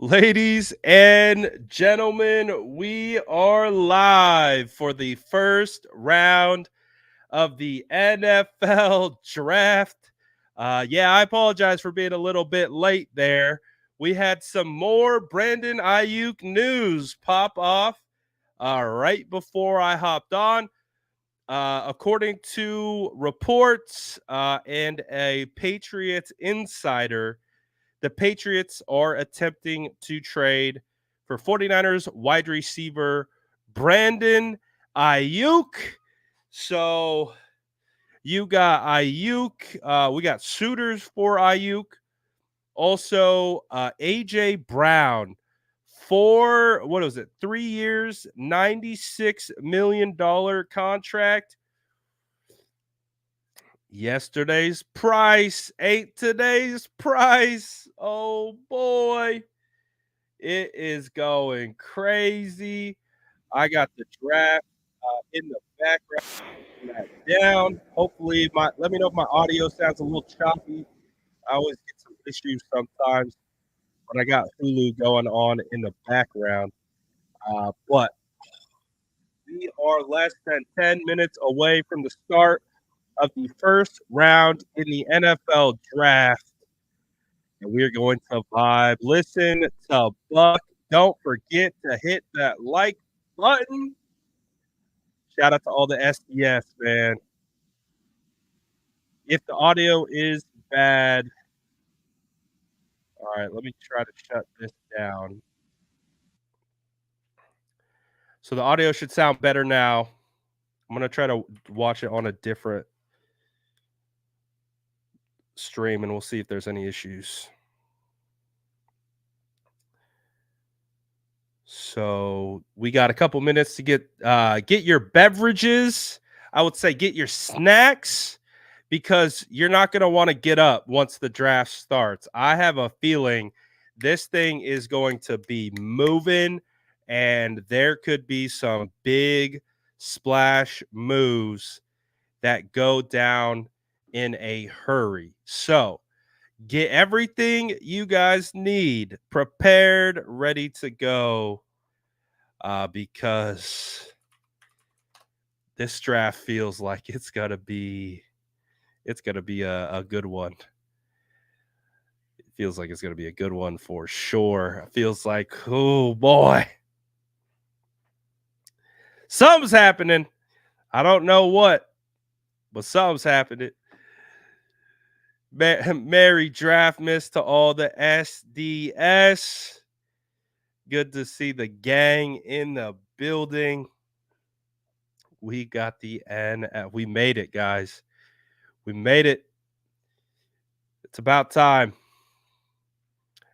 Ladies and gentlemen, we are live for the first round of the NFL draft. I apologize for being a little bit late there. We had some more Brandon Ayuk news pop off right before I hopped on. According to reports and a Patriots insider, the Patriots are attempting to trade for 49ers wide receiver Brandon Ayuk. So you got Ayuk. We got suitors for Ayuk. Also, AJ Brown for what was it? 3 years, $96 million contract. Yesterday's price ain't today's price. Oh boy. It is going crazy. I got the draft in the background that down. Hopefully, let me know if my audio sounds a little choppy. I always get some issues sometimes when I got Hulu going on in the background. But we are less than 10 minutes away from the start of the first round in the NFL draft. And we're going to vibe. Listen to Buck. Don't forget to hit that like button. Shout out to all the SDS, man. If the audio is bad, all right, let me try to shut this down. So the audio should sound better now. I'm going to try to watch it on a different stream and we'll see if there's any issues. So we got a couple minutes to get your beverages. I would say get your snacks because you're not going to want to get up once the draft starts. I have a feeling this thing is going to be moving and there could be some big splash moves that go down in a hurry. So get everything you guys need prepared, ready to go, because this draft feels like it's gonna be a good one. It feels like it's gonna be a good one for sure. It feels like, oh boy, something's happening. I don't know what, but something's happening. Merry draft miss to all the SDS. Good to see the gang in the building. We got the N. We made it, guys. We made it. It's about time.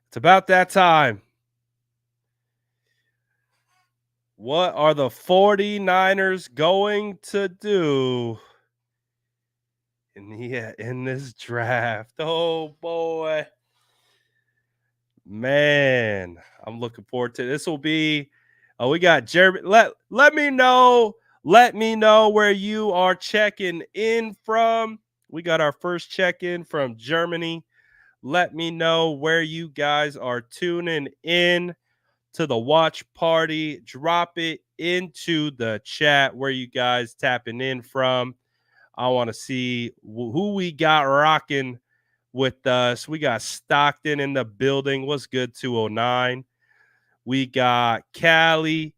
It's about that time. What are the 49ers going to do in this draft? Oh boy. Man, I'm looking forward to this. Will be we got Jeremy. Let me know. Let me know where you are checking in from. We got our first check-in from Germany. Let me know where you guys are tuning in to the watch party. Drop it into the chat where you guys tapping in from. I want to see who we got rocking with us. We got Stockton in the building. What's good, 209? We got Cali.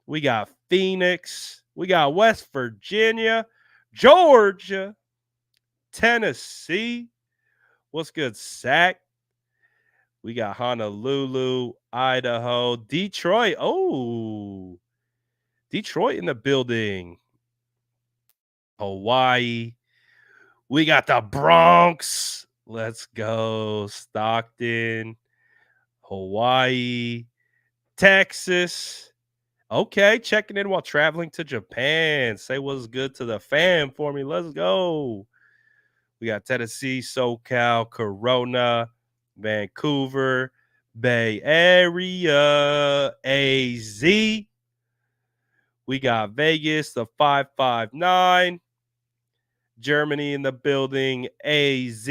We got Phoenix. We got West Virginia, Georgia, Tennessee. What's good, Sac? We got Honolulu, Idaho, Detroit. Oh, Detroit in the building. Hawaii. We got the Bronx. Let's go. Stockton, Hawaii, Texas. Okay, checking in while traveling to Japan. Say what's good to the fam for me. Let's go. We got Tennessee, SoCal, Corona, Vancouver, Bay Area, AZ. We got Vegas, the 559. Germany in the building, AZ.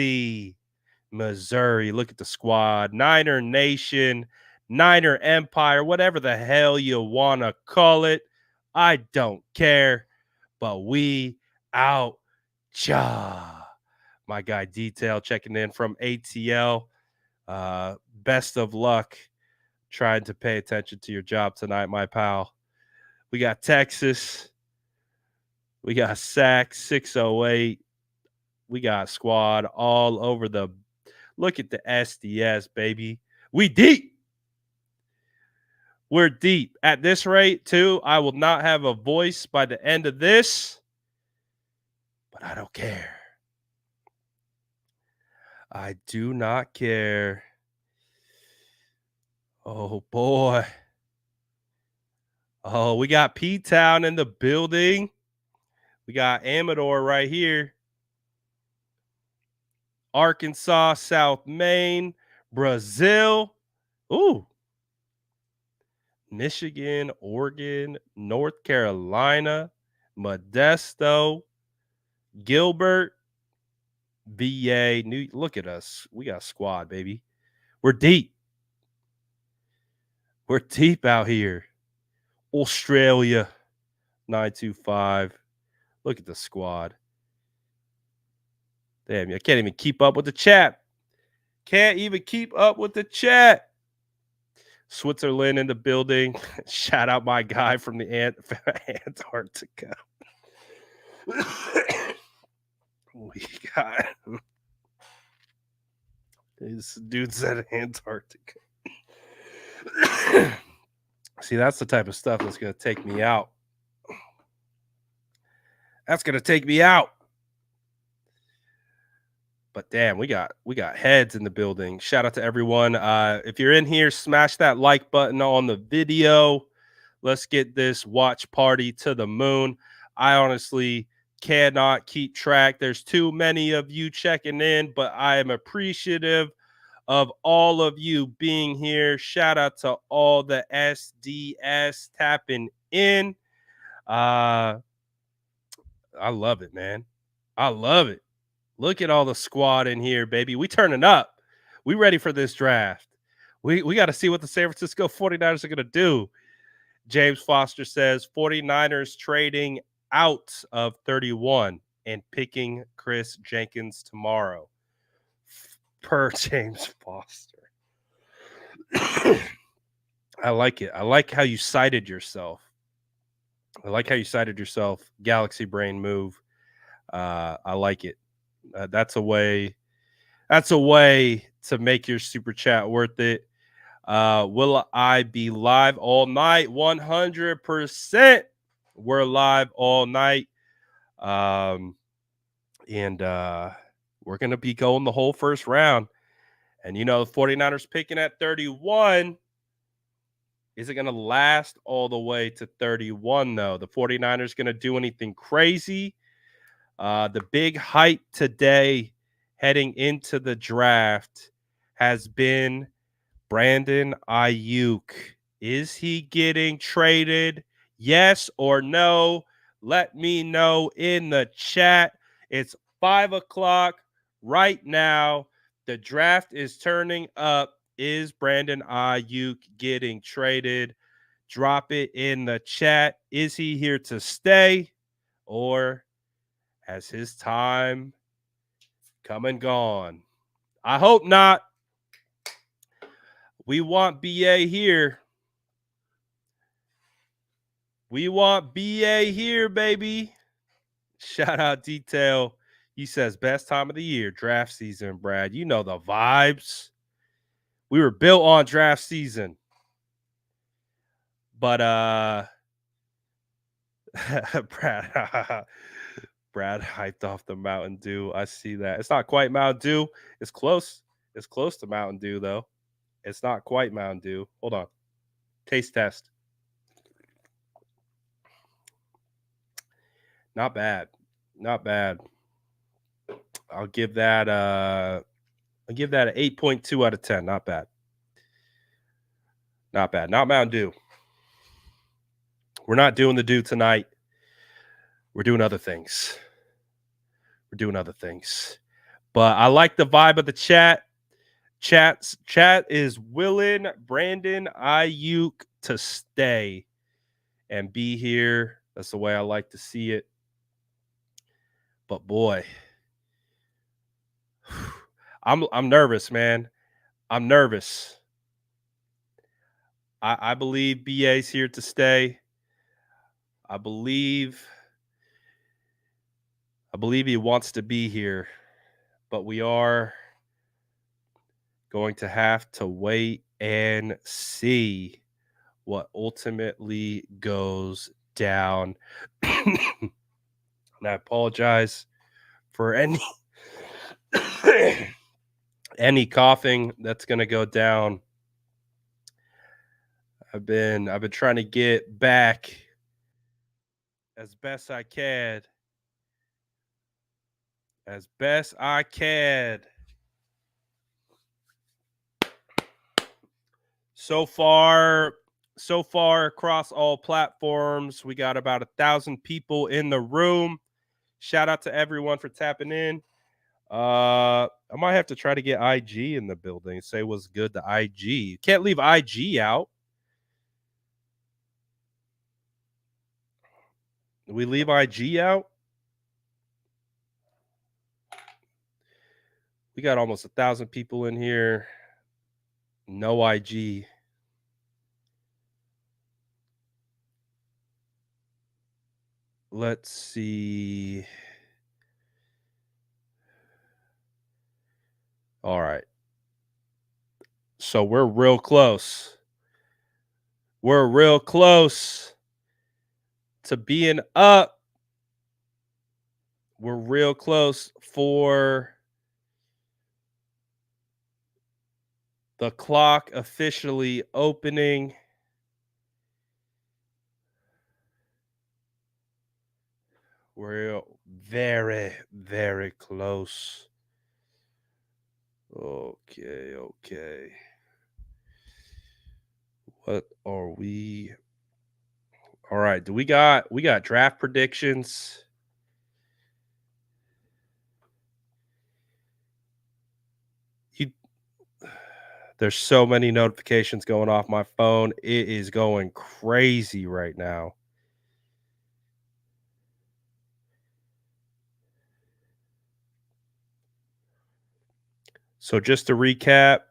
Missouri. Look at the squad. Niner Nation, Niner Empire, whatever the hell you want to call it. I don't care, but we out. Cha. My guy Detail checking in from ATL. Best of luck trying to pay attention to your job tonight, my pal. We got Texas. We got Sack 608. We got squad all over the. Look at the SDS, baby. We deep. We're deep. At this rate, too, I will not have a voice by the end of this, but I don't care. I do not care. Oh, boy. Oh, we got P-Town in the building. We got Amador right here. Arkansas, South Maine, Brazil. Ooh. Michigan, Oregon, North Carolina, Modesto, Gilbert, VA. Look at us. We got a squad, baby. We're deep. We're deep out here. Australia, 925. Look at the squad. Damn, I can't even keep up with the chat. Can't even keep up with the chat. Switzerland in the building. Shout out my guy from the Antarctica. We got this dude said Antarctica. See, that's the type of stuff that's going to take me out. That's going to take me out. But damn, we got heads in the building. Shout out to everyone. If you're in here, smash that like button on the video. Let's get this watch party to the moon. I honestly cannot keep track. There's too many of you checking in, but I am appreciative of all of you being here. Shout out to all the SDS tapping in. I love it, man. I love it. Look at all the squad in here, baby. We turning up. We ready for this draft. We got to see what the San Francisco 49ers are going to do. James Foster says 49ers trading out of 31 and picking Chris Jenkins tomorrow. Per James Foster. I like it. I like how you cited yourself. Galaxy Brain move. I like it. That's a way to make your super chat worth it. Will I be live all night? 100%. We're live all night. And we're going to be going the whole first round. And, the 49ers picking at 31. Is it going to last all the way to 31, though? The 49ers going to do anything crazy? The big hype today heading into the draft has been Brandon Ayuk. Is he getting traded? Yes or no? Let me know in the chat. It's 5 o'clock right now. The draft is turning up. Is Brandon Ayuk getting traded? Drop it in the chat. Is he here to stay, or has his time come and gone? I hope not. We want BA here. We want BA here, baby. Shout out Detail. He says, best time of the year, draft season, Brad. You know the vibes. We were built on draft season. But Brad hyped off the Mountain Dew. I see that. It's not quite Mountain Dew. It's close. It's close to Mountain Dew, though. It's not quite Mountain Dew. Hold on. Taste test. Not bad. Not bad. I'll give that an 8.2 out of 10. Not bad. Not bad. Not Mountain Dew. We're not doing the Dew tonight. We're doing other things. But I like the vibe of the chat. Chat is willing Brandon Ayuk to stay and be here. That's the way I like to see it. But boy, I'm nervous, man. I'm nervous. I believe BA's here to stay. I believe he wants to be here, but we are going to have to wait and see what ultimately goes down. And I apologize for any coughing that's going to go down. I've been trying to get back as best I can. As best I can. So far across all platforms, we got about 1,000 people in the room. Shout out to everyone for tapping in. I might have to try to get IG in the building. Say what's good to IG. You can't leave IG out. Do we leave IG out? We got almost 1,000 people in here. No IG. Let's see. All right. So we're real close. We're real close to being up. We're real close for the clock officially opening. We're very, very close. Okay. What are we? All right. We got draft predictions. There's so many notifications going off my phone. It is going crazy right now. So just to recap,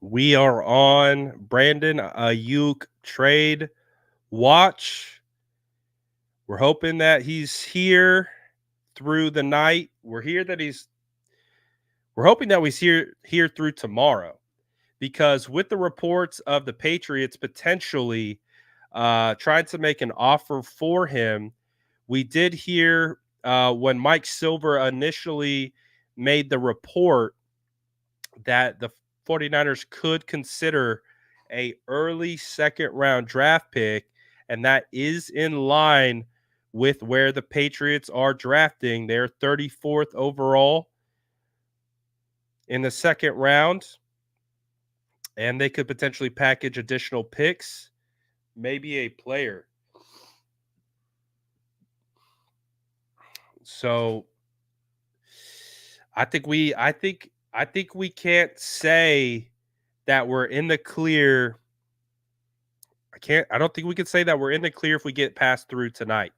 we are on Brandon Ayuk trade watch. We're hoping that he's here through the night. We're hoping that he's here through tomorrow, because with the reports of the Patriots potentially trying to make an offer for him, we did hear when Mike Silver initially made the report that the 49ers could consider a early second round draft pick, and that is in line with where the Patriots are drafting. They're 34th overall in the second round, and they could potentially package additional picks, maybe a player. So I think we can't say that we're in the clear. I don't think we can say that we're in the clear if we get passed through tonight.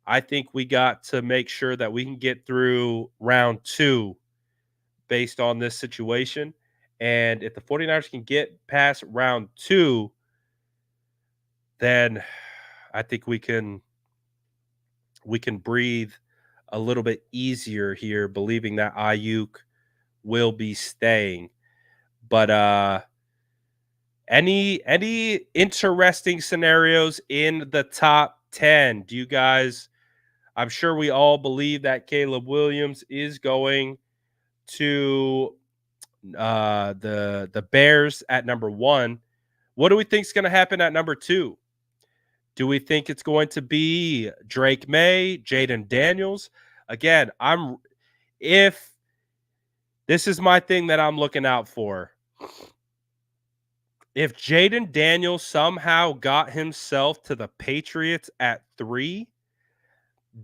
I think we got to make sure that we can get through round 2 based on this situation. And if the 49ers can get past round 2, then I think we can breathe a little bit easier here, believing that Ayuk will be staying. But any interesting scenarios in the top 10? Do you guys? I'm sure we all believe that Caleb Williams is going to the Bears at number 1. What do we think is going to happen at number 2? Do we think it's going to be Drake May, Jaden Daniels? Again, if this is my thing that I'm looking out for. If Jaden Daniels somehow got himself to the Patriots at 3,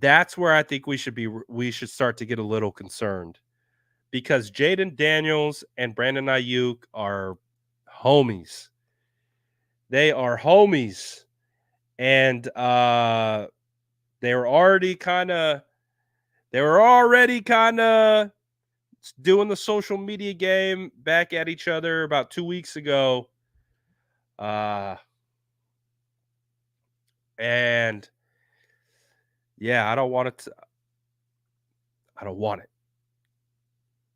that's where I think we should start to get a little concerned, because Jaden Daniels and Brandon Ayuk are homies. They are homies. And they were already kind of doing the social media game back at each other about 2 weeks ago. And yeah, I don't want it to, I don't want it.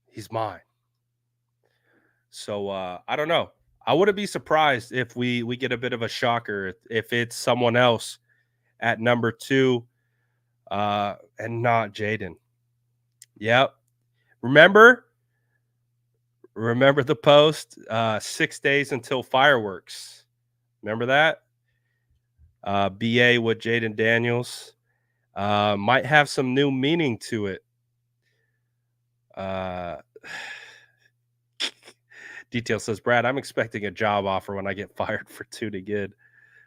He's mine. So I don't know. I wouldn't be surprised if we get a bit of a shocker if it's someone else at number 2 and not Jaden. Yep. Remember the post 6 days until fireworks. Remember that? BA with Jaden Daniels might have some new meaning to it. Detail says, Brad, I'm expecting a job offer when I get fired for tuning in.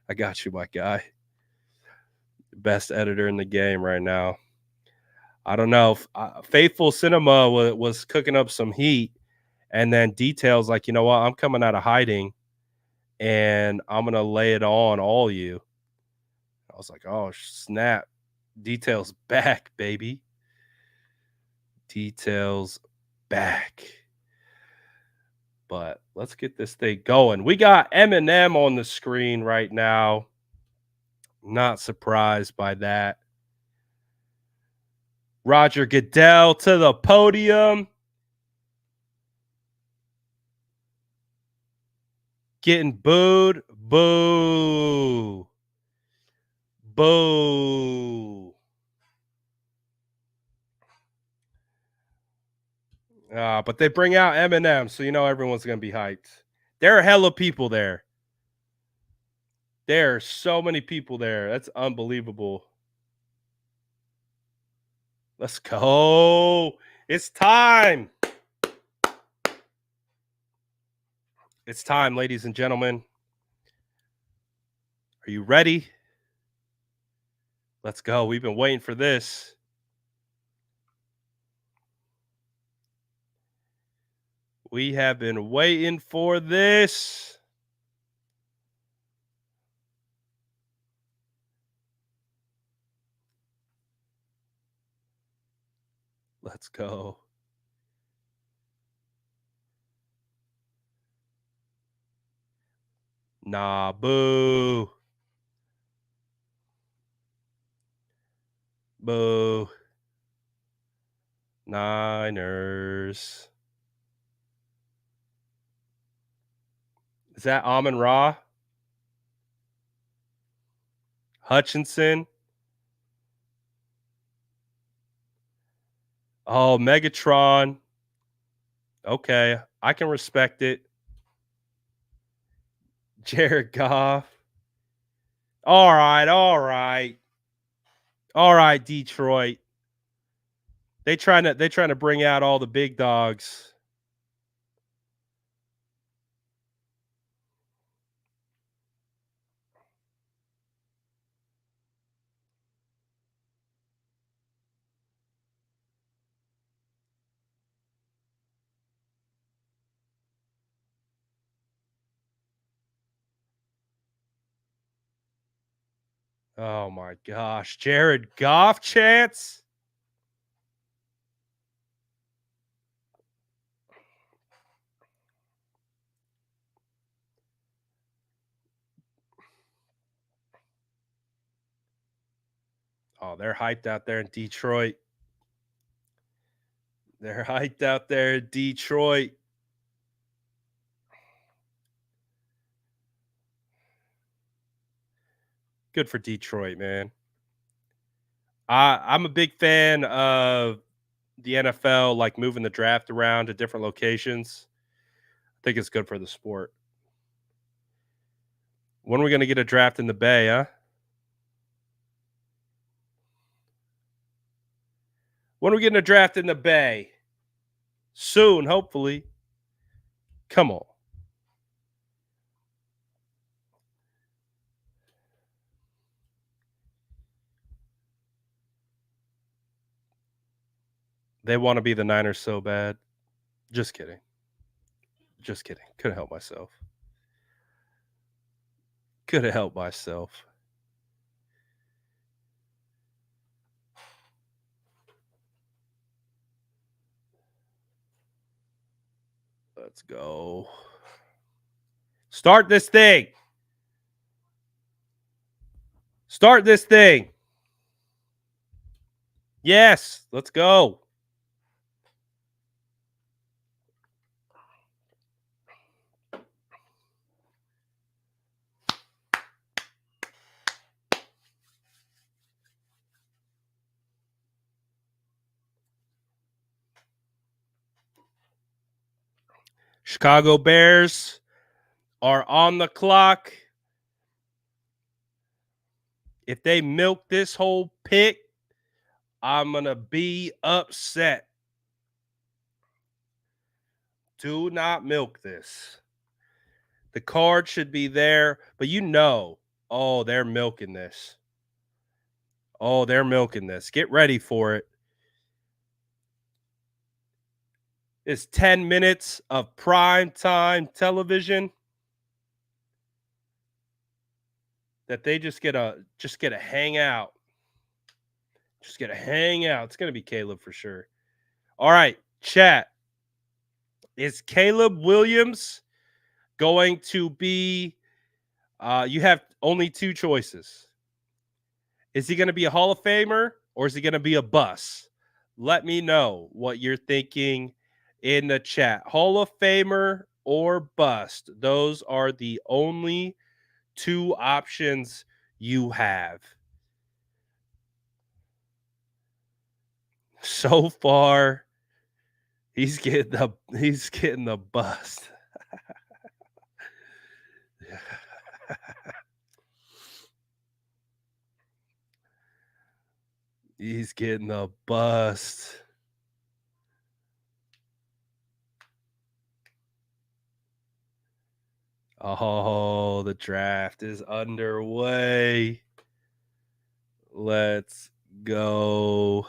I got you, my guy. Best editor in the game right now. I don't know. Faithful Cinema was cooking up some heat, and then Details like, you know what? I'm coming out of hiding, and I'm gonna lay it on all you. I was like, oh snap! Details back, baby. Details back. But let's get this thing going. We got Eminem on the screen right now. Not surprised by that. Roger Goodell to the podium. Getting booed. Boo. Boo. But they bring out Eminem, so you know everyone's going to be hyped. There are hella people there. There are so many people there. That's unbelievable. Let's go. It's time. It's time, ladies and gentlemen. Are you ready? Let's go. We've been waiting for this. We have been waiting for this. Let's go. Nah, boo. Boo. Niners. Is that Amon Ra? Hutchinson? Oh, Megatron. Okay, I can respect it. Jared Goff. All right, all right. All right, Detroit. They trying to bring out all the big dogs. Oh my gosh, Jared Goff chance? Oh, they're hyped out there in Detroit. They're hyped out there in Detroit. Good for Detroit, man. I'm a big fan of the NFL, like moving the draft around to different locations. I think it's good for the sport. When are we going to get a draft in the Bay, huh? When are we getting a draft in the Bay? Soon, hopefully. Come on. They want to be the Niners so bad. Just kidding. Just kidding. Couldn't help myself. Couldn't help myself. Let's go. Start this thing. Start this thing. Yes, let's go. Chicago Bears are on the clock. If they milk this whole pick, I'm going to be upset. Do not milk this. The card should be there, but oh, they're milking this. Oh, they're milking this. Get ready for it. It's 10 minutes of prime time television that they just get a hang out. Just get to hang out. It's going to be Caleb for sure. All right, chat. Is Caleb Williams going to be you have only two choices. Is he going to be a Hall of Famer or is he going to be a bust? Let me know what you're thinking in the chat. Hall of Famer or bust. Those are the only two options you have. So far, he's getting the bust. He's getting the bust. Oh, the draft is underway. Let's go.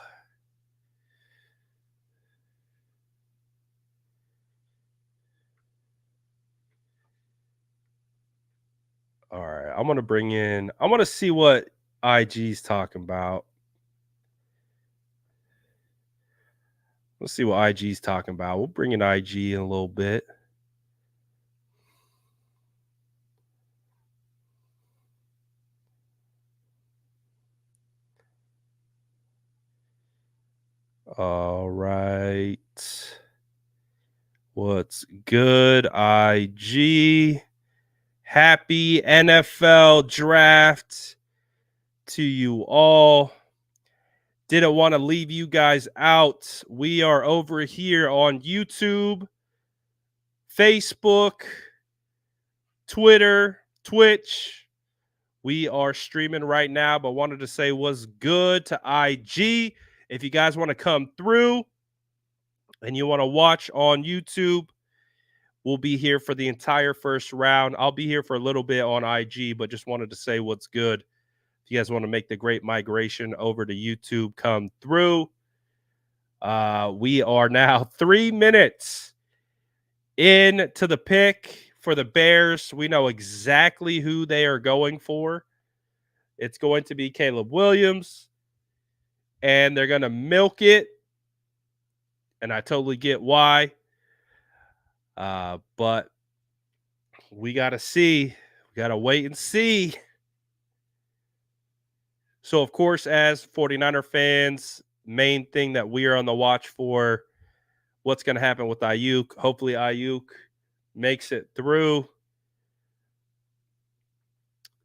All right, I'm gonna see what IG's talking about. Let's see what IG's talking about. We'll bring in IG in a little bit. All right. What's good, IG? Happy NFL draft to you all. Didn't want to leave you guys out. We are over here on YouTube, Facebook, Twitter, Twitch. We are streaming right now, but wanted to say what's good to IG. If you guys want to come through and you want to watch on YouTube, we'll be here for the entire first round. I'll be here for a little bit on IG, but just wanted to say what's good. If you guys want to make the great migration over to YouTube, come through. We are now 3 minutes into the pick for the Bears. We know exactly who they are going for. It's going to be Caleb Williams, and they're going to milk it. And I totally get why. But we got to see. We got to wait and see. So, of course, as 49er fans, main thing that we are on the watch for, what's going to happen with Aiyuk. Hopefully Aiyuk makes it through.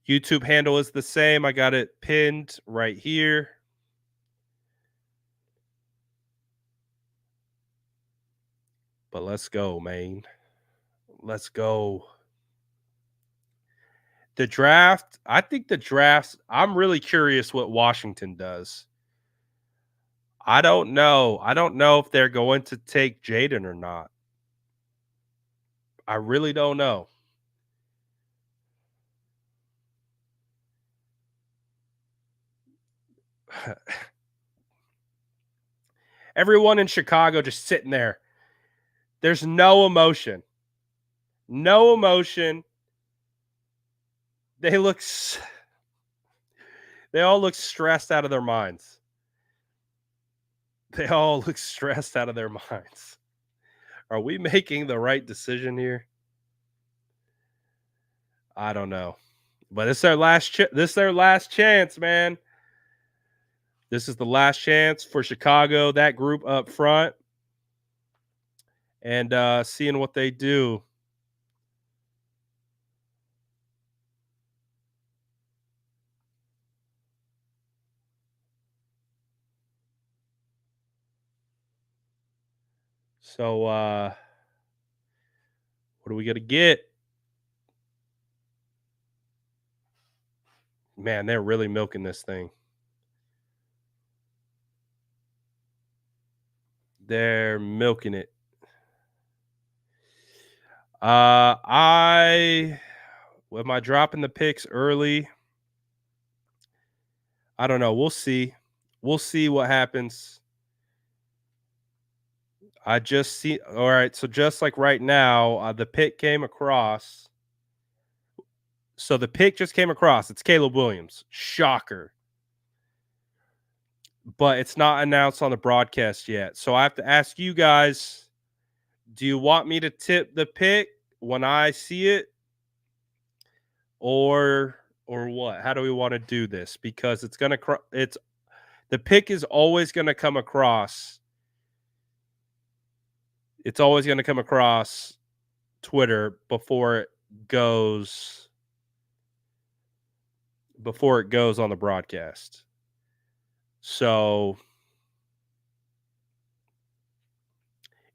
YouTube handle is the same. I got it pinned right here. But let's go, man. Let's go. The draft, I'm really curious what Washington does. I don't know. I don't know if they're going to take Jaden or not. I really don't know. Everyone in Chicago just sitting there. There's no emotion. No emotion. They all look stressed out of their minds. They all look stressed out of their minds. Are we making the right decision here? I don't know. But it's their this is their last chance, man. This is the last chance for Chicago, that group up front, and seeing what they do. So what are we gonna get? Man, they're really milking this thing. They're milking it. I Am I dropping the picks early? I don't know. We'll see. We'll see what happens. I just see. All right. So just like right now, the pick came across. So the pick just came across. It's Caleb Williams. Shocker. But it's not announced on the broadcast yet. So I have to ask you guys, do you want me to tip the pick when I see it? Or what? How do we want to do this? Because it's the pick is always going to come across. It's always going to come across Twitter before it goes on the broadcast. So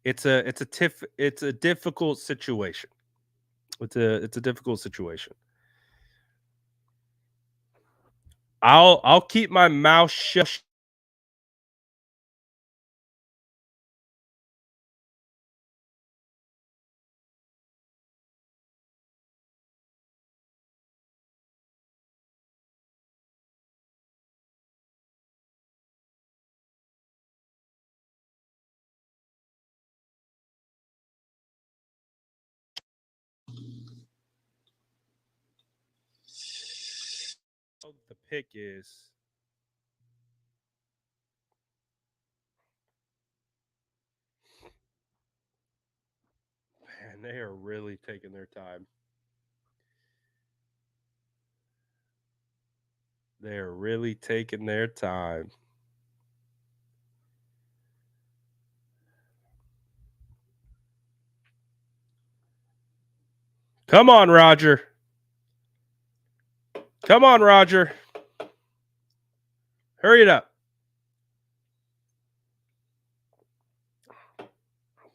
it's a difficult situation. It's a difficult situation. I'll keep my mouth shut. The pick is man, they are really taking their time. They're really taking their time. Come on, Roger. Come on, Roger. Hurry it up.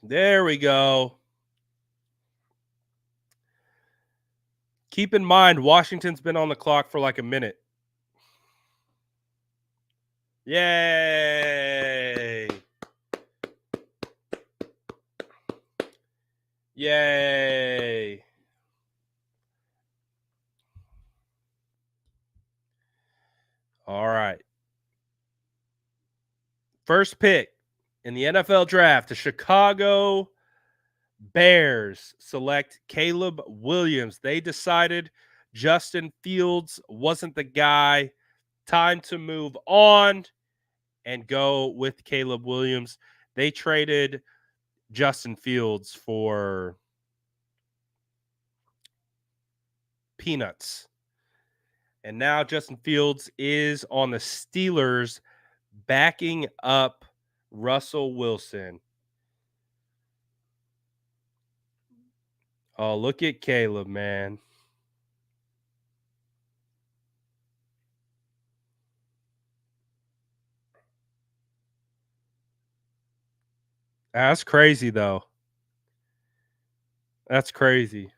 There we go. Keep in mind, Washington's been on the clock for like a minute. Yay. Yay. All right. First pick in the NFL draft, the Chicago Bears select Caleb Williams. They decided Justin Fields wasn't the guy. Time to move on and go with Caleb Williams. They traded Justin Fields for peanuts. And now Justin Fields is on the Steelers backing up Russell Wilson. Oh, look at Caleb, man. That's crazy, though. That's crazy.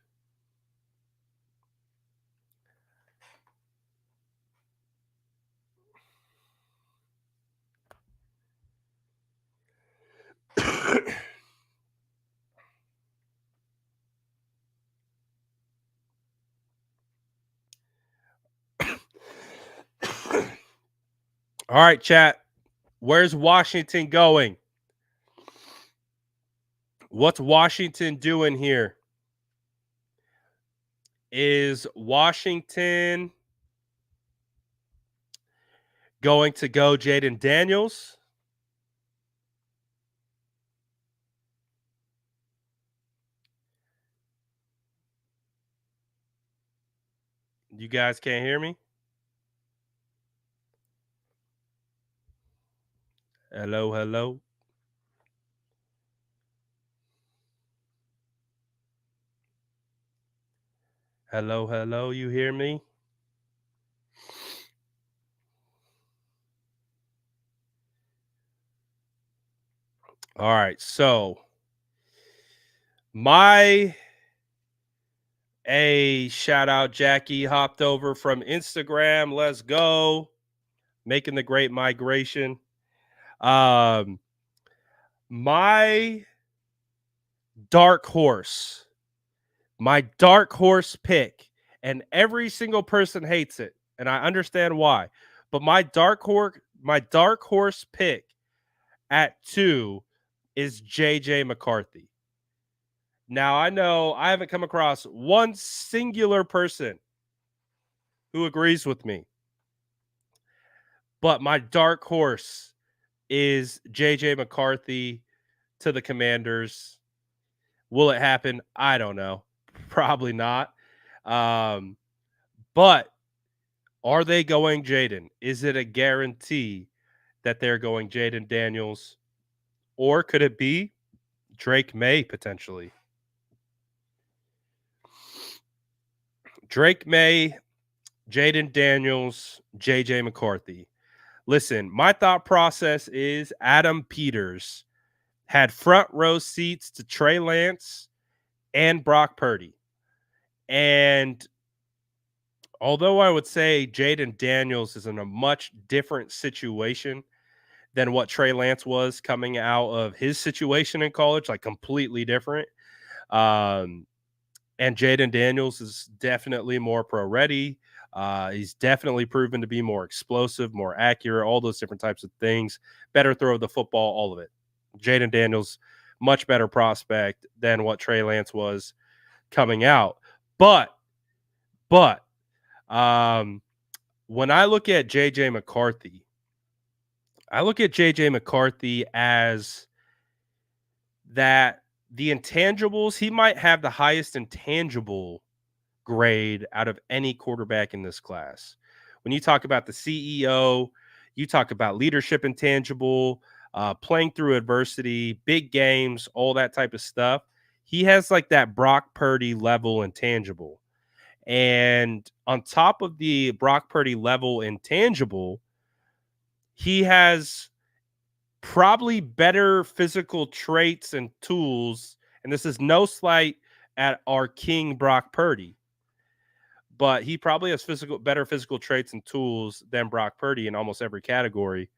All right, chat. Where's Washington going? What's Washington doing here? Is Washington going to go Jaden Daniels? You guys can't hear me? Hello, hello. Hello, hello. You hear me? All right. So, my shout out Jackie hopped over from Instagram. Let's go. Making the great migration. Um my dark horse. My dark horse pick, and every single person hates it, and I understand why. But my dark horse pick at 2 is JJ McCarthy. Now, I know I haven't come across one singular person who agrees with me, but my dark horse is JJ McCarthy to the Commanders. Will it happen? I don't know. Probably not. Um, but are they going Jaden? Is it a guarantee that they're going Jaden Daniels? Or could it be Drake May potentially? Drake May, Jaden Daniels, JJ McCarthy. Listen, my thought process is Adam Peters had front row seats to Trey Lance and Brock Purdy. And although I would say Jaden Daniels is in a much different situation than what Trey Lance was coming out of his situation in college, like completely different. Um, and Jaden Daniels is definitely more pro ready. He's definitely proven to be more explosive, more accurate, all those different types of things. Better throw of the football, all of it. Jaden Daniels, much better prospect than what Trey Lance was coming out. But um, when I look at JJ McCarthy, I look at JJ McCarthy as that the intangibles, he might have the highest intangible grade out of any quarterback in this class. When you talk about the CEO, you talk about leadership intangible, playing through adversity, big games, all that type of stuff. He has like that Brock Purdy level intangible. And on top of the Brock Purdy level intangible, he has probably better physical traits and tools. And this is no slight at our king Brock Purdy, but he probably has better physical traits and tools than Brock Purdy in almost every category.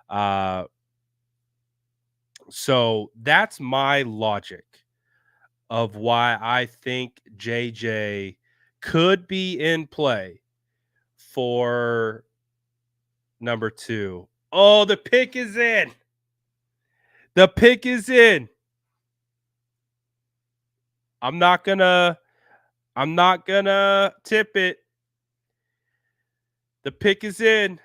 Uh, so that's my logic of why I think JJ could be in play for number 2. Oh, the pick is in. The pick is in. I'm not gonna tip it. The pick is in.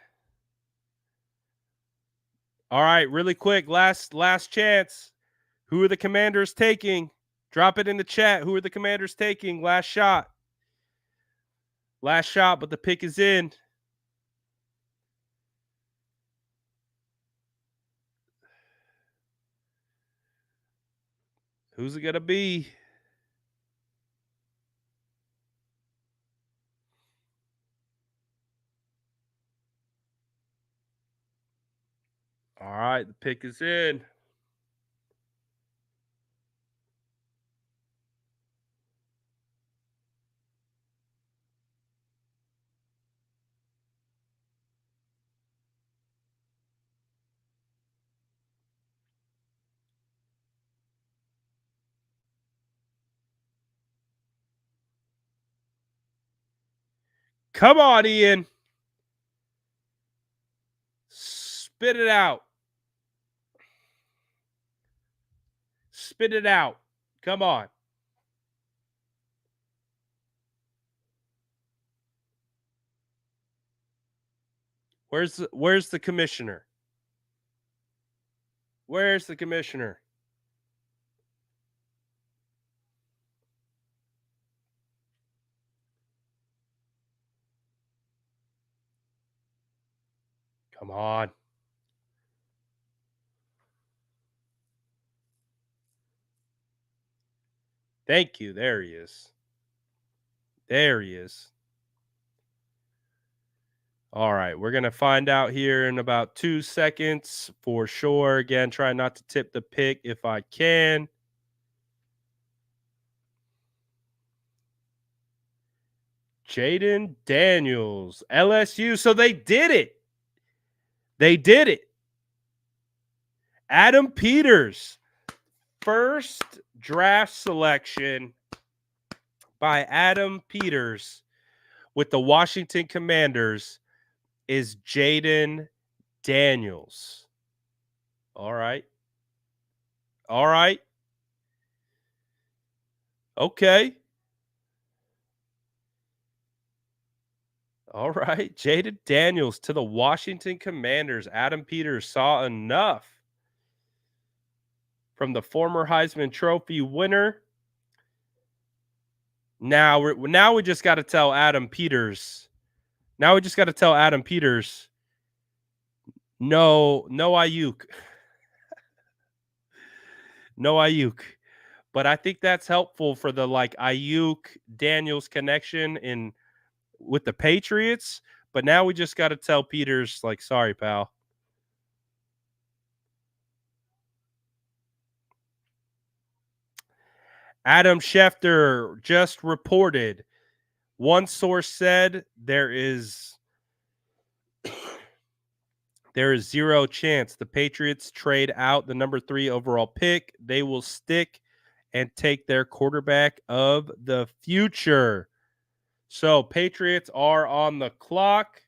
All right, really quick, last chance. Who are the Commanders taking? Drop it in the chat. Who are the Commanders taking? Last shot. Last shot, but the pick is in. Who's it going to be? All right, the pick is in. Come on, Ian. Spit it out. Spit it out. Come on. Where's the commissioner? Where's the commissioner? Come on. Thank you. There he is. There he is. All right, we're going to find out here in about 2 seconds for sure. Again, try not to tip the pick if I can. Jaden Daniels, LSU. So they did it. They did it. Adam Peters, first draft selection by Adam Peters with the Washington Commanders is Jaden Daniels. All right. All right. Okay. All right. Jaden Daniels to the Washington Commanders. Adam Peters saw enough from the former Heisman Trophy winner. Now we just got to tell Adam Peters. Now we just got to tell Adam Peters. No Ayuk. No Ayuk. But I think that's helpful for the like Ayuk Daniels connection in with the Patriots. But now we just got to tell Peters, like, sorry, pal. Adam Schefter just reported. One source said there is zero chance the Patriots trade out the number 3 overall pick. They will stick and take their quarterback of the future. So Patriots are on the clock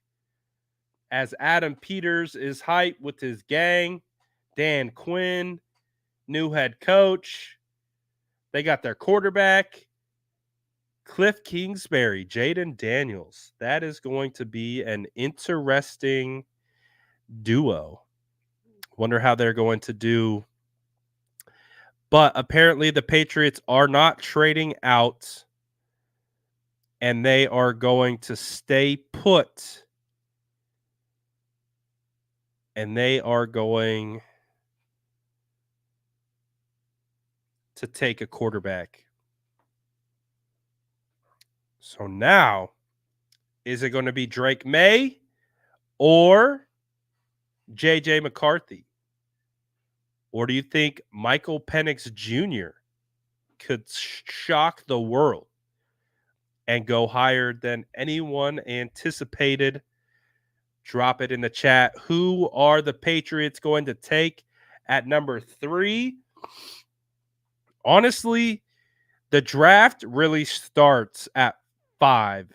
as Adam Peters is hyped with his gang. Dan Quinn, new head coach. They got their quarterback, Cliff Kingsbury, Jaden Daniels. That is going to be an interesting duo. Wonder how they're going to do. But apparently the Patriots are not trading out, and they are going to stay put. And they are going to take a quarterback. So now, is it going to be Drake May or JJ McCarthy? Or do you think Michael Penix Jr. could shock the world and go higher than anyone anticipated? Drop it in the chat. Who are the Patriots going to take at number 3? Honestly, the draft really starts at 5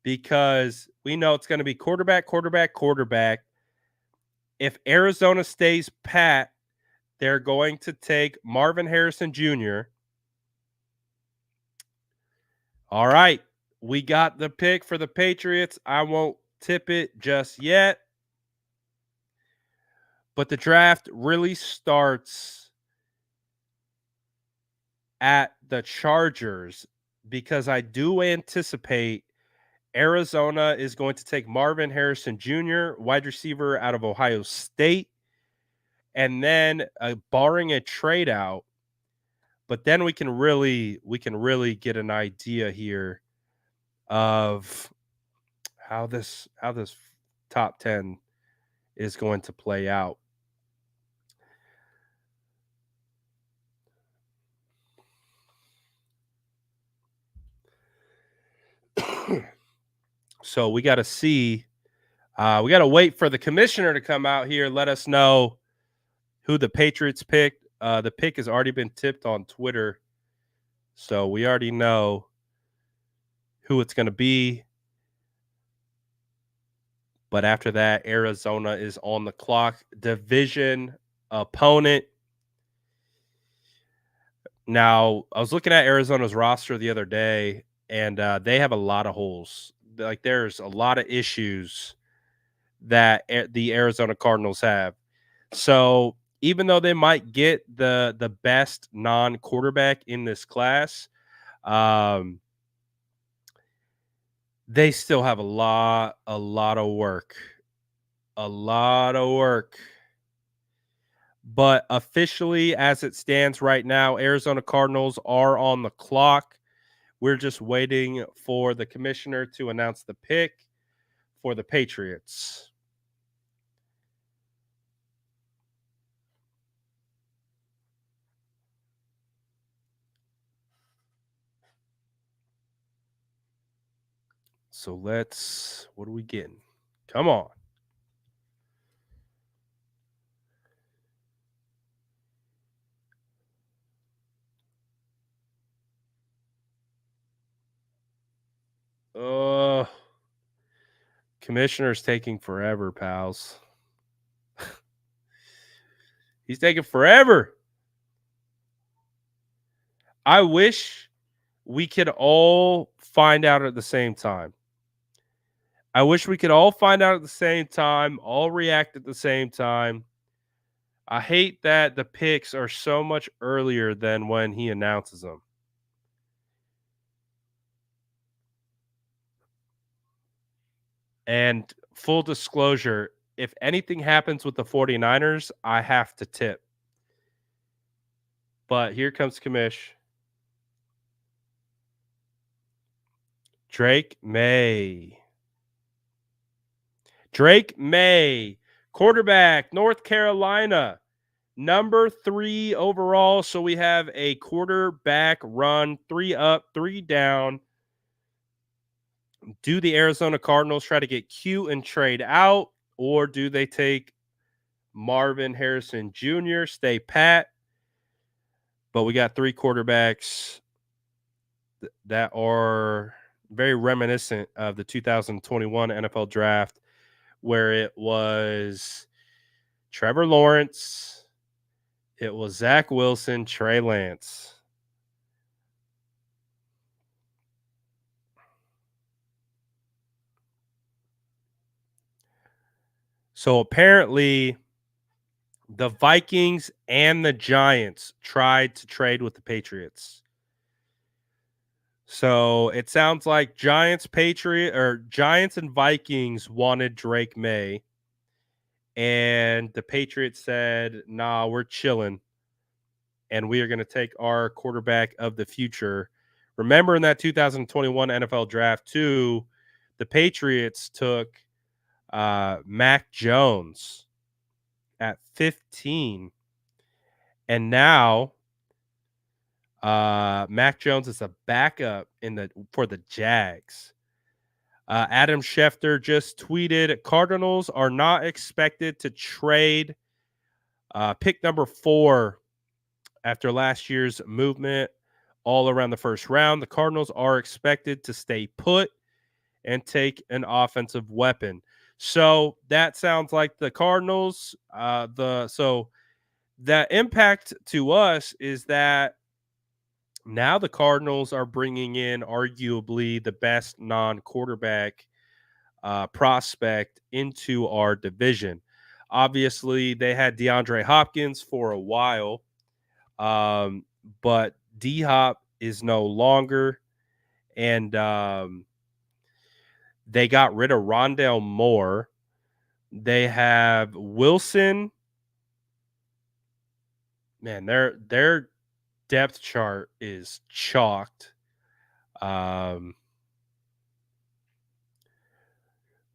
because we know it's going to be quarterback. If Arizona stays pat, they're going to take Marvin Harrison Jr. All right. We got the pick for the Patriots. I won't tip it just yet. But the draft really starts at the Chargers because I do anticipate Arizona is going to take Marvin Harrison Jr., wide receiver out of Ohio State. And then barring a trade out, but then we can really get an idea here of how this top 10 is going to play out. So we got to see. We got to wait for the commissioner to come out here, let us know who the Patriots picked. The pick has already been tipped on Twitter, so we already know who it's going to be. But after that, Arizona is on the clock. Division opponent. Now, I was looking at Arizona's roster the other day, and they have a lot of holes. Like, there's a lot of issues that the Arizona Cardinals have. So, even though they might get the best non-quarterback in this class, um, they still have a lot of work. A lot of work. But officially, as it stands right now, Arizona Cardinals are on the clock. We're just waiting for the commissioner to announce the pick for the Patriots. So what are we getting? Come on. Oh, commissioner's taking forever, pals. He's taking forever. I wish we could all find out at the same time. I wish we could all find out at the same time, all react at the same time. I hate that the picks are so much earlier than when he announces them. And full disclosure, if anything happens with the 49ers, I have to tip. But here comes Kamish. Drake May. Drake May, quarterback, North Carolina, number 3 overall. So we have a quarterback run, 3 up, 3 down. Do the Arizona Cardinals try to get cute and trade out, or do they take Marvin Harrison Jr., stay pat? But we got 3 quarterbacks that are very reminiscent of the 2021 NFL draft, where it was Trevor Lawrence, it was Zach Wilson, Trey Lance. So apparently, the Vikings and the Giants tried to trade with the Patriots. So it sounds like Giants and Vikings wanted Drake May, and the Patriots said, "Nah, we're chilling, and we are going to take our quarterback of the future." Remember, in that 2021 NFL draft, too, the Patriots took Mac Jones at 15, and now Mac Jones is a backup for the Jags. Adam Schefter just tweeted, Cardinals are not expected to trade pick number 4 after last year's movement all around the first round. The Cardinals are expected to stay put and take an offensive weapon. So that sounds like the Cardinals. So the impact to us is that now the Cardinals are bringing in arguably the best non-quarterback prospect into our division. Obviously, they had DeAndre Hopkins for a while, but D-Hop is no longer, and they got rid of Rondale Moore. They have Wilson. Man, their depth chart is chalked.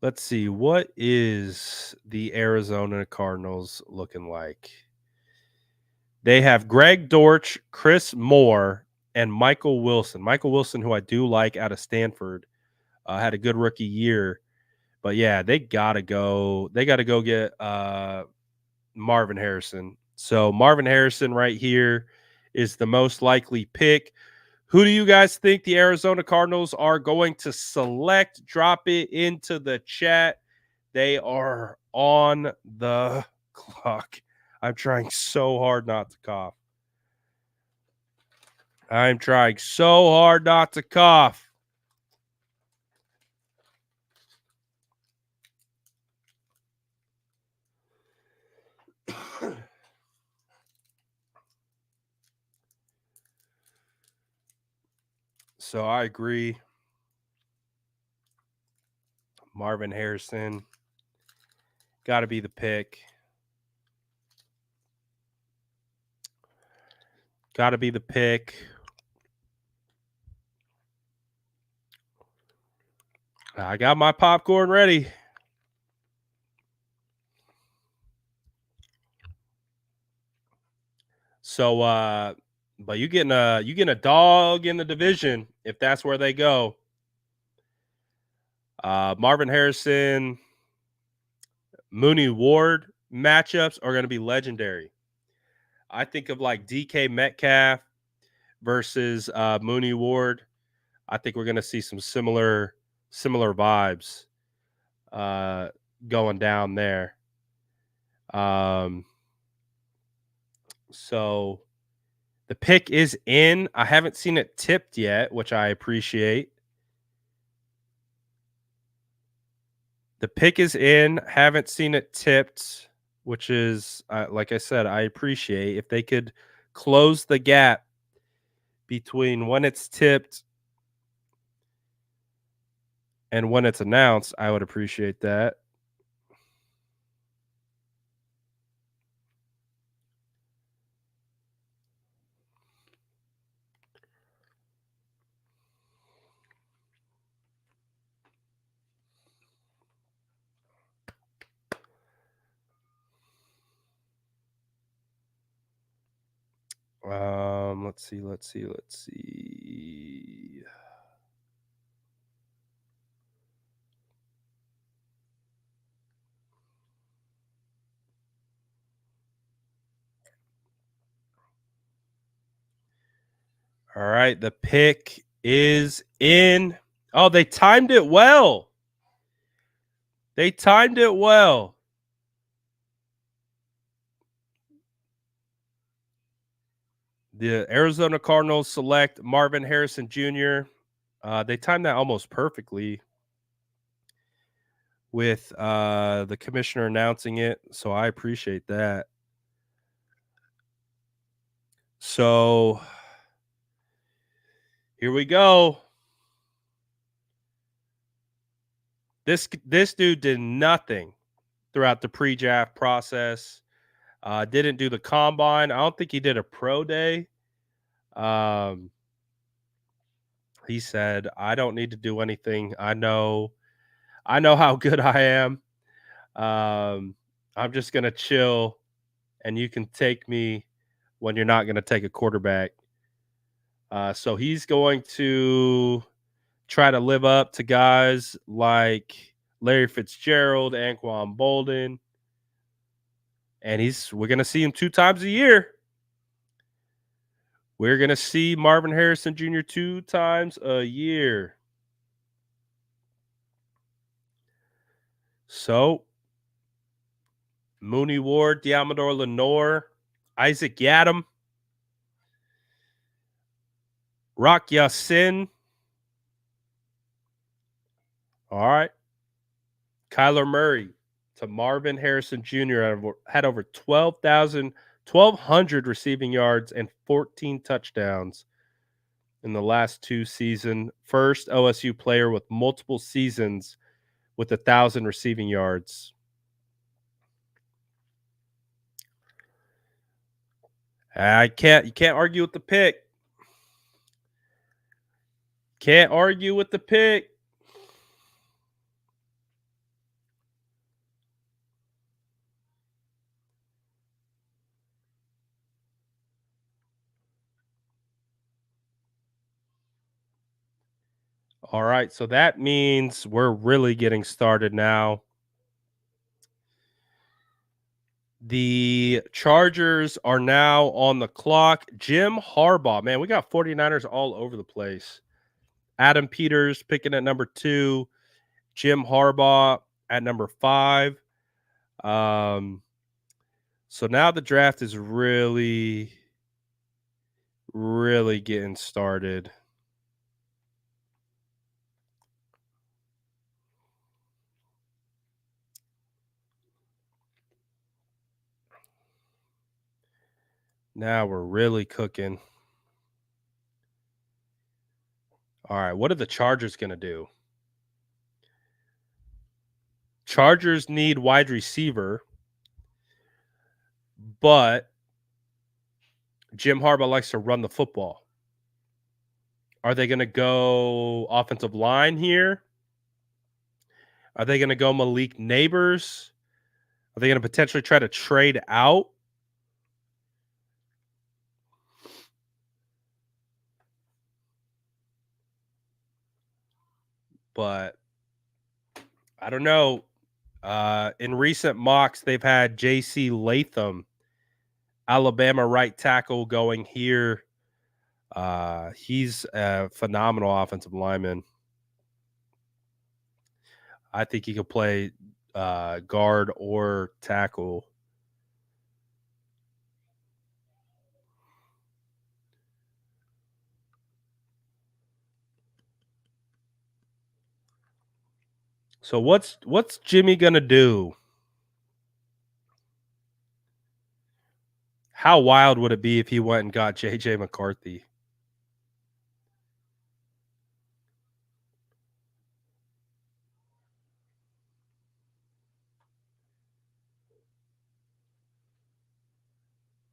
Let's see. What is the Arizona Cardinals looking like? They have Greg Dortch, Chris Moore, and Michael Wilson. Michael Wilson, who I do like out of Stanford, had a good rookie year. But yeah, they gotta go. They gotta go get Marvin Harrison. So Marvin Harrison right here is the most likely pick. Who do you guys think the Arizona Cardinals are going to select? Drop it into the chat. They are on the clock. I'm trying so hard not to cough. I'm trying so hard not to cough. So I agree. Marvin Harrison got to be the pick. Got to be the pick. I got my popcorn ready. So but you getting a dog in the division if that's where they go. Marvin Harrison, Mooney Ward matchups are going to be legendary. I think of like DK Metcalf versus Mooney Ward. I think we're going to see some similar vibes going down there. So the pick is in. I haven't seen it tipped yet, which I appreciate. The pick is in. Haven't seen it tipped, which is, like I said, I appreciate. If they could close the gap between when it's tipped and when it's announced, I would appreciate that. Let's see. All right, the pick is in. Oh, they timed it well. They timed it well. The Arizona Cardinals select Marvin Harrison Jr. They timed that almost perfectly with the commissioner announcing it, so I appreciate that. So here we go. This dude did nothing throughout the pre-draft process. Didn't do the combine. I don't think he did a pro day. He said, "I don't need to do anything. I know how good I am. I'm just gonna chill, and you can take me when you're not gonna take a quarterback." So he's going to try to live up to guys like Larry Fitzgerald, Anquan Bolden, and we're gonna see him 2 times a year. We're gonna see Marvin Harrison Jr. 2 times a year. So Mooney Ward, Diamador Lenore, Isaac Yadam, Rock Ya-Sin. All right. Kyler Murray to Marvin Harrison Jr. had over 1,200 receiving yards and 14 touchdowns in the last 2 seasons. First OSU player with multiple seasons with 1,000 receiving yards. You can't argue with the pick. Can't argue with the pick. All right, so that means we're really getting started now. The Chargers are now on the clock. Jim Harbaugh, man, we got 49ers all over the place. Adam Peters picking at number 2, Jim Harbaugh at number 5. So now the draft is really really getting started. Now we're really cooking. All right, what are the Chargers going to do? Chargers need wide receiver, but Jim Harbaugh likes to run the football. Are they going to go offensive line here? Are they going to go Malik Neighbors? Are they going to potentially try to trade out? But I don't know. In recent mocks, they've had J.C. Latham, Alabama right tackle, going here. He's a phenomenal offensive lineman. I think he could play guard or tackle. So what's Jimmy gonna do? How wild would it be if he went and got JJ McCarthy?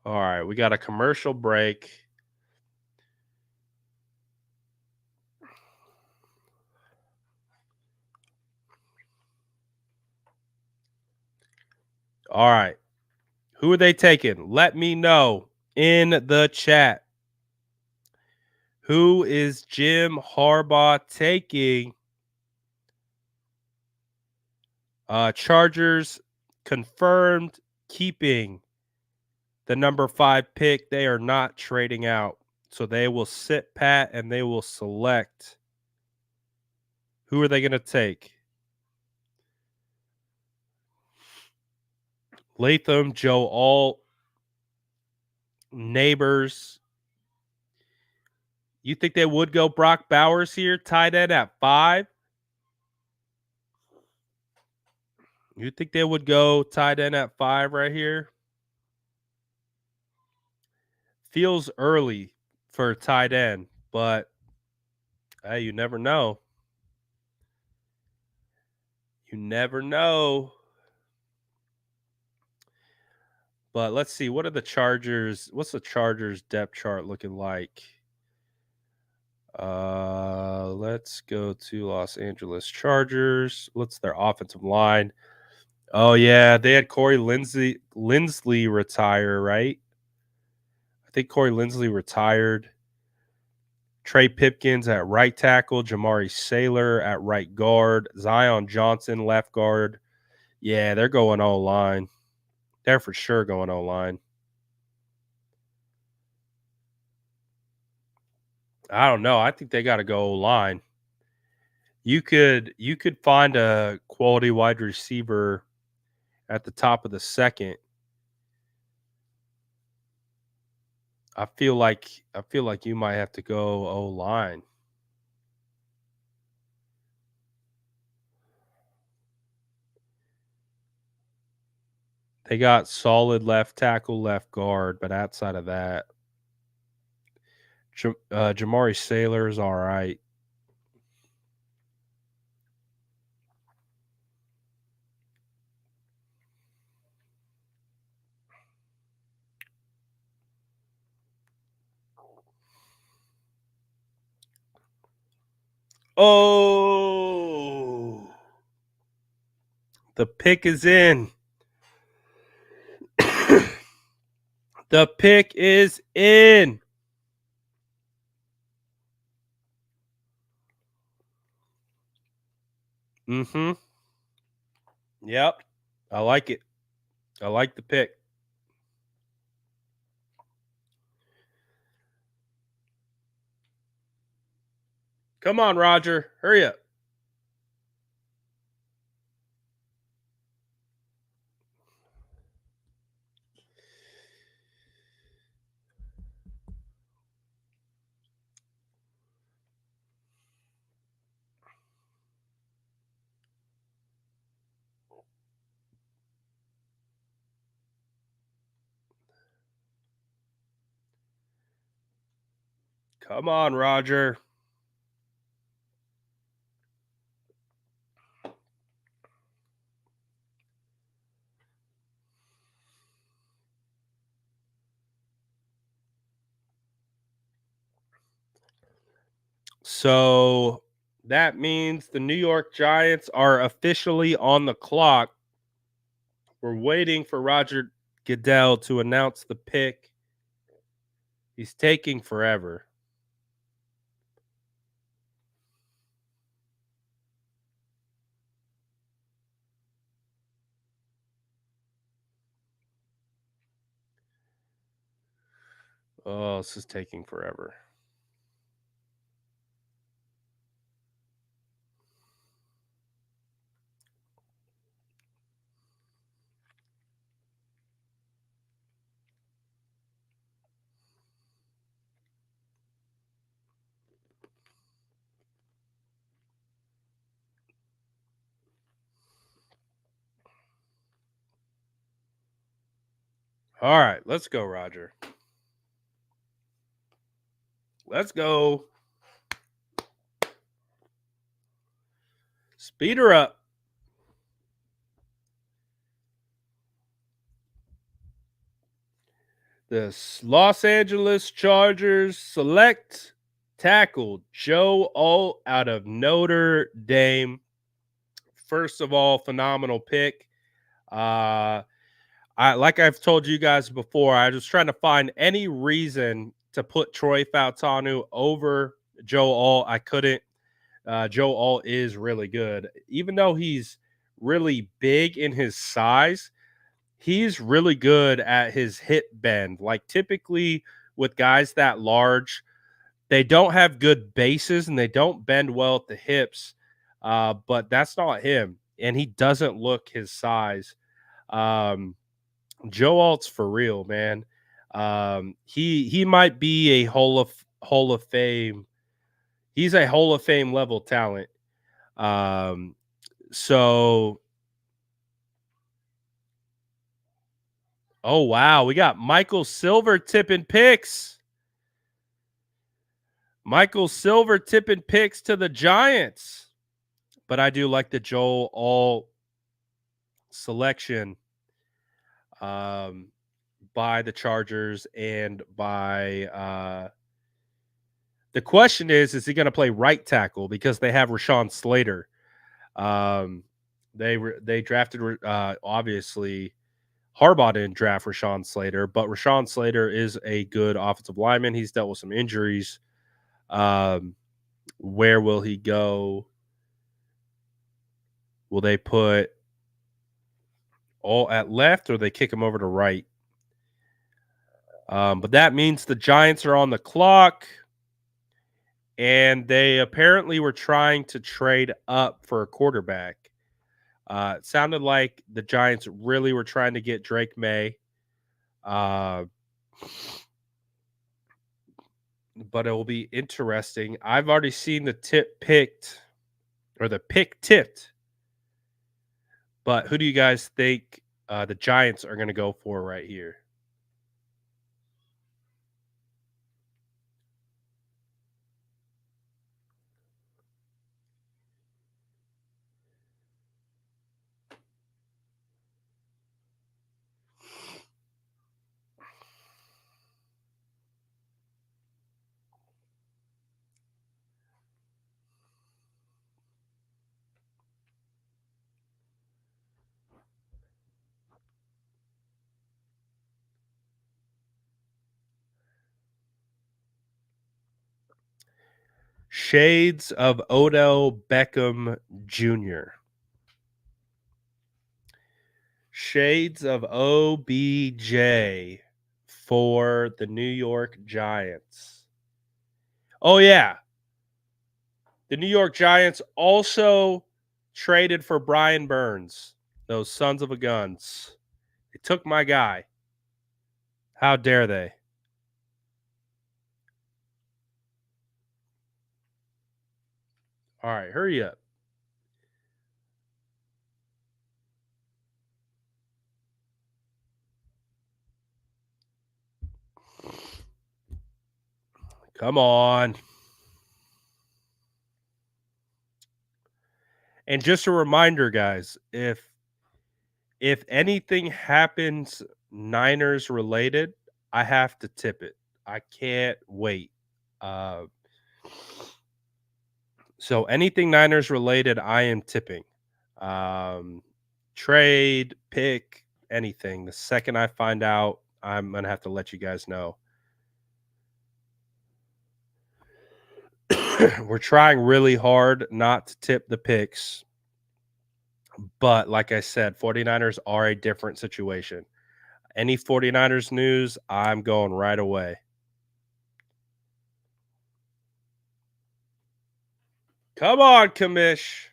All right, we got a commercial break. All right. Who are they taking? Let me know in the chat. Who is Jim Harbaugh taking? Chargers confirmed keeping the number 5 pick. They are not trading out. So they will sit pat and they will select. Who are they going to take? Latham, Joe Alt, Neighbors. You think they would go Brock Bowers here, tight end at 5? You think they would go tight end at 5 right here? Feels early for a tight end, but hey, you never know. You never know. But let's see. What are the Chargers? What's the Chargers depth chart looking like? Let's go to Los Angeles Chargers. What's their offensive line? Oh yeah, they had Corey Linsley retire, right? I think Corey Linsley retired. Trey Pipkins at right tackle, Jamari Sailor at right guard, Zion Johnson left guard. Yeah, they're going O line. They're for sure going O line. I don't know. I think they got to go O line. You could find a quality wide receiver at the top of the second. I feel like you might have to go O line. They got solid left tackle, left guard, but outside of that, Jamari Sailor is all right. Oh, the pick is in. The pick is in. Mm-hmm. Yep. I like it. I like the pick. Come on, Roger. Hurry up. Come on, Roger. So that means the New York Giants are officially on the clock. We're waiting for Roger Goodell to announce the pick. He's taking forever. Oh, this is taking forever. All right, let's go, Roger. Let's go. Speed her up. The Los Angeles Chargers select tackle Joe Alt out of Notre Dame. First of all, phenomenal pick. Like I've told you guys before, I was trying to find any reason to put Troy Fautanu over Joe Alt. I couldn't. Joe Alt is really good, even though he's really big in his size. He's really good at his hip bend. Like typically with guys that large, they don't have good bases and they don't bend well at the hips. But that's not him, and he doesn't look his size. Um, Joe Alt's for real, man. He might be a Hall of Fame. He's a Hall of Fame level talent. Um, so oh wow, we got Michael Silver tipping picks. Michael Silver tipping picks to the Giants. But I do like the Joel Alt selection by the Chargers and by the question is he going to play right tackle because they have Rashawn Slater. They drafted obviously Harbaugh didn't draft Rashawn Slater, but Rashawn Slater is a good offensive lineman. He's dealt with some injuries. Where will he go? Will they put all at left or they kick him over to right? But that means the Giants are on the clock. And they apparently were trying to trade up for a quarterback. It sounded like the Giants really were trying to get Drake May. But it will be interesting. I've already seen the tip picked or the pick tipped. But who do you guys think the Giants are going to go for right here? Shades of Odell Beckham Jr. Shades of OBJ for the New York Giants. Oh, yeah. The New York Giants also traded for Brian Burns. Those sons of a guns. They took my guy. How dare they? All right, hurry up. Come on. And just a reminder, guys, if anything happens Niners related, I have to tip it. I can't wait. Uh, so anything Niners related, I am tipping. Um, Trade, pick, anything. The second I find out, I'm gonna have to let you guys know. We're trying really hard not to tip the picks, but like I said, 49ers are a different situation. Any 49ers news, I'm going right away. Come on, Kamish.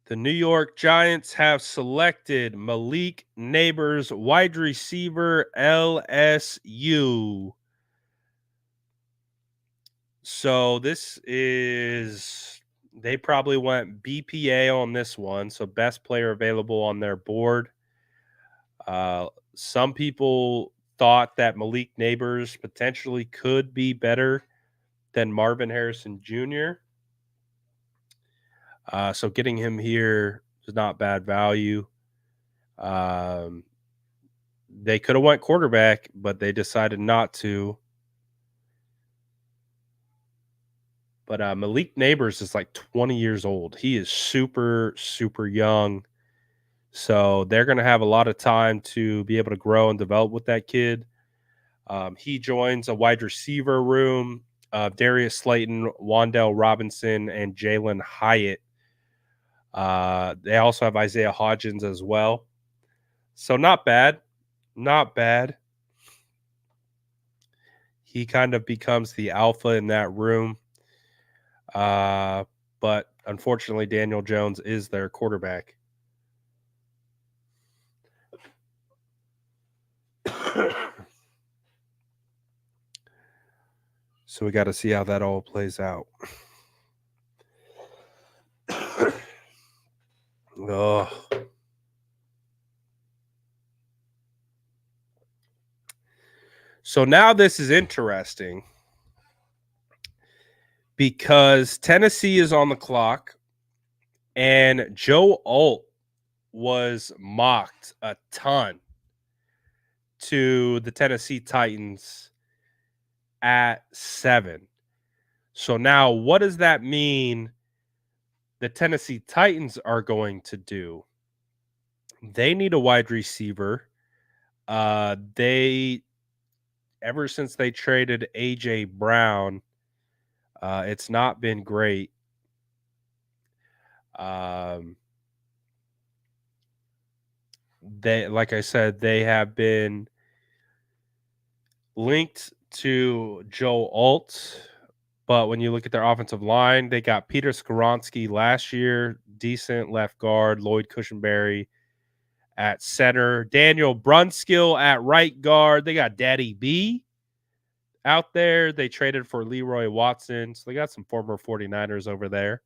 The New York Giants have selected Malik Neighbors, wide receiver, LSU. So this is they probably went BPA on this one, so best player available on their board. Some people thought that Malik Neighbors potentially could be better than Marvin Harrison Jr. So getting him here is not bad value. Um, they could have went quarterback, but they decided not to. But Malik Neighbors is like 20 years old. He is super, super young. So they're going to have a lot of time to be able to grow and develop with that kid. He joins a wide receiver room of Darius Slayton, Wandell Robinson, and Jalen Hyatt. They also have Isaiah Hodgins as well. So not bad. Not bad. He kind of becomes the alpha in that room. But unfortunately, Daniel Jones is their quarterback. So we got to see how that all plays out. Oh. So now this is interesting because Tennessee is on the clock and Joe Alt was mocked a ton to the Tennessee Titans at 7. So now what does that mean the Tennessee Titans are going to do? They need a wide receiver. They ever since they traded AJ Brown, it's not been great. They, like I said, they have been linked to Joe Alt, but when you look at their offensive line, they got Peter Skoronski last year, decent left guard, Lloyd Cushenberry at center, Daniel Brunskill at right guard. They got Daddy B out there. They traded for Leroy Watson, so they got some former 49ers over there.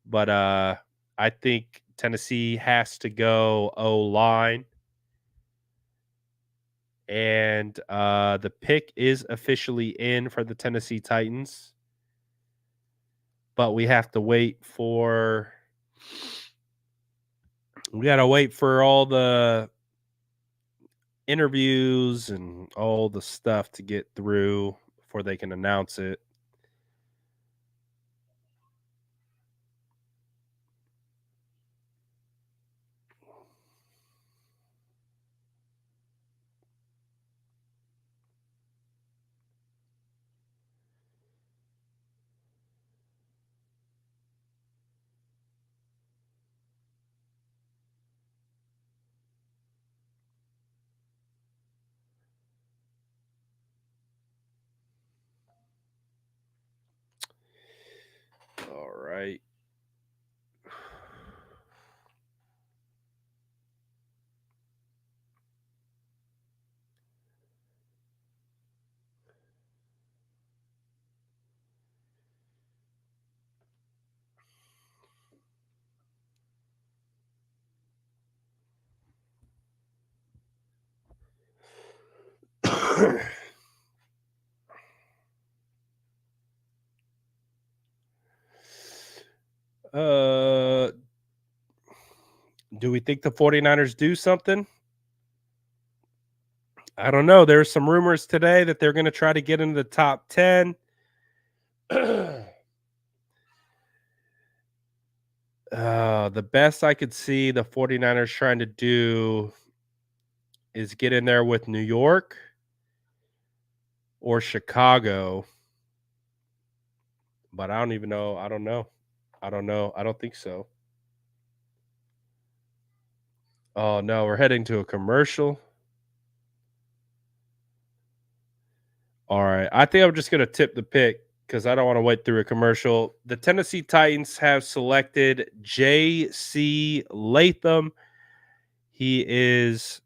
But I think Tennessee has to go O-line. And the pick is officially in for the Tennessee Titans. But we have to wait for all the interviews and all the stuff to get through before they can announce it. uh, do we think the 49ers do something? I don't know. There's some rumors today that they're going to try to get into the top 10. The best I could see the 49ers trying to do is get in there with New York or Chicago, but I don't even know. I don't know. I don't know. I don't think so. Oh no, we're heading to a commercial. All right. I think I'm just going to tip the pick because I don't want to wait through a commercial. The Tennessee Titans have selected J.C. Latham. He is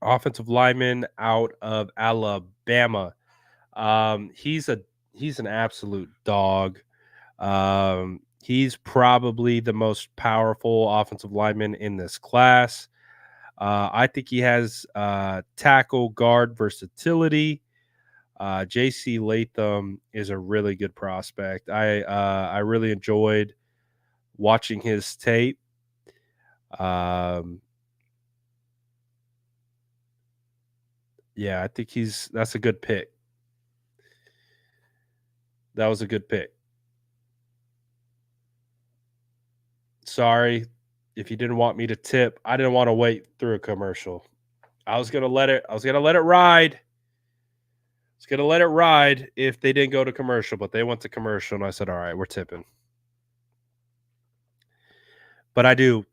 offensive lineman out of Alabama. He's an absolute dog. He's probably the most powerful offensive lineman in this class. I think he has tackle guard versatility. JC Latham is a really good prospect. I really enjoyed watching his tape. Um, yeah, I think that's a good pick. That was a good pick. Sorry if you didn't want me to tip. I didn't want to wait through a commercial. I was gonna let it ride. I was gonna let it ride if they didn't go to commercial, but they went to commercial and I said, all right, we're tipping. But I do.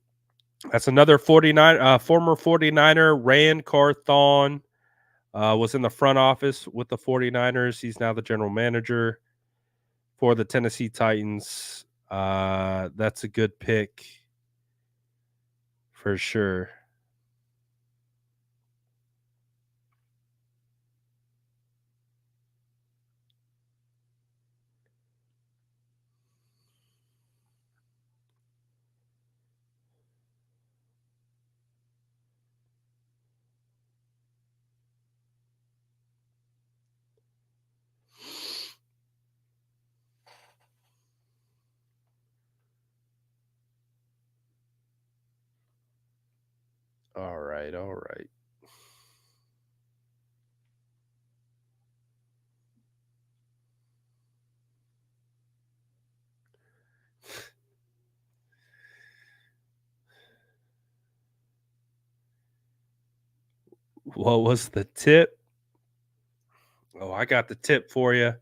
That's another 49 former 49er, Rand Carthon. Was in the front office with the 49ers. He's now the general manager for the Tennessee Titans. That's a good pick for sure. All right, all right. What was the tip? Oh, I got the tip for you.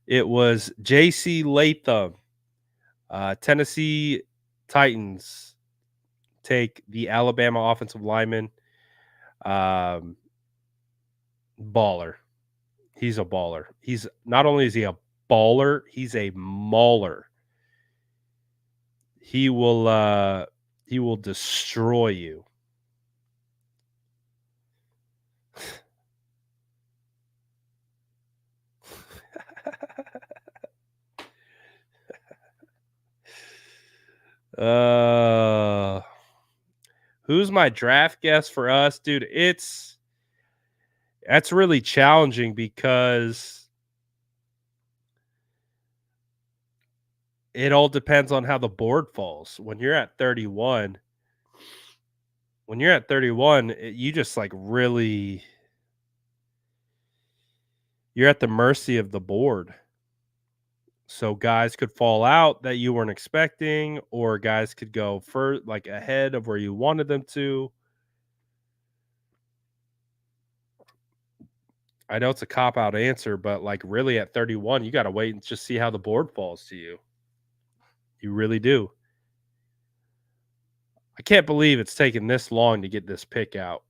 It was J.C. Latham, Tennessee Titans take the Alabama offensive lineman. Um, Baller. He's a baller. He's not only is he a baller, he's a mauler. He will destroy you. uh who's my draft guest for us, dude? That's really challenging because it all depends on how the board falls. When you're at 31, you just like really you're at the mercy of the board. So guys could fall out that you weren't expecting, or guys could go like ahead of where you wanted them to. I know it's a cop out answer, but like really at 31, you got to wait and just see how the board falls to you. You really do. I can't believe it's taken this long to get this pick out.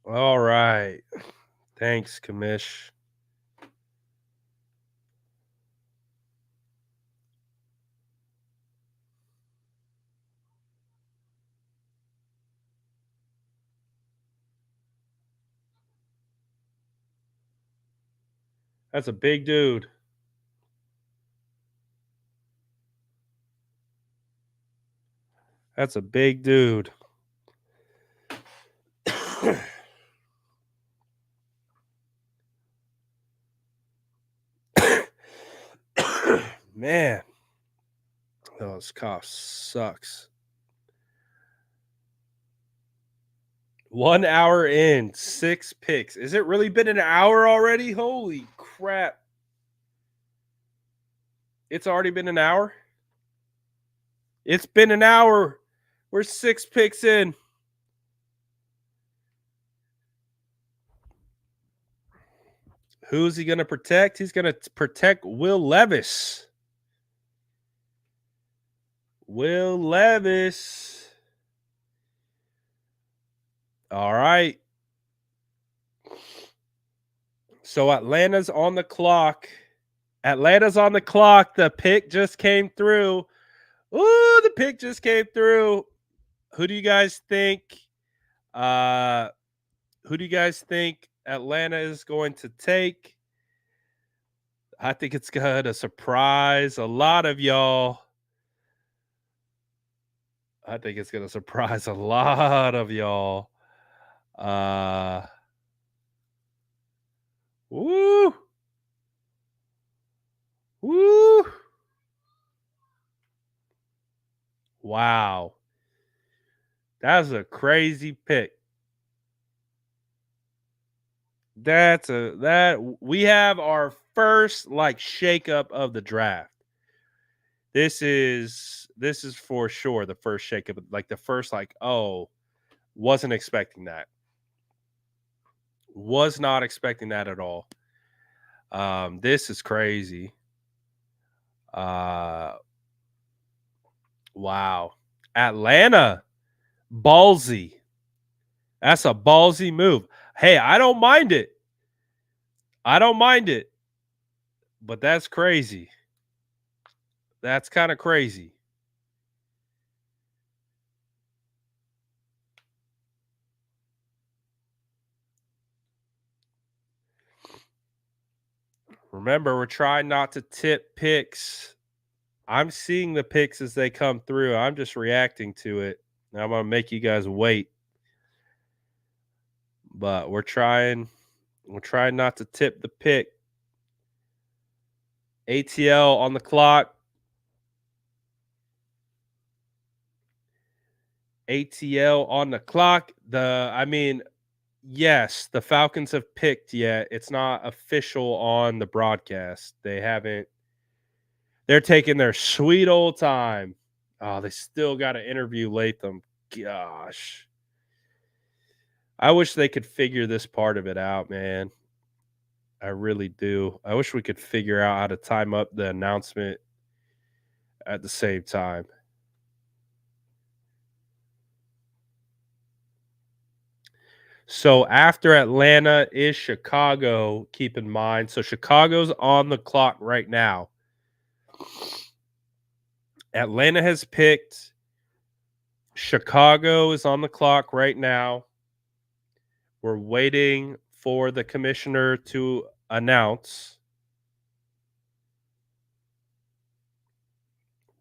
All right. Thanks, Kamish. That's a big dude. That's a big dude. Man, oh, this cough sucks. 1 hour in, 6 picks. Is it really been an hour already? Holy crap. It's already been an hour? It's been an hour. We're 6 picks in. Who's he going to protect? He's going to protect Will Levis. Will Levis. All right. So Atlanta's on the clock. Atlanta's on the clock. The pick just came through. Ooh, the pick just came through. Who do you guys think? Who do you guys think Atlanta is going to take? I think it's going to surprise a lot of y'all. I think it's going to surprise a lot of y'all. Woo! Woo! Wow. That's a crazy pick. That we have our first like shakeup of the draft. This is for sure the first shakeup, like the first like, oh, wasn't expecting that. Was not expecting that at all. This is crazy. Wow. Atlanta, ballsy. That's a ballsy move. Hey, I don't mind it. I don't mind it. But that's crazy. That's kind of crazy. Remember, we're trying not to tip picks. I'm seeing the picks as they come through. I'm just reacting to it. Now I'm going to make you guys wait. But we're trying not to tip the pick. ATL on the clock. ATL on the clock. Yes, the Falcons have picked yet. It's not official on the broadcast. They haven't. They're taking their sweet old time. Oh, they still got to interview Latham. Gosh. I wish they could figure this part of it out, man. I really do. I wish we could figure out how to time up the announcement at the same time. So after Atlanta is Chicago, keep in mind. So Chicago's on the clock right now. Atlanta has picked. Chicago is on the clock right now. We're waiting for the commissioner to announce.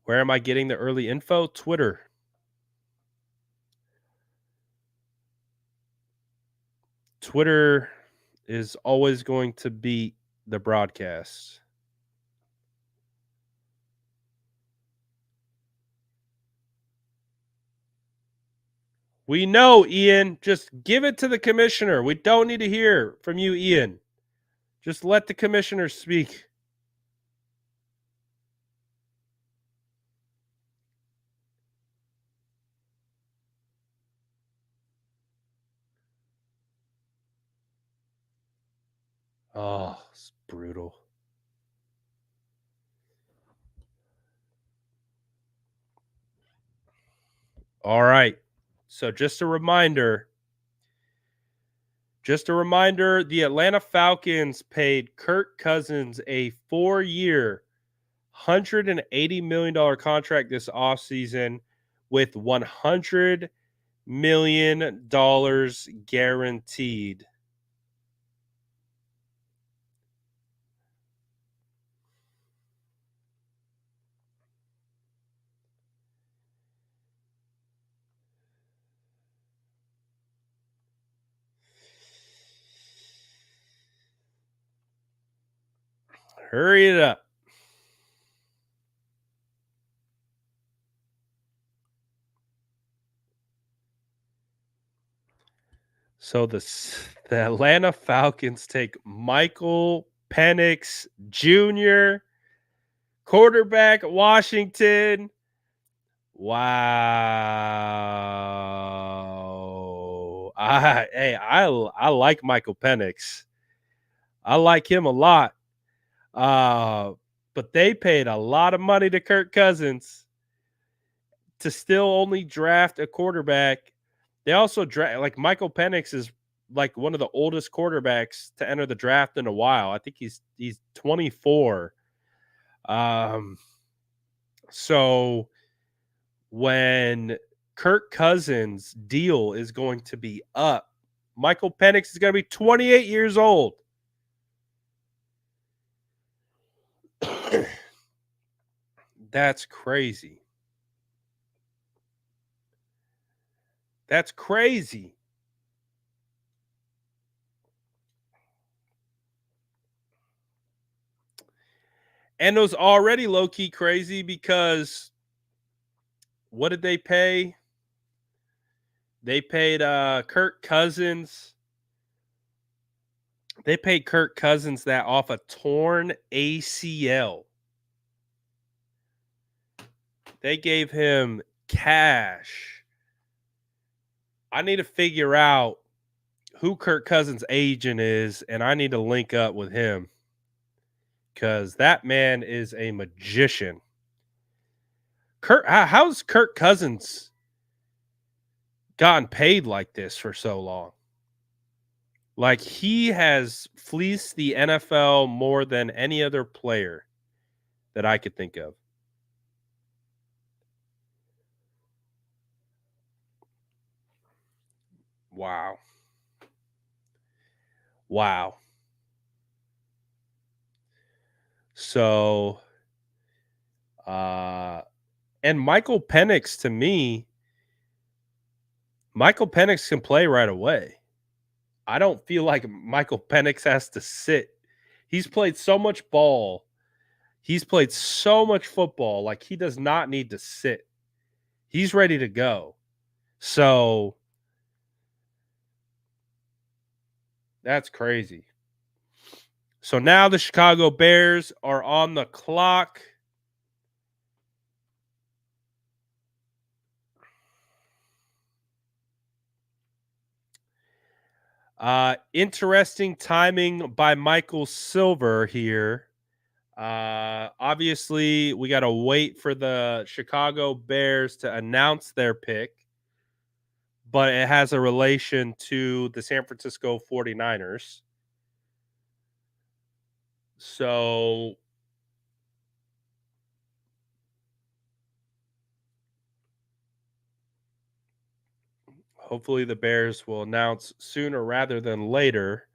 Where am I getting the early info? Twitter. Twitter is always going to beat the broadcast. We know, Ian. Just give it to the commissioner. We don't need to hear from you, Ian. Just let the commissioner speak. Oh, it's brutal. All right. So just a reminder, the Atlanta Falcons paid Kirk Cousins a 4-year, $180 million contract this offseason with $100 million guaranteed. Hurry it up. So the Atlanta Falcons take Michael Penix Jr., quarterback, Washington. Wow. I like Michael Penix. I like him a lot. But they paid a lot of money to Kirk Cousins to still only draft a quarterback. They also draft like Michael Penix is like one of the oldest quarterbacks to enter the draft in a while. I think he's 24. So when Kirk Cousins' deal is going to be up, Michael Penix is going to be 28 years old. That's crazy. That's crazy. And it was already low key crazy because what did they pay? They paid Kirk Cousins. They paid Kirk Cousins that off a torn ACL. They gave him cash. I need to figure out who Kirk Cousins' agent is, and I need to link up with him because that man is a magician. How's Kirk Cousins gotten paid like this for so long? Like he has fleeced the NFL more than any other player that I could think of. Wow. Wow. So and Michael Penix to me, Michael Penix can play right away. I don't feel like Michael Penix has to sit. He's played so much ball. He's played so much football. Like he does not need to sit. He's ready to go. So that's crazy. So now the Chicago Bears are on the clock. Interesting timing by Michael Silver here. Obviously, we got to wait for the Chicago Bears to announce their pick, but it has a relation to the San Francisco 49ers. So hopefully the Bears will announce sooner rather than later.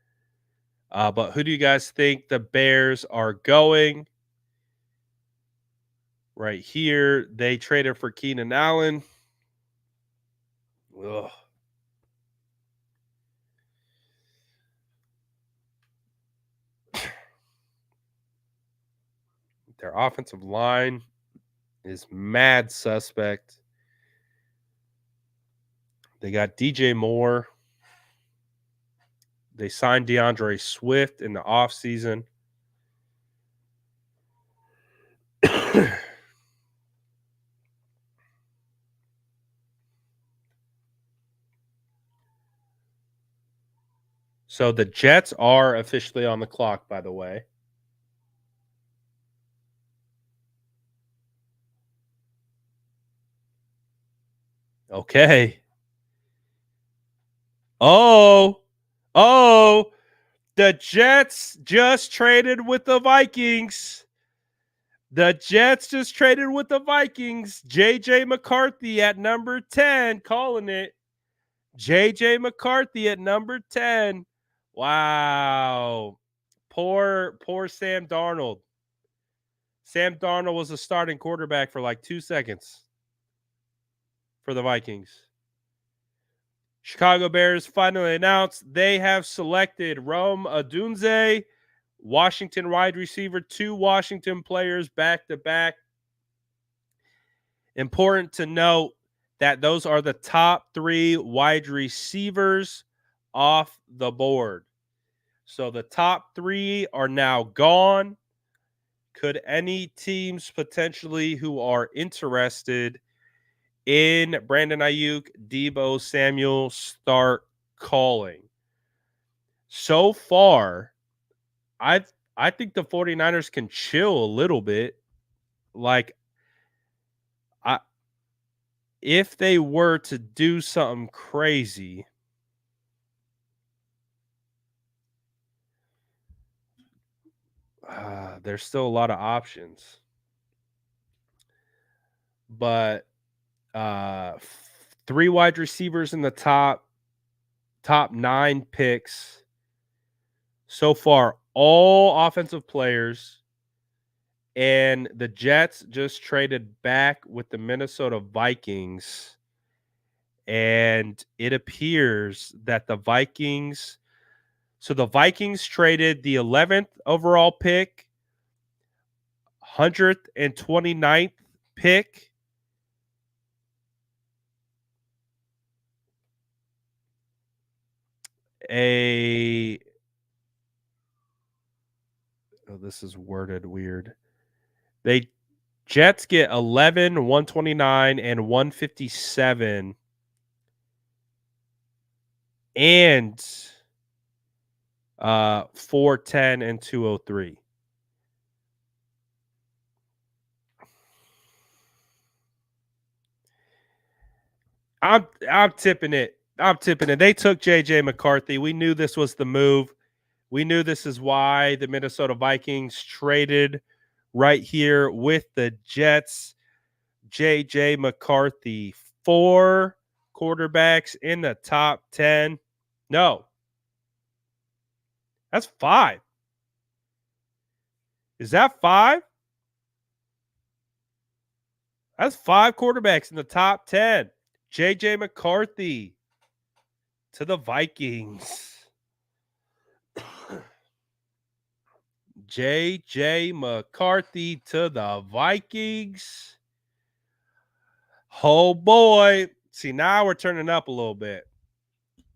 But who do you guys think the Bears are going? Right here, they traded for Keenan Allen. Ugh. Their offensive line is mad suspect. They got DJ Moore. They signed DeAndre Swift in the offseason. So the Jets are officially on the clock, by the way. Okay. Oh, the Jets just traded with the Vikings. The Jets just traded with the Vikings. JJ McCarthy at number 10, calling it. JJ McCarthy at number 10. Wow. Poor Sam Darnold. Sam Darnold was a starting quarterback for like 2 seconds for the Vikings. Chicago Bears finally announced they have selected Rome Odunze, Washington wide receiver, 2 Washington players back to back. Important to note that those are the top 3 wide receivers off the board. So the top 3 are now gone. Could any teams potentially who are interested in Brandon Ayuk, Deebo Samuel start calling? So far, I think the 49ers can chill a little bit. Like I if they were to do something crazy, there's still a lot of options. But 3 wide receivers in the top 9 picks so far, all offensive players. And the Jets just traded back with the Minnesota Vikings. And it appears that the Vikings traded the 11th overall pick, 129th pick, this is worded weird. Jets get 11, 129, and 157. And 410 and 203. I'm tipping it. I'm tipping it. They took JJ McCarthy. We knew this was the move. We knew this is why the Minnesota Vikings traded right here with the Jets. JJ McCarthy, 4 quarterbacks in the top 10. No. That's 5. Is that 5? That's 5 quarterbacks in the top 10. JJ McCarthy to the Vikings. JJ McCarthy to the Vikings. Oh boy. See, now we're turning up a little bit.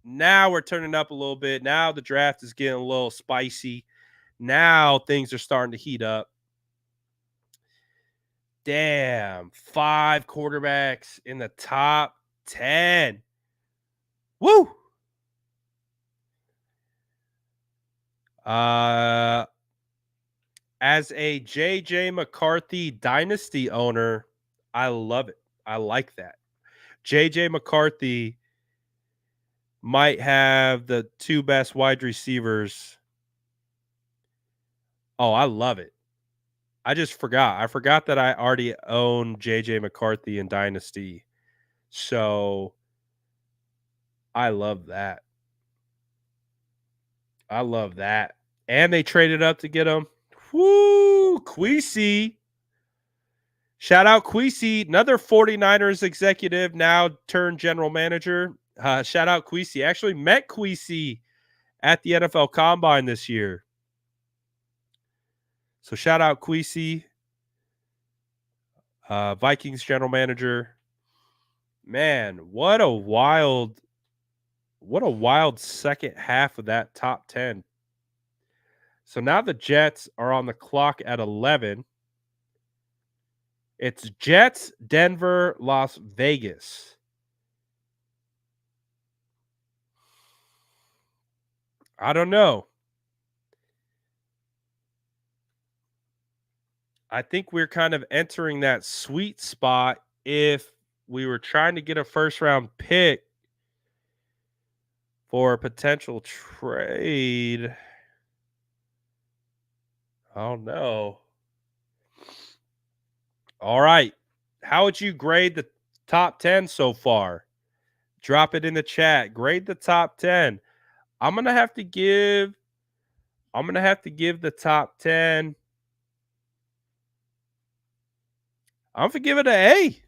Now the draft is getting a little spicy. Now things are starting to heat up. Damn, 5 quarterbacks in the top 10. Woo! As a JJ McCarthy dynasty owner, I love it. I like that. JJ McCarthy might have the 2 best wide receivers. Oh, I love it. I just forgot. I forgot that I already own JJ McCarthy in dynasty. So I love that. I love that. And they traded up to get him. Woo! Queasy. Shout out Queasy, another 49ers executive, now turned general manager. Shout out Queasy. Actually met Queasy at the NFL Combine this year. So shout out Queasy, Vikings general manager. Man, what a wild second half of that top 10. So now the Jets are on the clock at 11. It's Jets, Denver, Las Vegas. I don't know. I think we're kind of entering that sweet spot if we were trying to get a first round pick for a potential trade. Oh no. All right. How would you grade the top 10 so far? Drop it in the chat. Grade the top 10. I'm going to have to give the top 10. I'm going to give it an A.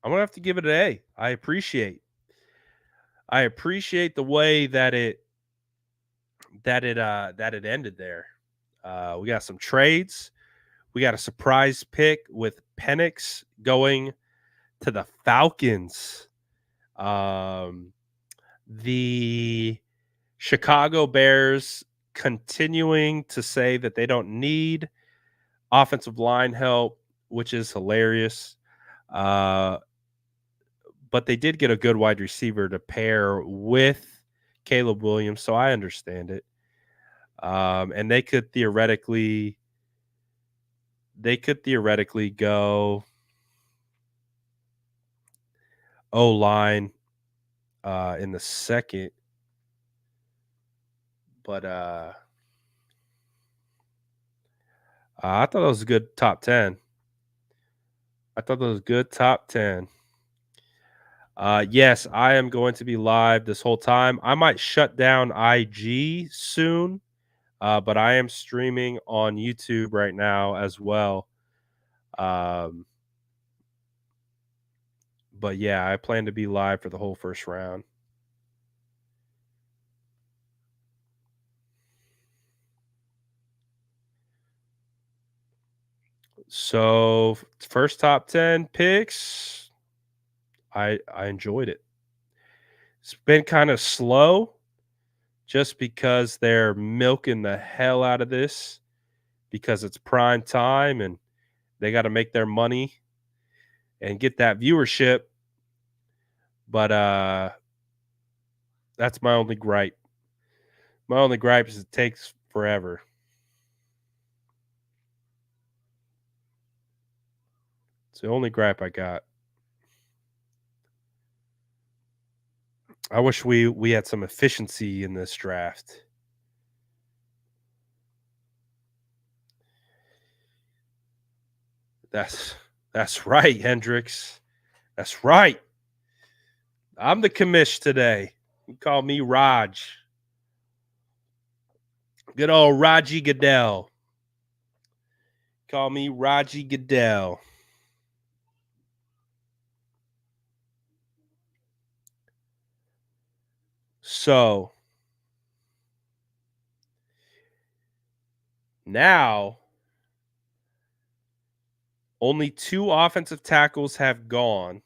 I'm going to have to give it an A. I appreciate the way that it that it ended there. We got some trades. We got a surprise pick with Penix going to the Falcons. The Chicago Bears continuing to say that they don't need offensive line help, which is hilarious. But they did get a good wide receiver to pair with Caleb Williams, so I understand it. And they could theoretically go O-line in the second. But I thought that was a good top 10. Yes, I am going to be live this whole time. I might shut down IG soon, but I am streaming on YouTube right now as well. But yeah, I plan to be live for the whole first round. So first top 10 picks, I enjoyed it. It's been kind of slow just because they're milking the hell out of this because it's prime time and they got to make their money and get that viewership. But that's my only gripe. My only gripe is it takes forever. It's the only gripe I got. I wish we had some efficiency in this draft. That's right, Hendricks. That's right. I'm the commish today. You call me Raj. Good old Raji Goodell. Call me Raji Goodell. So now only 2 offensive tackles have gone.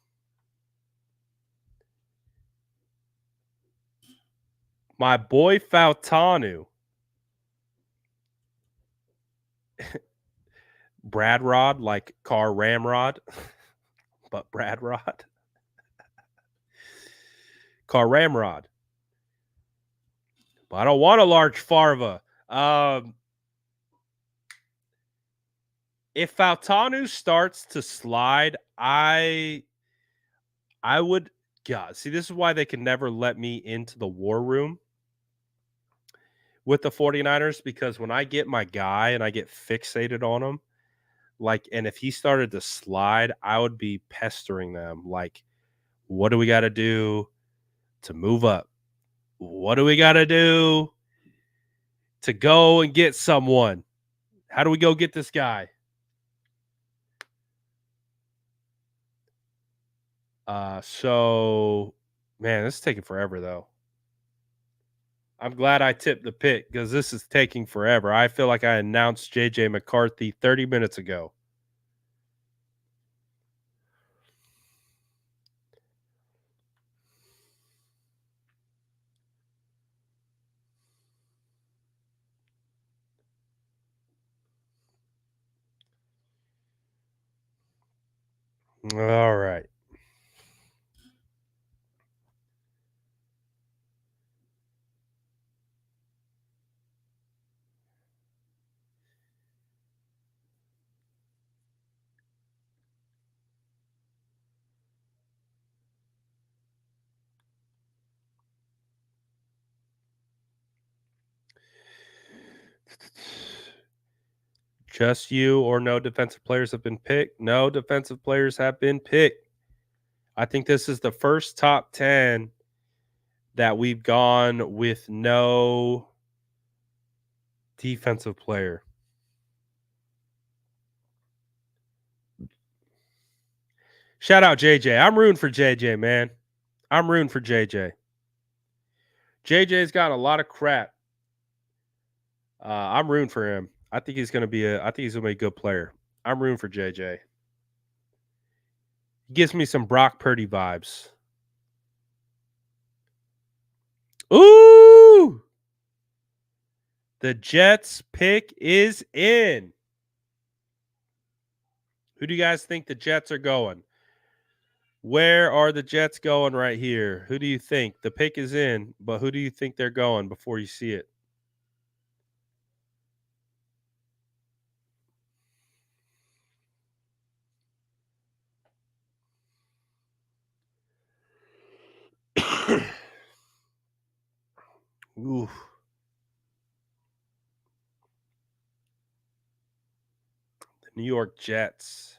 My boy Fautanu. Brad Rod, like car ramrod, but Brad Rod. Car ramrod. But I don't want a large Farva. If Fautanu starts to slide, I would God. See, this is why they can never let me into the war room with the 49ers, because when I get my guy and I get fixated on him, like, and if he started to slide, I would be pestering them. Like, what do we got to do to move up? What do we got to do to go and get someone? How do we go get this guy? So, man, this is taking forever, though. I'm glad I tipped the pick because this is taking forever. I feel like I announced JJ McCarthy 30 minutes ago. All right. Just you or no defensive players have been picked? No defensive players have been picked. I think this is the first top 10 that we've gone with no defensive player. Shout out JJ. I'm rooting for JJ, man. I'm rooting for JJ. JJ's got a lot of crap I'm rooting for him. I think he's gonna be a good player. I'm rooting for JJ. He gives me some Brock Purdy vibes. Ooh! The Jets pick is in. Who do you guys think the Jets are going? Where are the Jets going right here? Who do you think? The pick is in, but who do you think they're going before you see it? Ooh. The New York Jets.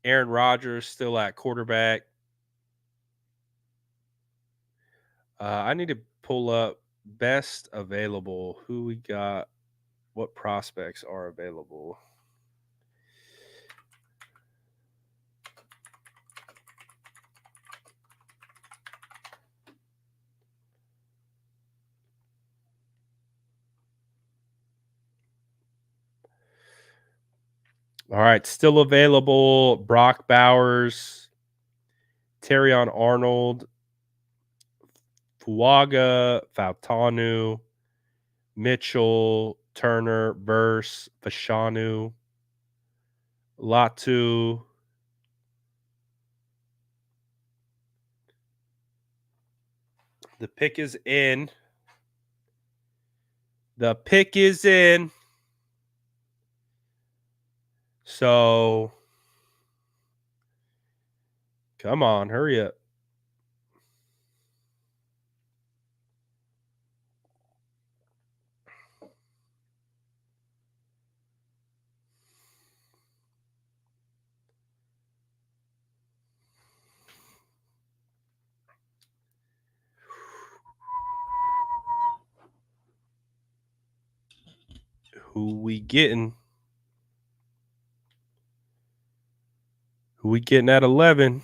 Aaron Rodgers still at quarterback. I need to pull up best available. Who we got? What prospects are available? All right, still available. Brock Bowers, Terrion Arnold, Fuaga, Fautanu, Mitchell, Turner, Verse, Fashanu, Latu. The pick is in. The pick is in. So, come on, hurry up. Who we getting? Who we getting at 11?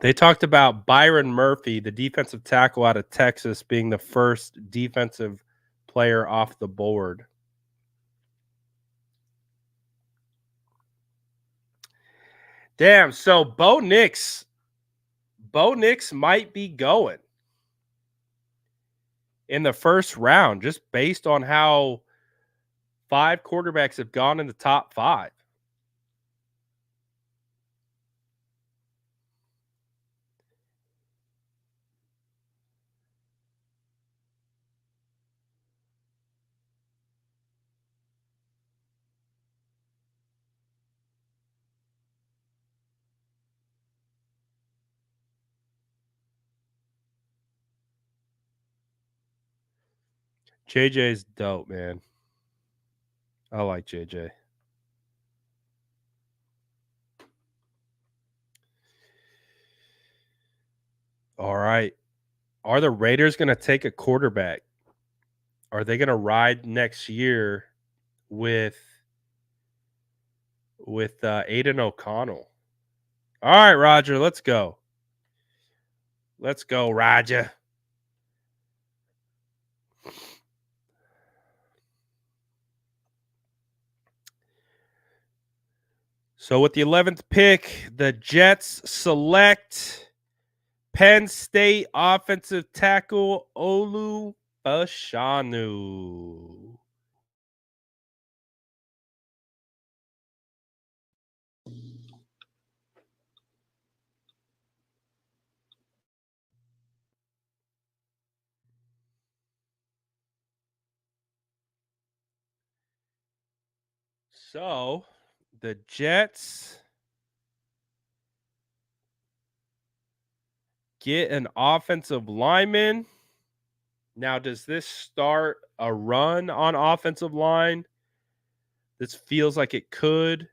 They talked about Byron Murphy, the defensive tackle out of Texas, being the first defensive player off the board. Damn, so Bo Nix might be going in the first round just based on how 5 quarterbacks have gone in the top 5. JJ's dope, man. I like JJ. All right. Are the Raiders going to take a quarterback? Are they going to ride next year with Aiden O'Connell? All right, Roger, let's go. Let's go, Roger. So with the 11th pick, the Jets select Penn State offensive tackle Olu Fashanu. So the Jets get an offensive lineman. Now, does this start a run on offensive line? This feels like it could.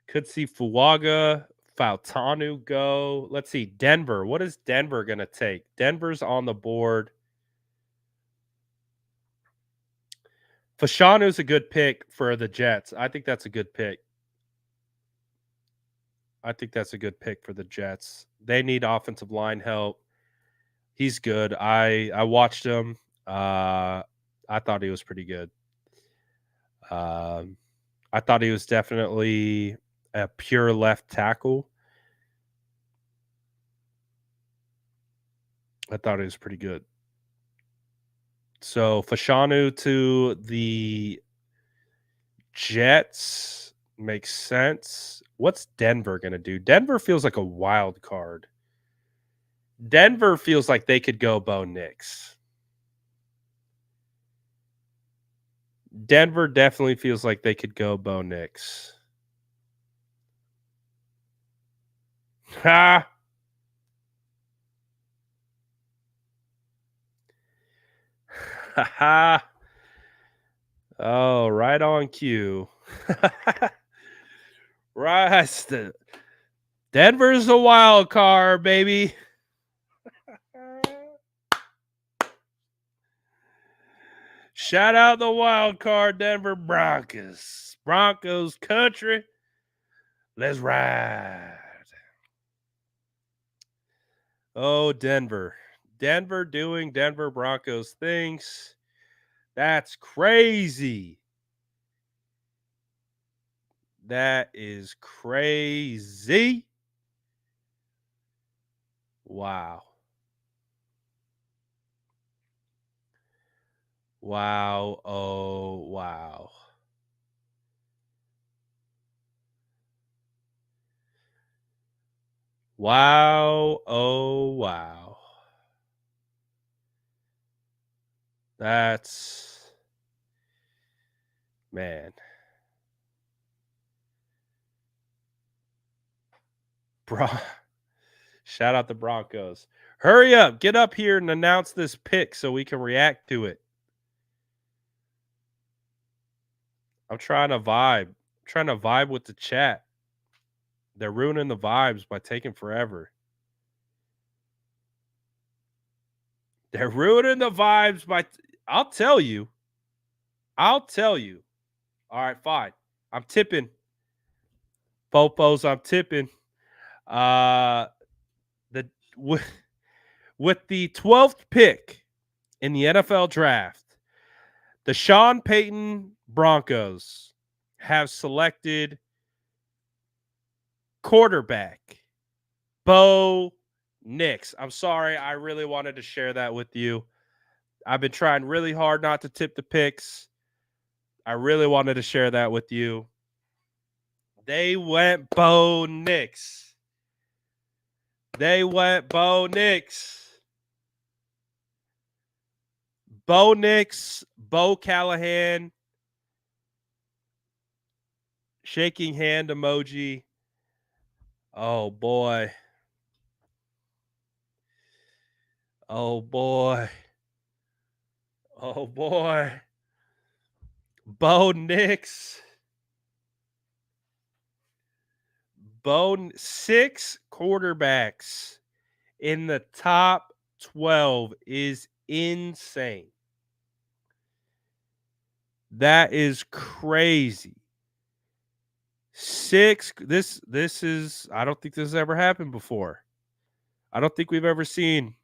Could see Fuaga, Fautanu go. Let's see. Denver. What is Denver going to take? Denver's on the board. Fashanu's a good pick for the Jets. I think that's a good pick. I think that's a good pick for the Jets. They need offensive line help. He's good. I watched him. I thought he was pretty good. I thought he was definitely a pure left tackle. I thought he was pretty good. So Fashanu to the Jets makes sense. What's Denver going to do? Denver feels like a wild card. Denver feels like they could go Bo Nix. Denver definitely feels like they could go Bo Nix. Ha! Ha ha! Oh, right on cue. Right. Denver's a wild card, baby. Shout out the wild card, Denver Broncos. Broncos country. Let's ride. Oh, Denver. Denver doing Denver Broncos things. That's crazy. That is crazy. Wow. Wow. Oh, wow. Wow. Oh, wow. That's, man. Bro. Shout out the Broncos. Hurry up. Get up here and announce this pick so we can react to it. I'm trying to vibe. I'm trying to vibe with the chat. They're ruining the vibes by taking forever. They're ruining the vibes by I'll tell you. I'll tell you. All right, fine. I'm tipping. Popos, I'm tipping. The with the 12th pick in the NFL draft, the Sean Payton Broncos have selected quarterback Bo Nix. I'm sorry. I really wanted to share that with you. I've been trying really hard not to tip the picks. I really wanted to share that with you. They went Bo Nix. They went Bo Nix. Bo Nix, Bo Callahan, shaking hand emoji. Oh boy. Oh boy. Oh boy. Bo Nix. Bo 6 quarterbacks in the top 12 is insane. That is crazy. 6 this is I don't think this has ever happened before. I don't think we've ever seen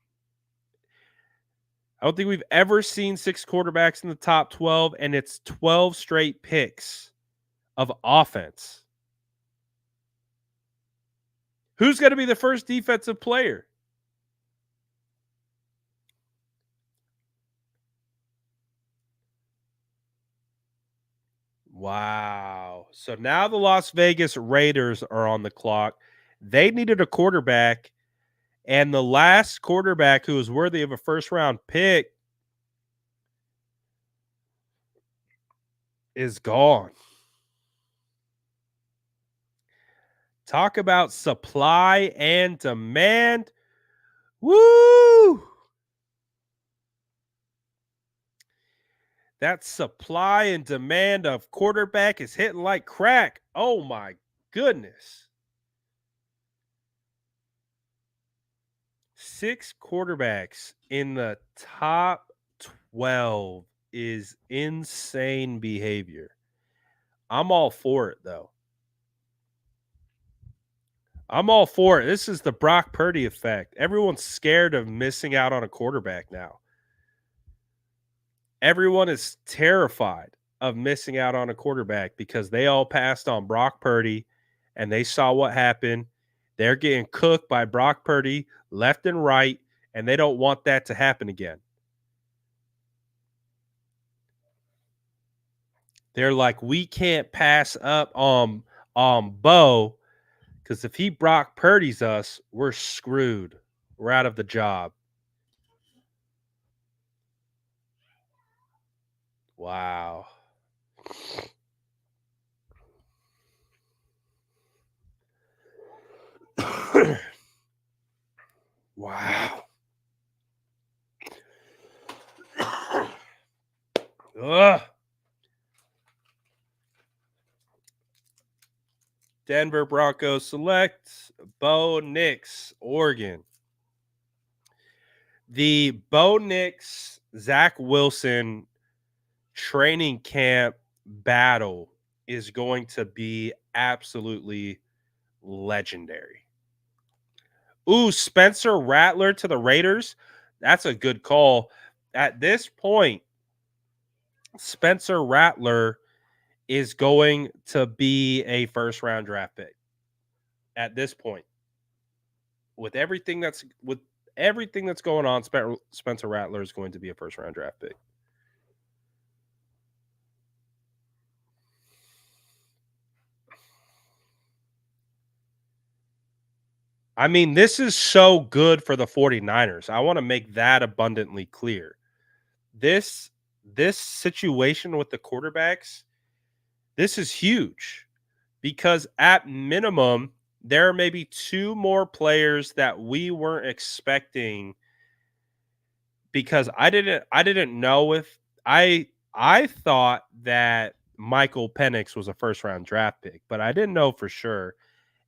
6 quarterbacks in the top 12 and it's 12 straight picks of offense. Who's going to be the first defensive player? Wow. So now the Las Vegas Raiders are on the clock. They needed a quarterback, and the last quarterback who was worthy of a first round pick is gone. Talk about supply and demand. Woo! That supply and demand of quarterback is hitting like crack. Oh my goodness. 6 quarterbacks in the top 12 is insane behavior. I'm all for it, though. I'm all for it. This is the Brock Purdy effect. Everyone's scared of missing out on a quarterback now. Everyone is terrified of missing out on a quarterback because they all passed on Brock Purdy and they saw what happened. They're getting cooked by Brock Purdy left and right, and they don't want that to happen again. They're like, we can't pass up on Bo because if he Brock Purdy's us, we're screwed. We're out of the job. Wow. Wow. Ugh. Denver Broncos select Bo Nix, Oregon. The Bo Nix, Zach Wilson training camp battle is going to be absolutely legendary. Ooh, Spencer Rattler to the Raiders. That's a good call. At this point, Spencer Rattler is going to be a first round draft pick. At this point, with everything that's going on, Spencer Rattler is going to be a first round draft pick. I mean, this is so good for the 49ers. I want to make that abundantly clear. This situation with the quarterbacks, this is huge because at minimum, there are maybe 2 more players that we weren't expecting because I didn't know if I thought that Michael Penix was a first round draft pick, but I didn't know for sure.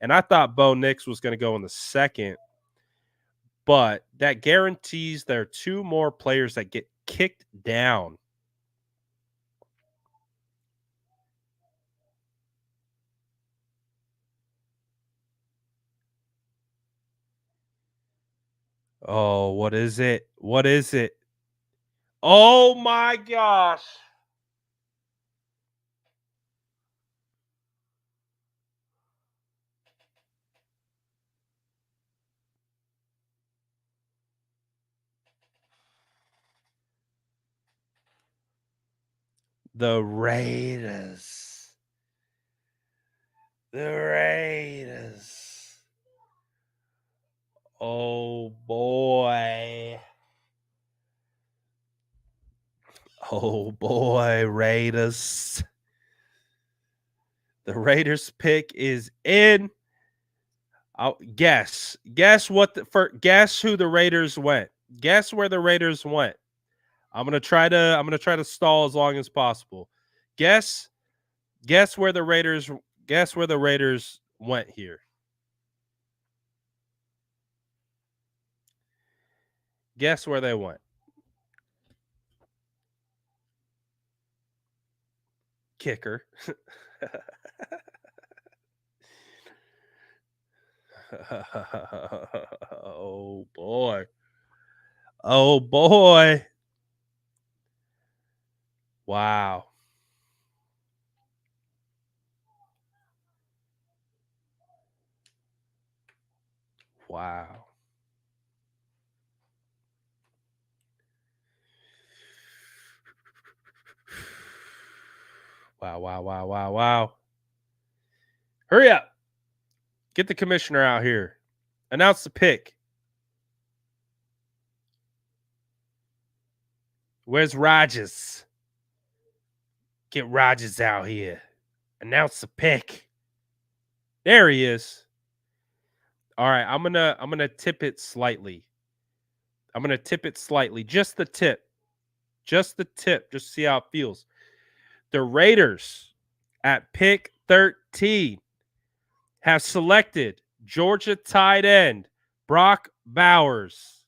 And I thought Bo Nix was going to go in the second, but that guarantees there are 2 more players that get kicked down. Oh, what is it? What is it? Oh my gosh. The Raiders. The Raiders. Oh boy. Oh boy, Raiders. The Raiders pick is in. I'll guess. Guess who the Raiders went. Guess where the Raiders went. I'm gonna try to stall as long as possible. Guess where the Raiders went here. Guess where they went. Kicker. Oh boy. Oh boy. Wow. Wow. Wow, wow, wow, wow, wow. Hurry up. Get the commissioner out here. Announce the pick. Where's Rogers? Get Rogers out here. Announce the pick. There he is. All right, I'm gonna tip it slightly. I'm gonna tip it slightly. Just the tip. Just the tip. Just see how it feels. The Raiders at pick 13 have selected Georgia tight end Brock Bowers.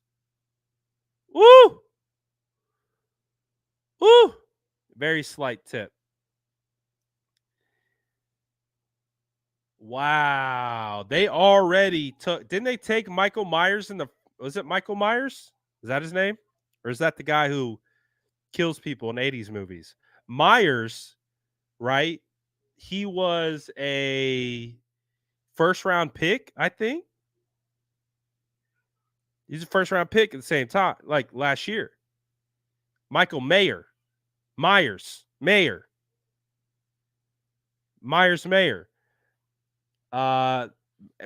Woo! Woo! Very slight tip. Wow. They already took, didn't they take Michael Myers in the, was it Michael Myers? Is that his name? Or is that the guy who kills people in 80s movies? Myers, right? He was a first round pick, I think. He's a first round pick at the same time, like last year. Michael Myers. Mayer.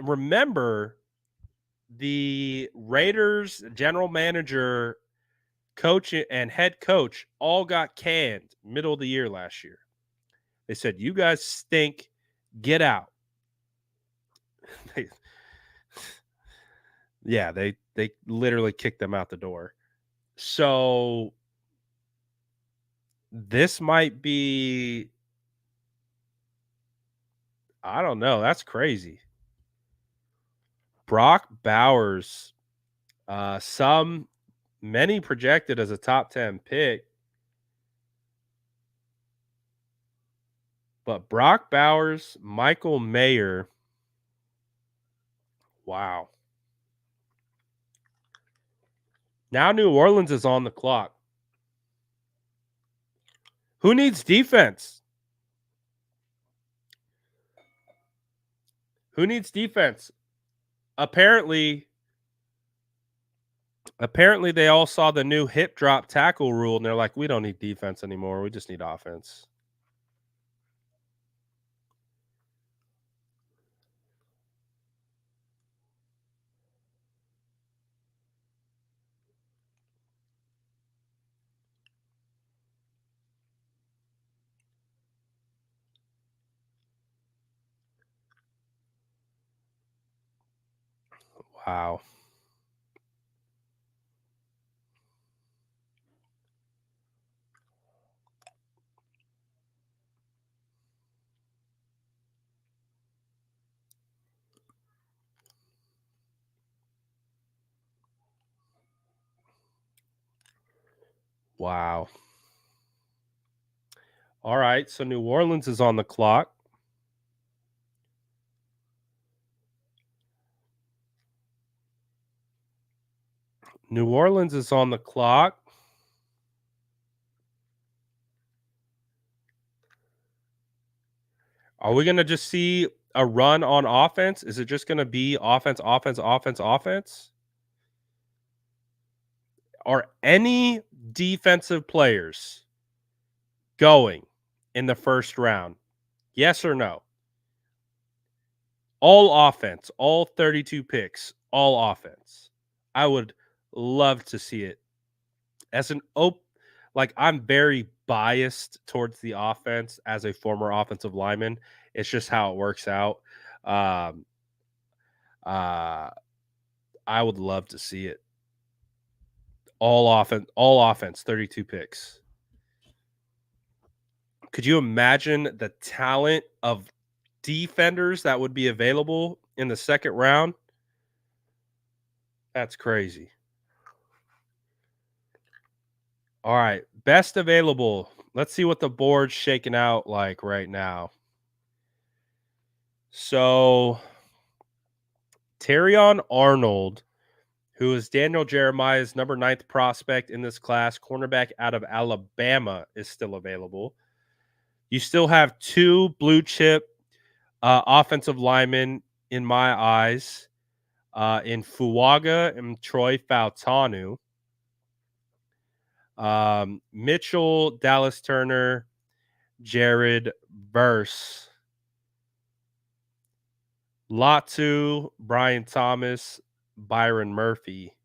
Remember the Raiders general manager, coach, and head coach all got canned middle of the year last year. They said, "You guys stink. Get out." They literally kicked them out the door. So this might be, I don't know. That's crazy. Brock Bowers, many projected as a top 10 pick. But Brock Bowers, Michael Mayer, wow. Now New Orleans is on the clock. Who needs defense? Who needs defense? Apparently they all saw the new hip drop tackle rule and they're like, we don't need defense anymore. We just need offense. Wow. Wow. All right. So New Orleans is on the clock. New Orleans is on the clock. Are we going to just see a run on offense? Is it just going to be offense? Are any defensive players going in the first round? Yes or no? All offense, all 32 picks, all offense. I would love to see it. As an I'm very biased towards the offense as a former offensive lineman. It's just how it works out. Um, I would love to see it. All offense, 32 picks. Could you imagine the talent of defenders that would be available in the second round? That's crazy. All right, best available. Let's see what the board's shaking out like right now. So, Terrion Arnold, who is Daniel Jeremiah's number 9th prospect in this class, cornerback out of Alabama, is still available. You still have 2 blue chip offensive linemen in my eyes, in Fuaga and Troy Fautanu. Mitchell, Dallas Turner, Jared Verse, Latu, Brian Thomas, Byron Murphy,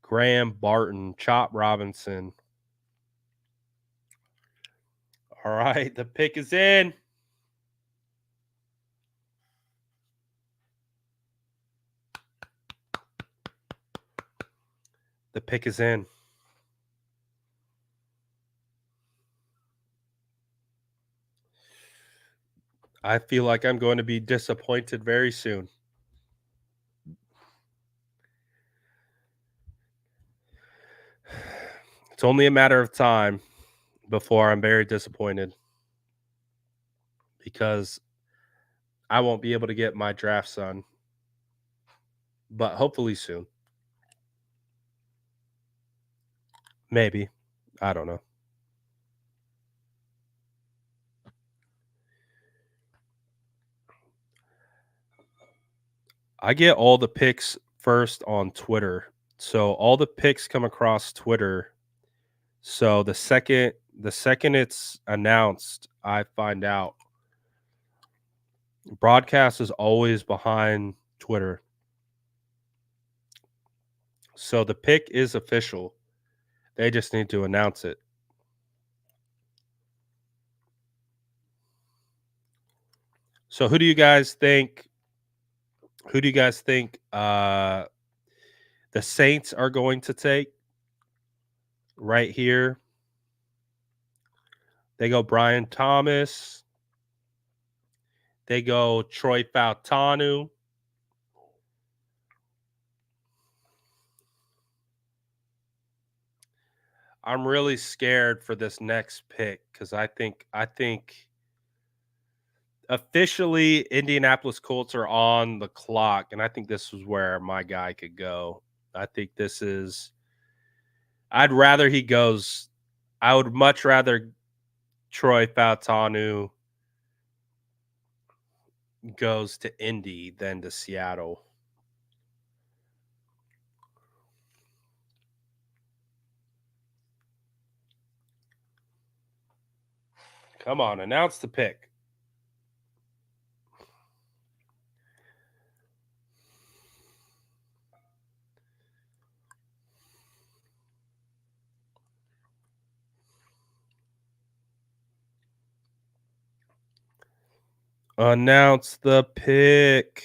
Graham Barton, Chop Robinson. All right, the pick is in. The pick is in. I feel like I'm going to be disappointed very soon. It's only a matter of time before I'm very disappointed because I won't be able to get my draft son, but hopefully soon. Maybe. I don't know. I get all the picks first on Twitter. So all the picks come across Twitter. So the second it's announced, I find out. Broadcast is always behind Twitter. So the pick is official. They just need to announce it. So who do you guys think the Saints are going to take right here? They go Brian Thomas. They go Troy Fautanu. I'm really scared for this next pick because I think officially Indianapolis Colts are on the clock, and I think this is where my guy could go. I think this is. I'd rather he goes. I would much rather Troy Fautanu goes to Indy than to Seattle. Come on, announce the pick. Announce the pick.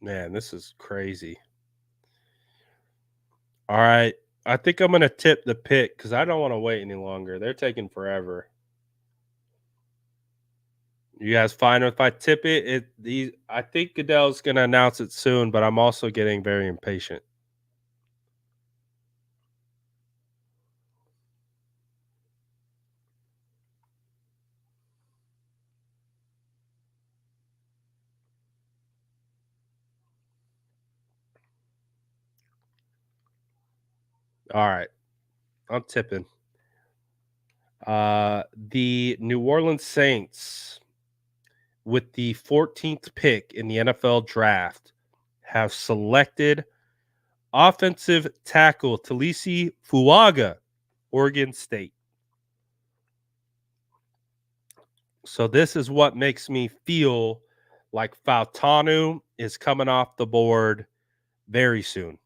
Man, this is crazy. All right. I think I'm going to tip the pick because I don't want to wait any longer. They're taking forever. You guys fine if I tip it? I think Goodell's going to announce it soon, but I'm also getting very impatient. All right. I'm tipping. The New Orleans Saints, with the 14th pick in the NFL draft, have selected offensive tackle Talisi Fuaga, Oregon State. So this is what makes me feel like Fautanu is coming off the board very soon.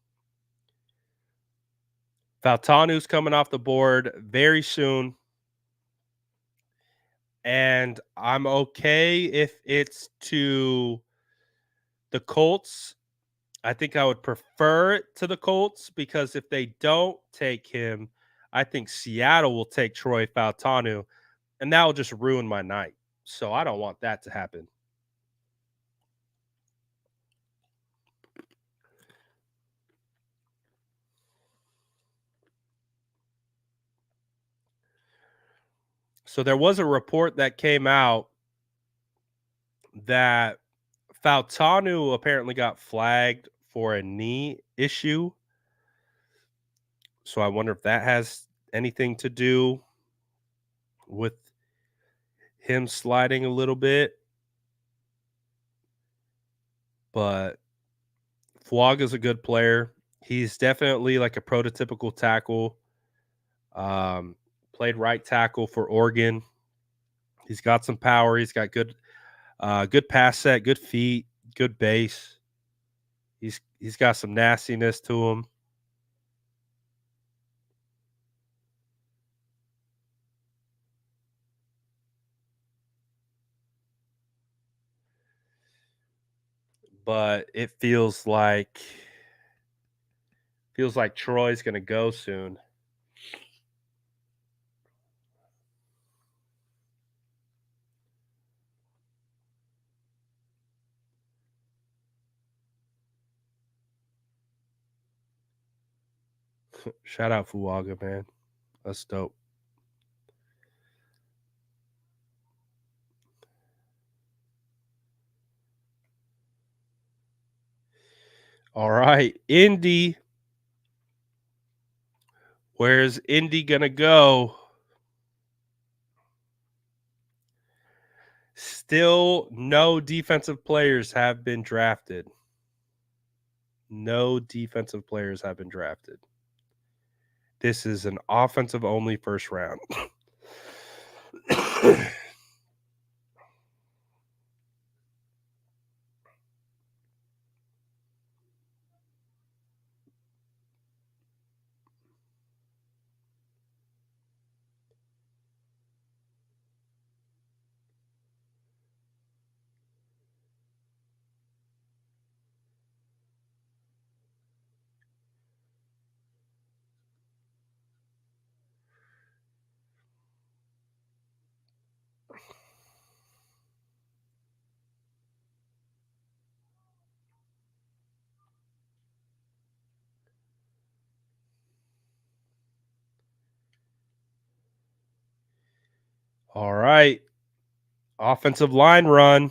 Fautanu's coming off the board very soon. And I'm okay if it's to the Colts. I think I would prefer it to the Colts because if they don't take him, I think Seattle will take Troy Fautanu, and that will just ruin my night. So I don't want that to happen. So there was a report that came out that Fautanu apparently got flagged for a knee issue. So I wonder if that has anything to do with him sliding a little bit. But Fuaga's a good player. He's definitely like a prototypical tackle. Um, Played right tackle for Oregon. He's got some power. He's got good pass set, good feet, good base. He's got some nastiness to him. but it feels like Troy's gonna go soon. Shout out Fuaga, man. That's dope. All right, Indy. Where's Indy gonna go? Still, no defensive players have been drafted. No defensive players have been drafted. This is an offensive only first round. All right. Offensive line run.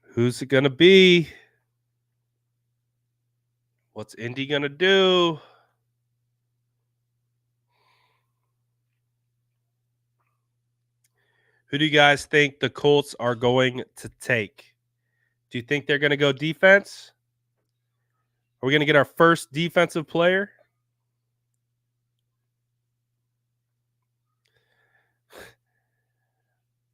Who's it going to be? What's Indy going to do? Who do you guys think the Colts are going to take? Do you think they're going to go defense? Are we going to get our first defensive player?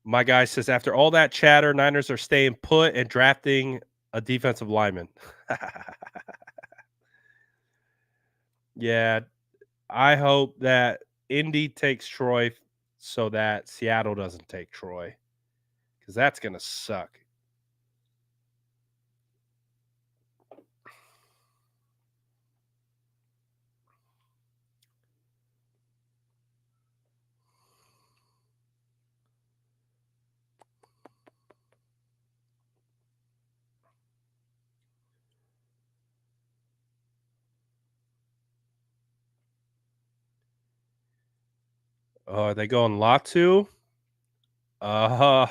My guy says after all that chatter, Niners are staying put and drafting a defensive lineman. Yeah, I hope that Indy takes Troy so that Seattle doesn't take Troy because that's going to suck. Are they going Latu? Oh.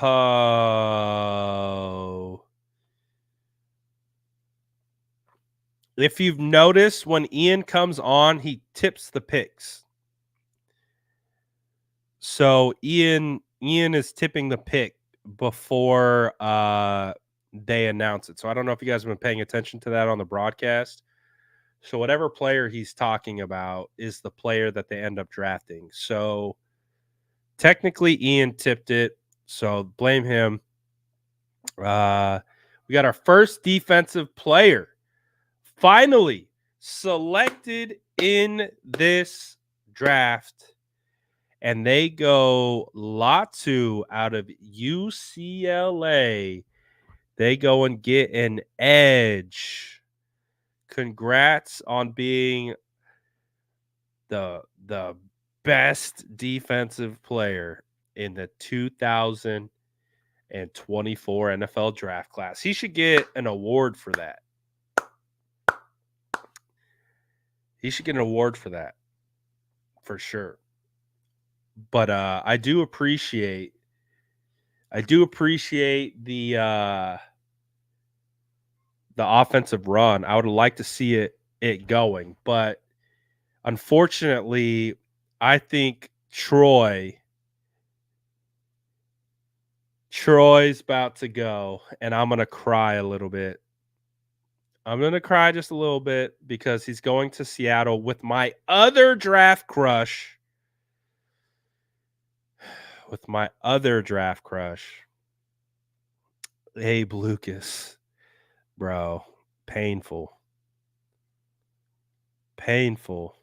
If you've noticed, when Ian comes on, he tips the picks. So Ian is tipping the pick before they announce it. So I don't know if you guys have been paying attention to that on the broadcast. So whatever player he's talking about is the player that they end up drafting. So technically Ian tipped it, so blame him. We got our first defensive player finally selected in this draft, and they go Latu out of UCLA. They go and get an edge. Congrats on being the best defensive player in the 2024 NFL draft class. He should get an award for that. He should get an award for that for sure. But I do appreciate the offensive run. I would like to see it going, but unfortunately, I think Troy's about to go, and I'm gonna cry a little bit. I'm gonna cry just a little bit because he's going to Seattle with my other draft crush. With my other draft crush, Abe Lucas, bro, painful, painful.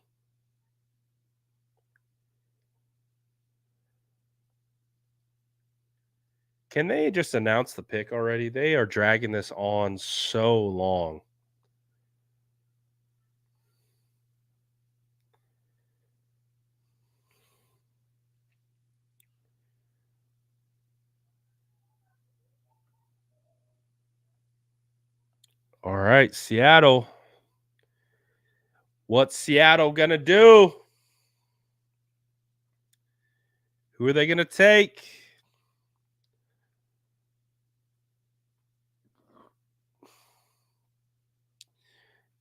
Can they just announce the pick already? They are dragging this on so long. All right, Seattle. What's Seattle gonna do? Who are they gonna take?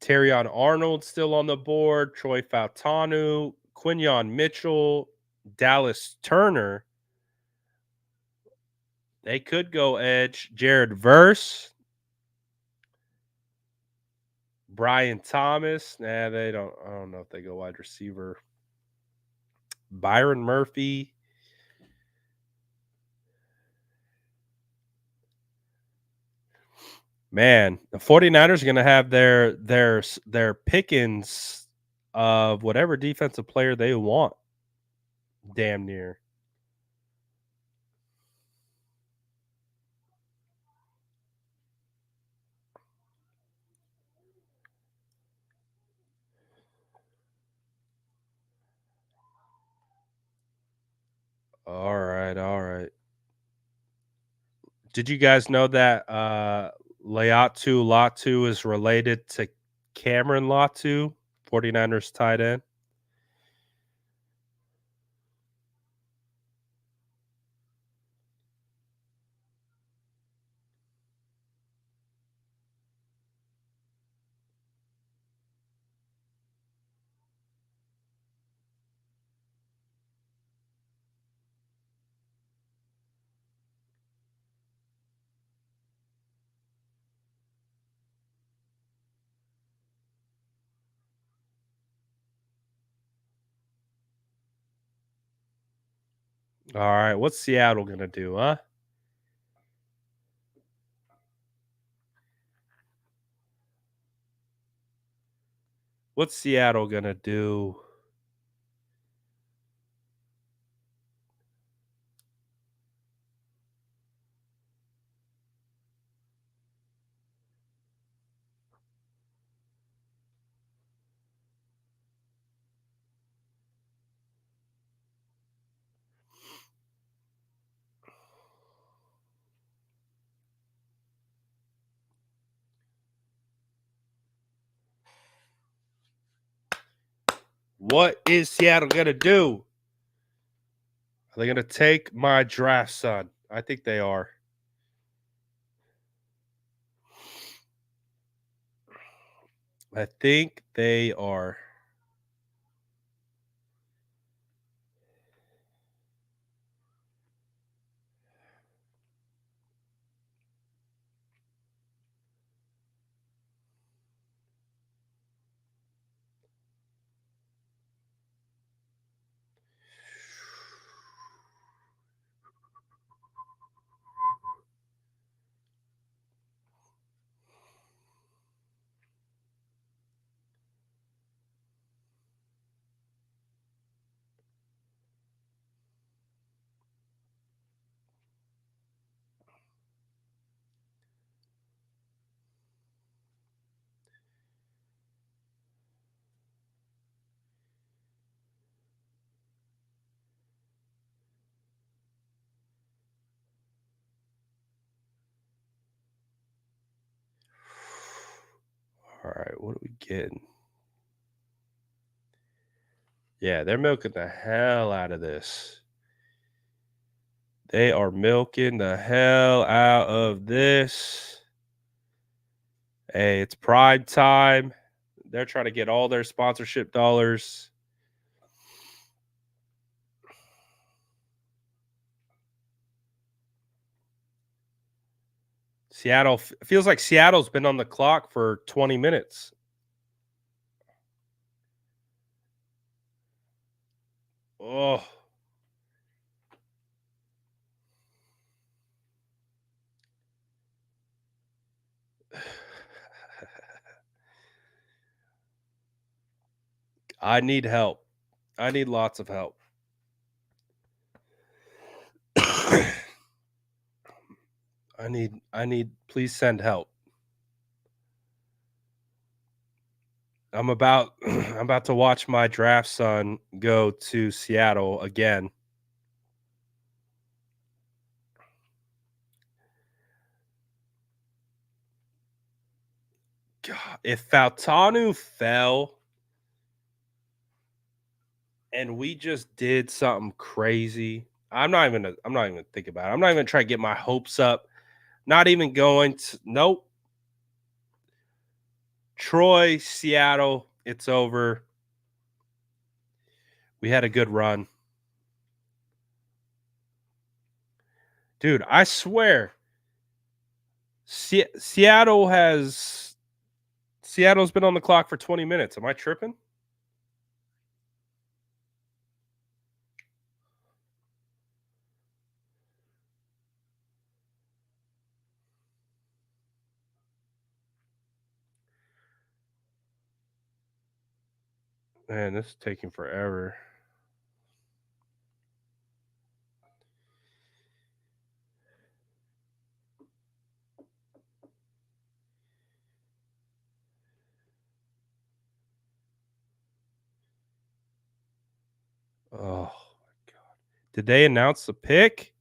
Terrion Arnold still on the board. Troy Fautanu, Quinyon Mitchell, Dallas Turner. They could go edge. Jared Verse, Brian Thomas. Nah, they don't. I don't know if they go wide receiver. Byron Murphy. Man, the 49ers are going to have their pickings of whatever defensive player they want. Damn near. All right, all right. Did you guys know that Leatu Latu is related to Cameron Latu, 49ers tight end? All right, what's Seattle going to do, huh? What's Seattle going to do? What is Seattle going to do? Are they going to take my draft son? I think they are. I think they are. All right, what are we getting? Yeah, they're milking the hell out of this. They are milking the hell out of this. Hey, it's prime time. They're trying to get all their sponsorship dollars. Seattle feels like Seattle's been on the clock for 20 minutes. Oh, I need help. I need lots of help. I need please send help. I'm about I'm about to watch my draft son go to Seattle again. God, if Faltanu fell and we just did something crazy, I'm not even thinking about it. I'm not even trying to get my hopes up. Not even going to nope. Troy, Seattle, it's over. We had a good run. Dude, I swear Seattle's been on the clock for 20 minutes. Am I tripping? Man, this is taking forever. Oh my god. Did they announce the pick?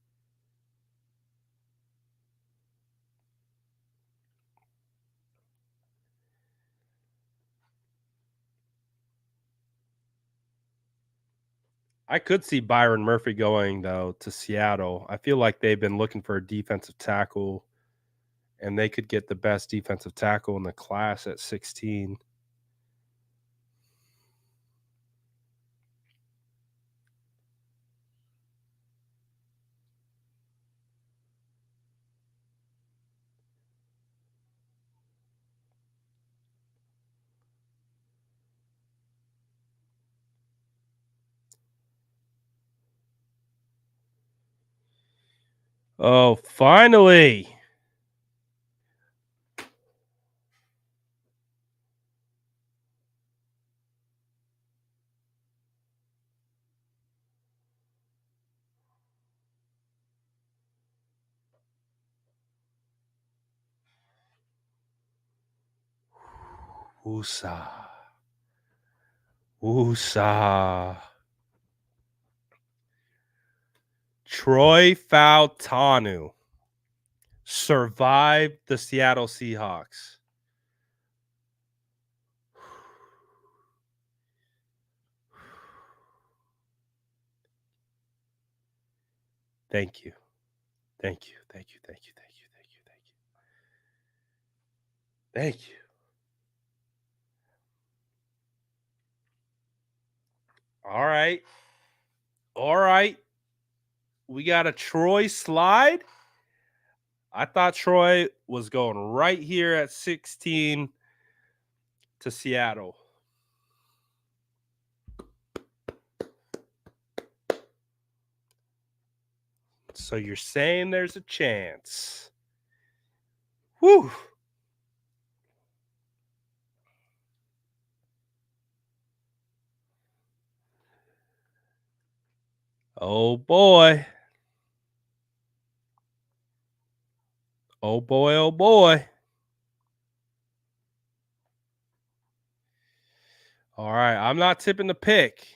I could see Byron Murphy going though to Seattle. I feel like they've been looking for a defensive tackle and they could get the best defensive tackle in the class at 16. Oh, finally. Woosah. Woosah. Troy Faltanu survived the Seattle Seahawks. Thank you. Thank you. Thank you. Thank you. Thank you. Thank you. Thank you. Thank you. All right. All right. We got a Troy slide. I thought Troy was going right here at 16 to Seattle. So you're saying there's a chance. Whew. Oh boy. Oh boy. Oh boy. All right. I'm not tipping the pick.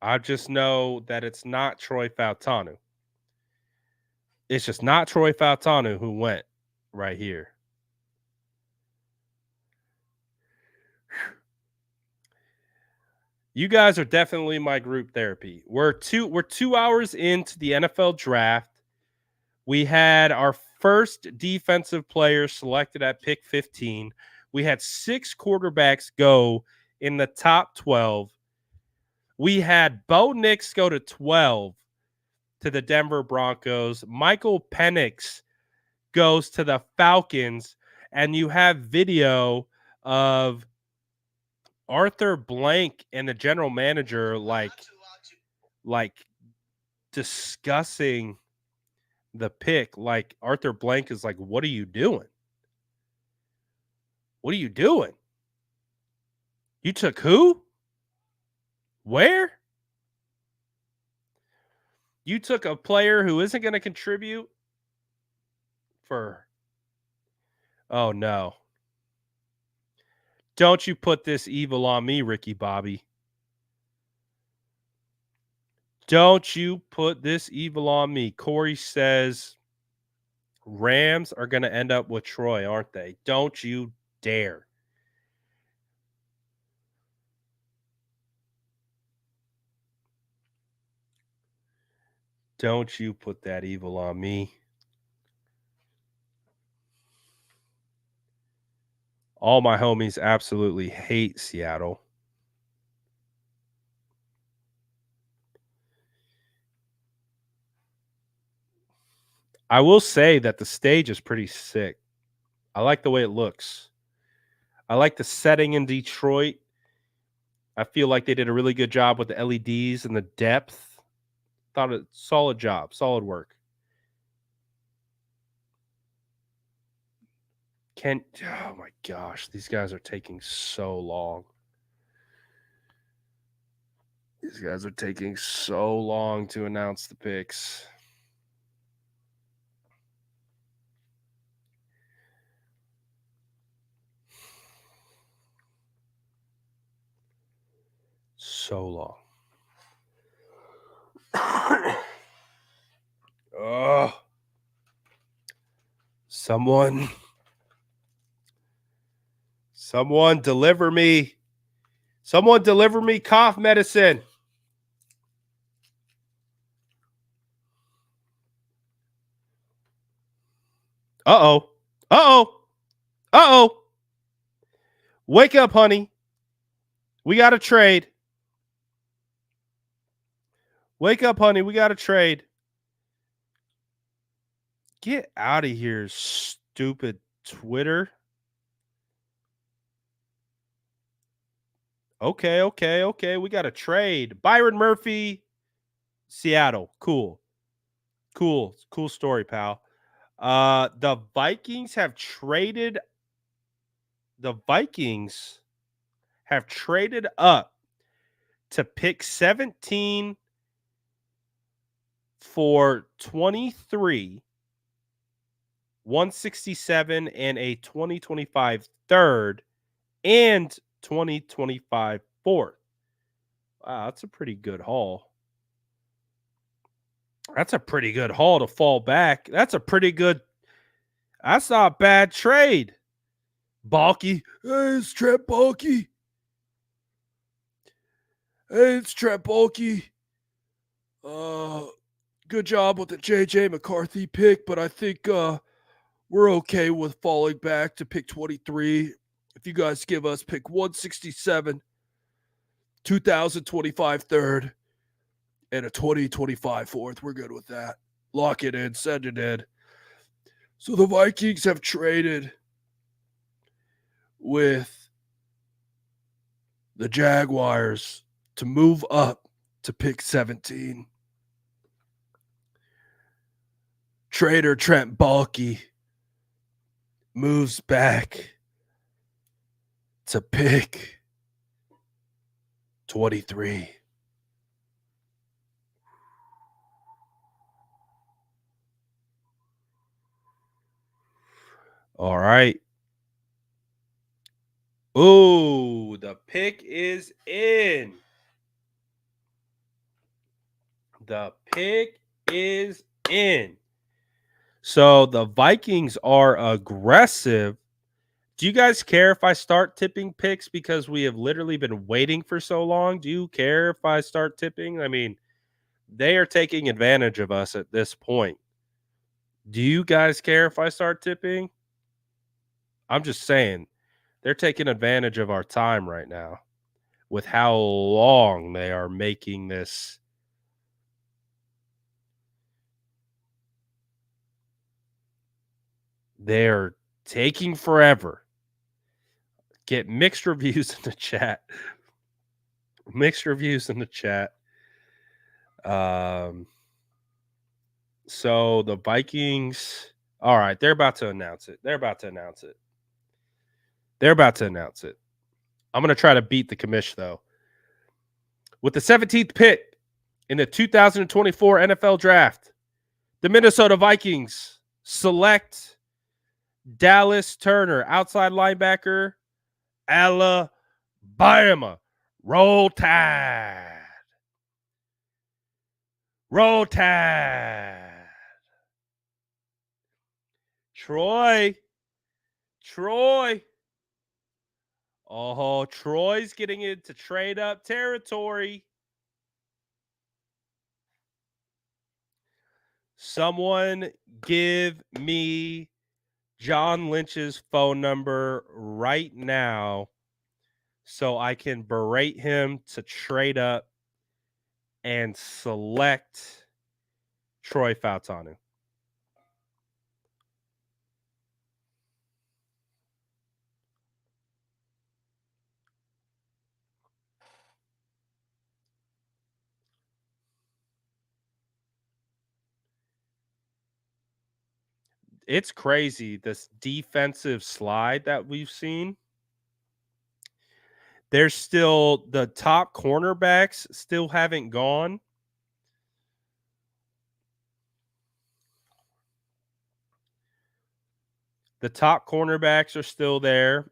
I just know that it's not Troy Faltanu. It's just not Troy Faltanu who went right here. You guys are definitely my group therapy. We're 2 hours into the NFL draft. We had our first defensive player selected at pick 15. We had 6 quarterbacks go in the top 12. We had Bo Nix go to 12 to the Denver Broncos. Michael Penix goes to the Falcons. And you have video of Arthur Blank and the general manager like discussing the pick. Like Arthur Blank is like, "What are you doing? What are you doing? You took who? Where? You took a player who isn't going to contribute for. Oh no! Don't you put this evil on me, Ricky Bobby? Don't you put this evil on me? Corey says Rams are going to end up with Troy, aren't they? Don't you dare. Don't you put that evil on me. All my homies absolutely hate Seattle. I will say that the stage is pretty sick. I like the way it looks. I like the setting in Detroit. I feel like they did a really good job with the LEDs and the depth. Thought it solid job, solid work. Oh my gosh, these guys are taking so long. These guys are taking so long to announce the picks. So long. Oh. Someone deliver me. Someone deliver me cough medicine. Uh-oh. Uh-oh. Uh-oh. Wake up, honey. We got to trade. Wake up, honey. We got to trade. Get out of here, stupid Twitter. Okay. We got to trade. Byron Murphy, Seattle. Cool story, pal. The Vikings have traded up to pick 17 for 23, 167, and a 2025 third and 2025 fourth. Wow, that's a pretty good haul. That's a pretty good haul to fall back. That's not a bad trade. Balky. Hey, it's Trent Balky. Good job with the JJ McCarthy pick, but I think we're okay with falling back to pick 23. If you guys give us pick 167, 2025 third, and a 2025 fourth, we're good with that. Lock it in, send it in. So the Vikings have traded with the Jaguars to move up to pick 17. Trader Trent Baalke moves back to pick 23. All right. Ooh, the pick is in. The pick is in. So the Vikings are aggressive. Do you guys care if I start tipping picks because we have literally been waiting for so long? Do you care if I start tipping? I mean, they are taking advantage of us at this point. Do you guys care if I start tipping? I'm just saying, they're taking advantage of our time right now with how long they are making this. They're taking forever. Get mixed reviews in the chat. So the Vikings, all right, they're about to announce it. I'm going to try to beat the commish, though. With the 17th pick in the 2024 NFL Draft, the Minnesota Vikings select Dallas Turner, outside linebacker, Alabama. Roll Tide. Roll Tide. Troy. Oh, Troy's getting into trade up territory. Someone give me John Lynch's phone number right now so I can berate him to trade up and select Troy Fautanu. It's crazy, this defensive slide that we've seen. There's still the top cornerbacks still haven't gone. The top cornerbacks are still there.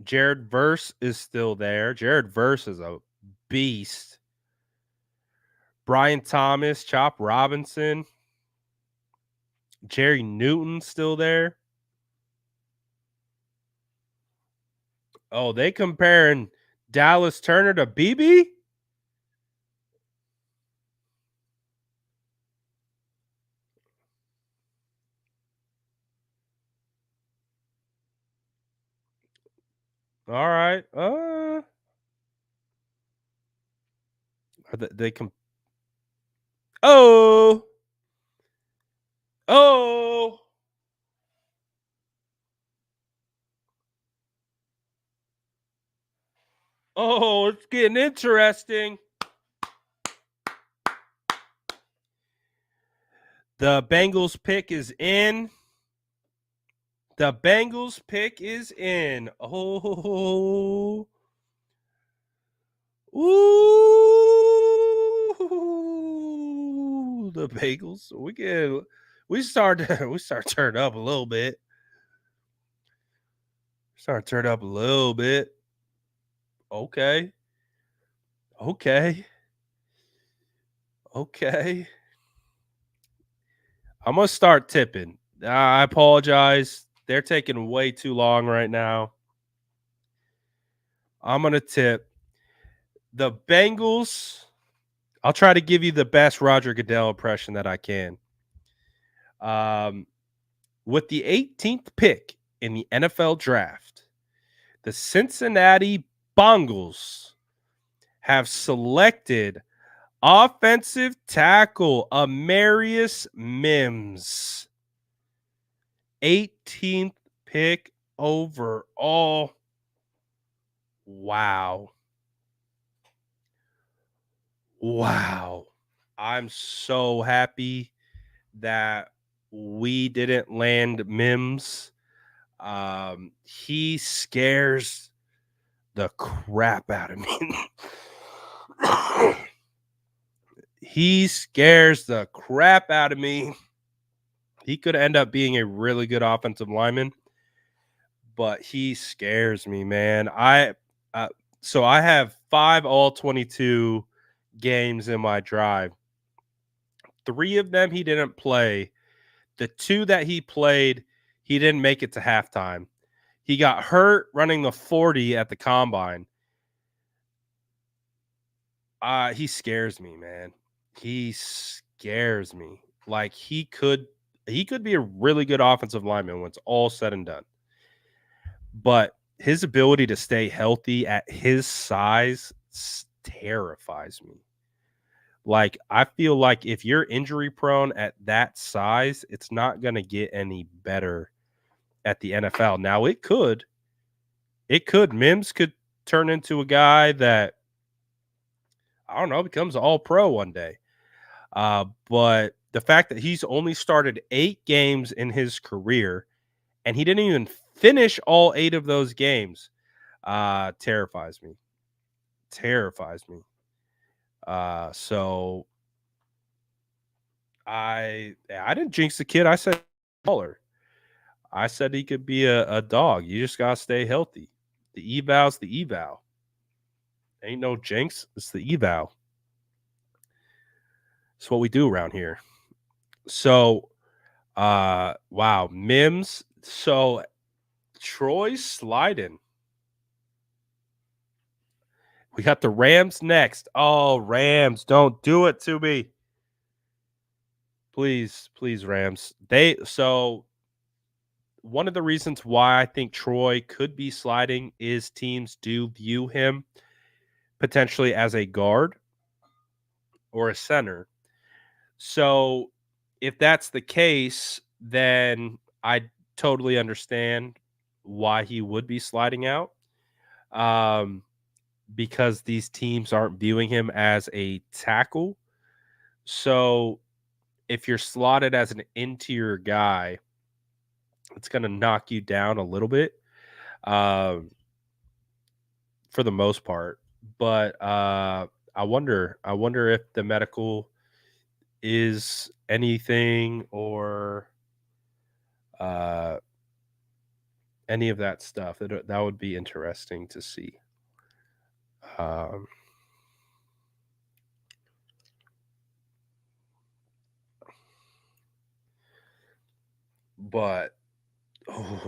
Jared Verse is still there. Jared Verse is a beast. Brian Thomas, Chop Robinson, Jerry Newton still there. Oh, they comparing Dallas Turner to BB? All right. They Oh. Oh. Oh, it's getting interesting. The Bengals pick is in. The Bengals pick is in. Oh. Ooh. The Bengals. We start to turn up a little bit. Start to turn up a little bit. Okay. Okay. Okay. I'm gonna start tipping. I apologize. They're taking way too long right now. I'm gonna tip the Bengals. I'll try to give you the best Roger Goodell impression that I can. With the 18th pick in the NFL draft, the Cincinnati Bengals have selected offensive tackle Amarius Mims. 18th pick overall. Wow. I'm so happy that we didn't land Mims. He scares the crap out of me. He scares the crap out of me. He could end up being a really good offensive lineman, but he scares me, man. So I have 5 all 22 games in my drive. 3 of them he didn't play. The 2 that he played, he didn't make it to halftime. He got hurt running the 40 at the combine. He scares me, man. He scares me. Like he could be a really good offensive lineman when it's all said and done. But his ability to stay healthy at his size terrifies me. Like, I feel like if you're injury prone at that size, it's not going to get any better at the NFL. Now, it could. Mims could turn into a guy that, I don't know, becomes all pro one day. But the fact that he's only started 8 games in his career and he didn't even finish all 8 of those games terrifies me. So I didn't jinx the kid. I said baller. I said he could be a dog. You just gotta stay healthy. The eval's the eval. Ain't no jinx. It's the eval. It's what we do around here. So, wow, Mims. So Troy's sliding. We got the Rams next. Oh, Rams, don't do it to me. Please, please, Rams. One of the reasons why I think Troy could be sliding is teams do view him potentially as a guard or a center. So if that's the case, then I totally understand why he would be sliding out. Because these teams aren't viewing him as a tackle. So if you're slotted as an interior guy, it's going to knock you down a little bit um, for the most part. But I wonder if the medical is anything or uh, any of that stuff. That would be interesting to see. Um, but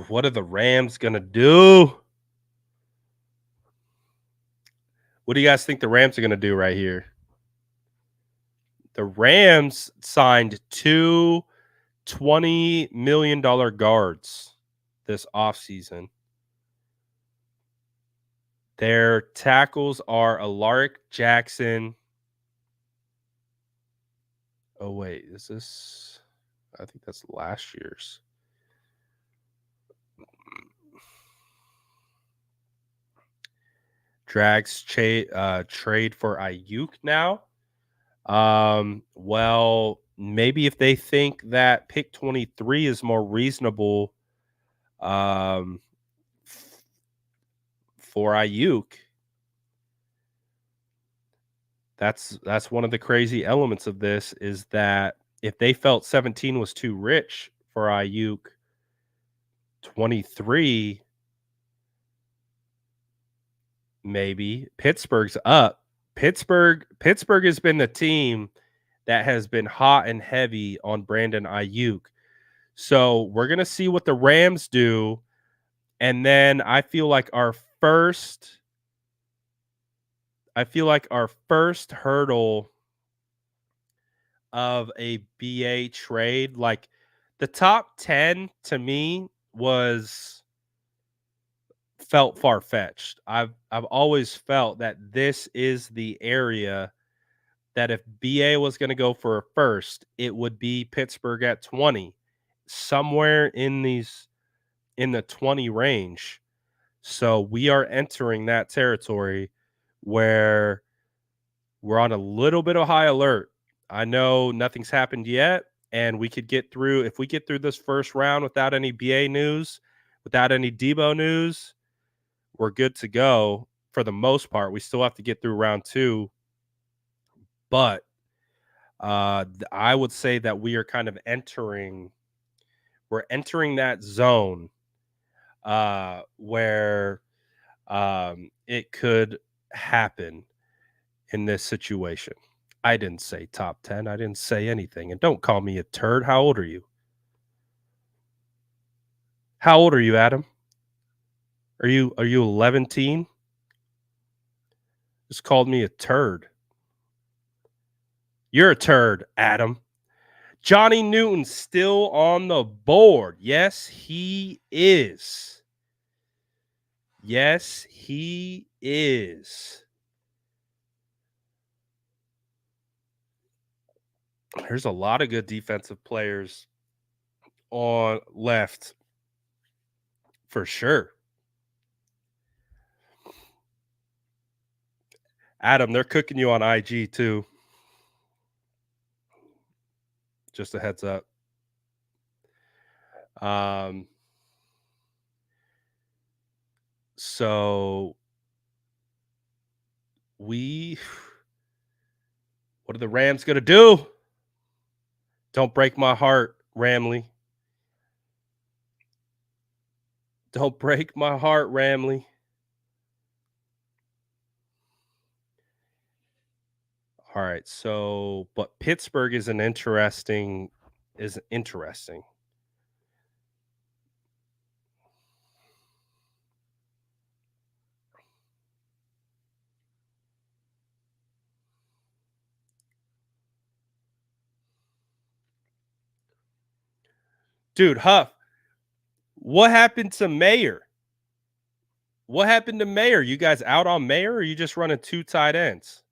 what are the Rams gonna do? What do you guys think the Rams are gonna do right here? The Rams signed two $20 million guards this offseason. Their tackles are Alaric Jackson. Oh, wait, is this? I think that's last year's. Drags trade for Ayuk now. Well, maybe if they think that pick 23 is more reasonable for Ayuk, that's one of the crazy elements of this is that if they felt 17 was too rich for Ayuk, 23 maybe Pittsburgh's up. Pittsburgh has been the team that has been hot and heavy on Brandon Ayuk. So we're gonna see what the Rams do, and then I feel like our first hurdle of a BA trade, like the top 10 to me was felt far fetched. I've always felt that this is the area that if BA was going to go for a first, it would be Pittsburgh at 20, somewhere in the 20 range. So we are entering that territory where we're on a little bit of high alert. I know nothing's happened yet, and we could get through if we get through this first round without any BA news, without any Debo news, we're good to go for the most part. We still have to get through round 2, but I would say that we are kind of entering that zone where it could happen in this situation. I didn't say top 10. I didn't say anything. And don't call me a turd. How old are you? How old are you, Adam? Are you 11 teen? Just called me a turd. You're a turd, Adam. Johnny Newton still on the board. Yes, he is. Yes, he is. There's a lot of good defensive players on left for sure. Adam, they're cooking you on IG too. Just a heads up. So what are the Rams going to do? Don't break my heart, Ramley. Don't break my heart, Ramley. All right, so but Pittsburgh is interesting. Dude, Huff, what happened to Mayer? What happened to Mayer? You guys out on Mayer, or are you just running two tight ends?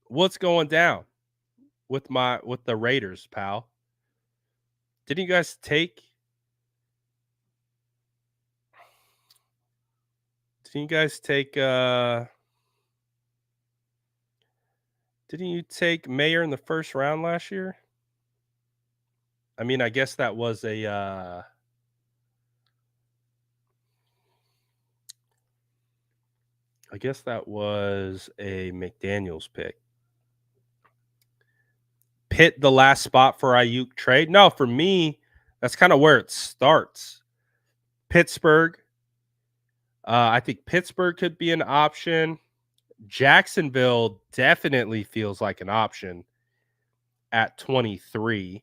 What's going down with the Raiders, pal? Didn't you guys take? Didn't you guys take? Didn't you take Mayer in the first round last year? I mean, I guess that was a. I guess that was a McDaniel's pick. Pitt the last spot for Ayuk trade? No, for me, that's kind of where it starts. Pittsburgh. I think Pittsburgh could be an option. Jacksonville definitely feels like an option at 23.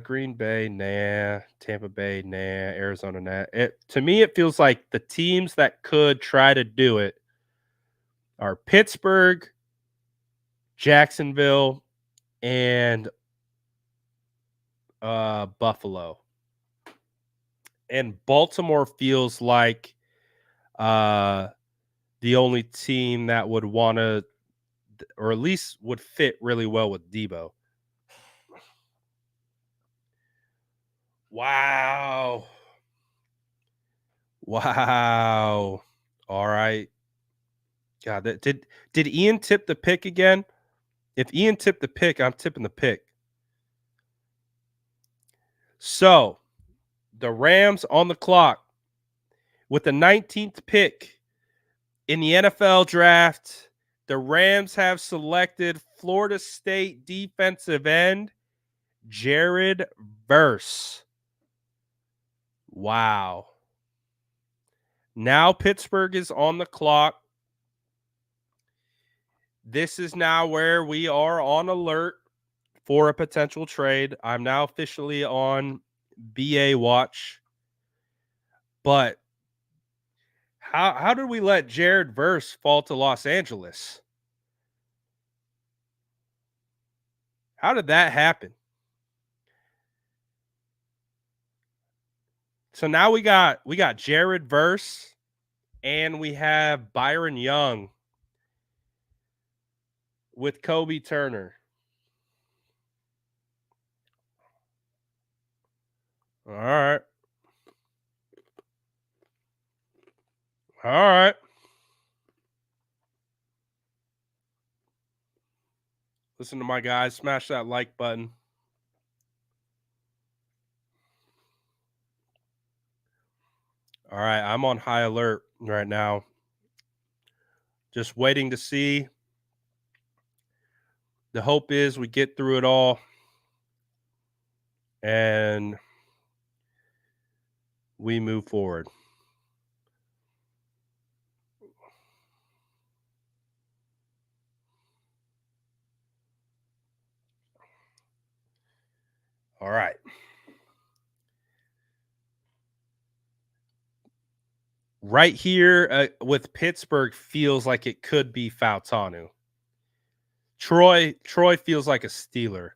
Green Bay, nah. Tampa Bay, nah. Arizona, nah. To me, it feels like the teams that could try to do it are Pittsburgh, Jacksonville, and Buffalo. And Baltimore feels like the only team that would want to, or at least would fit really well with Debo. Wow. Wow. All right. God, did Ian tip the pick again? If Ian tipped the pick, I'm tipping the pick. So the Rams on the clock with the 19th pick in the NFL draft. The Rams have selected Florida State defensive end Jared Verse. Wow. Now Pittsburgh is on the clock. This is now where we are on alert for a potential trade. I'm now officially on BA watch. But how did we let Jared Verse fall to Los Angeles? How did that happen? So now we got Jared Verse and we have Byron Young with Kobe Turner. All right. All right. Listen to my guys. Smash that like button. All right. I'm on high alert right now. Just waiting to see. The hope is we get through it all and we move forward. All right. Right here with Pittsburgh feels like it could be Fautanu. Troy feels like a Steeler.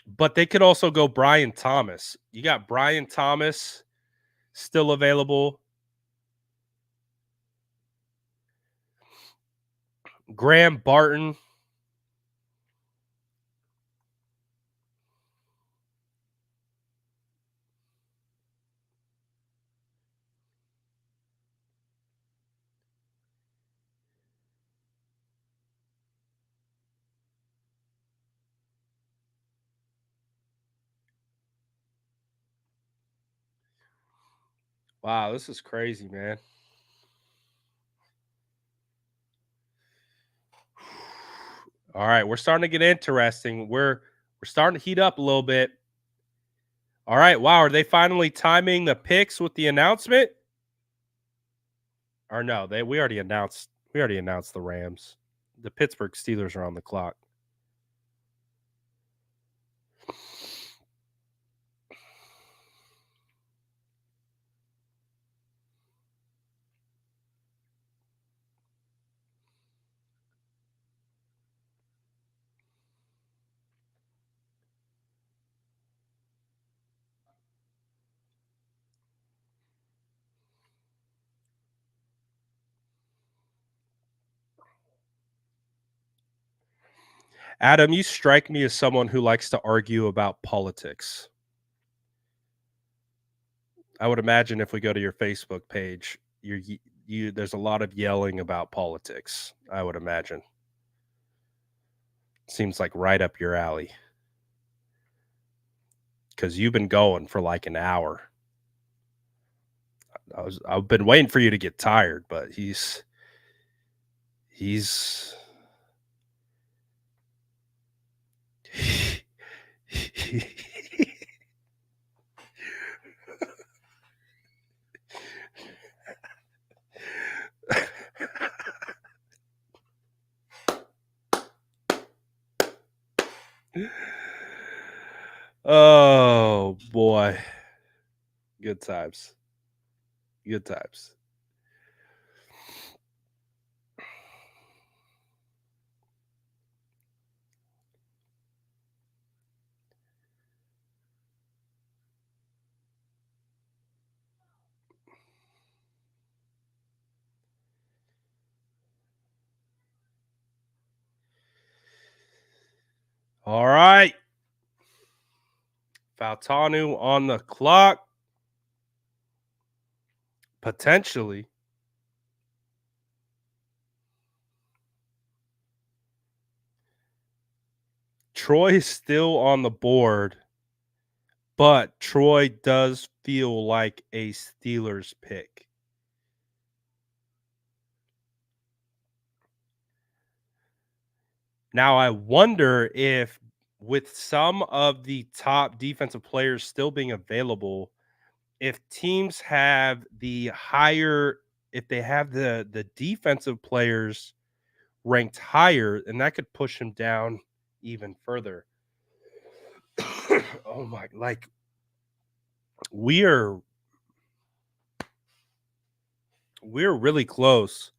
But they could also go Brian Thomas. You got Brian Thomas still available. Graham Barton. Wow, this is crazy, man. All right, we're starting to get interesting. We're starting to heat up a little bit. All right, wow, are they finally timing the picks with the announcement? Or no, we already announced the Rams. The Pittsburgh Steelers are on the clock. Adam, you strike me as someone who likes to argue about politics. I would imagine if we go to your Facebook page, you there's a lot of yelling about politics, I would imagine. Seems like right up your alley because you've been going for like an hour. I've been waiting for you to get tired, but he's Oh boy. Good times. Good times. All right. Faltanu on the clock. Potentially. Troy is still on the board, but Troy does feel like a Steelers pick. Now, I wonder if, with some of the top defensive players still being available, if teams have the higher, if they have the defensive players ranked higher, and that could push him down even further. Oh my, like we're really close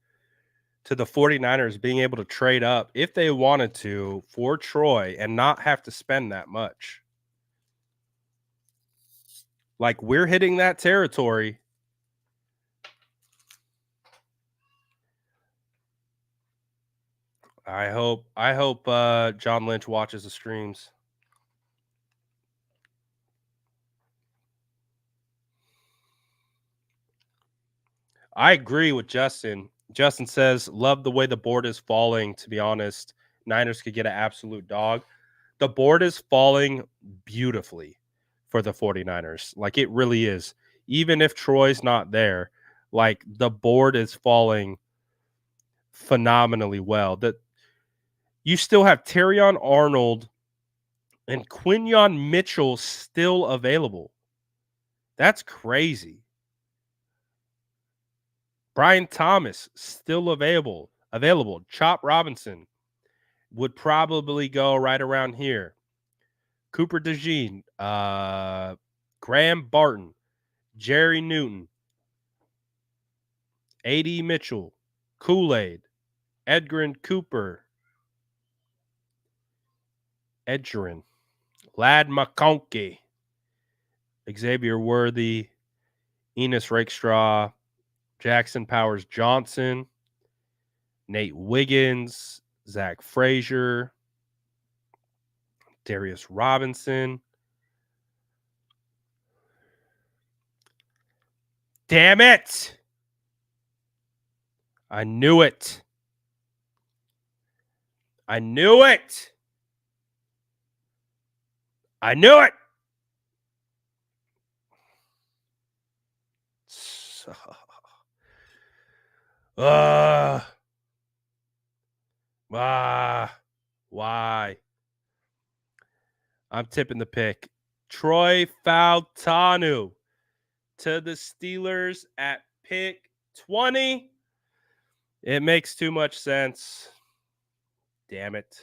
to the 49ers being able to trade up if they wanted to for Troy and not have to spend that much. Like we're hitting that territory. I hope John Lynch watches the streams. I agree with Justin. Justin says, love the way the board is falling, to be honest. Niners could get an absolute dog. The board is falling beautifully for the 49ers. Like it really is. Even if Troy's not there, like the board is falling phenomenally well. That you still have Terrion Arnold and Quinyon Mitchell still available. That's crazy. Brian Thomas still available. Chop Robinson would probably go right around here. Cooper DeJean, Graham Barton, Jerry Newton, A.D. Mitchell, Kool-Aid, Edgrin Cooper, Edgerin, Lad McConkey, Xavier Worthy, Enos Rakestraw, Jackson Powers Johnson, Nate Wiggins, Zach Frazier, Darius Robinson. Damn it! I knew it. I knew it. I knew it. Uh, Why? I'm tipping the pick. Troy Fautanu to the Steelers at pick 20. It makes too much sense. Damn it.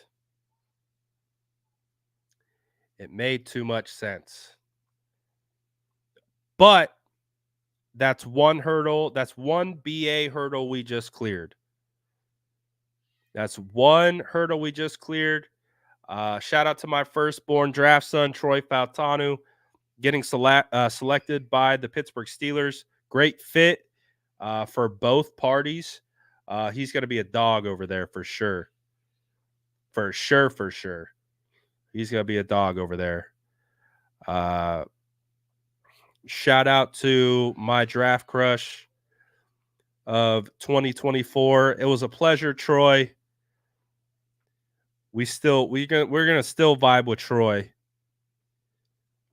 It made too much sense. But that's one hurdle. That's one BA hurdle we just cleared. That's one hurdle we just cleared. Shout out to my firstborn draft son, Troy Fautanu, getting selected by the Pittsburgh Steelers. Great fit for both parties. He's going to be a dog over there for sure. For sure. He's going to be a dog over there. Shout out to my draft crush of 2024. It was a pleasure, Troy. We're gonna still vibe with Troy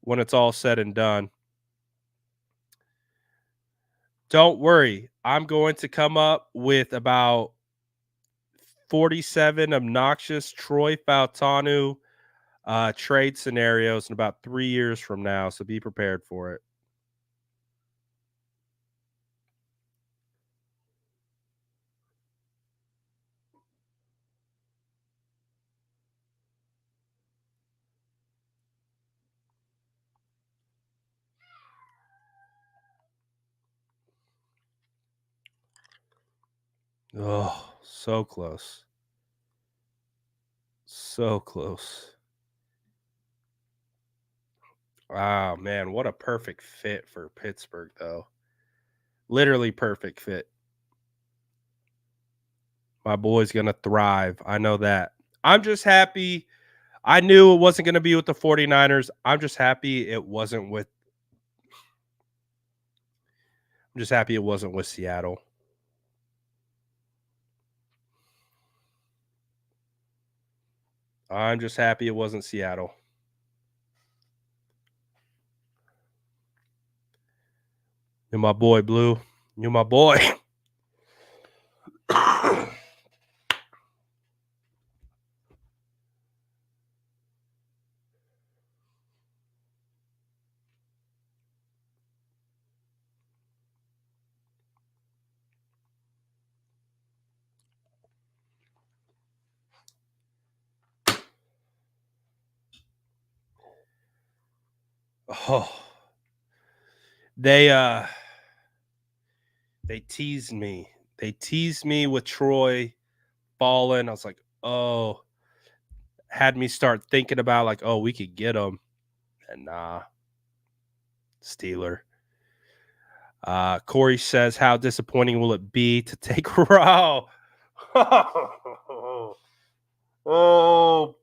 when it's all said and done. Don't worry, I'm going to come up with about 47 obnoxious Troy Fautanu trade scenarios in about 3 years from now, so be prepared for it. Oh, so close. So close. Wow, man, what a perfect fit for Pittsburgh, though. Literally perfect fit. My boy's going to thrive. I know that. I'm just happy. I knew it wasn't going to be with the 49ers. I'm just happy it wasn't with Seattle. I'm just happy it wasn't Seattle. You're my boy, Blue. You're my boy. Oh. They teased me. They teased me with Troy falling. I was like, oh, had me start thinking about like, oh, we could get him. And nah. Steeler. Corey says, how disappointing will it be to take Raw? Oh,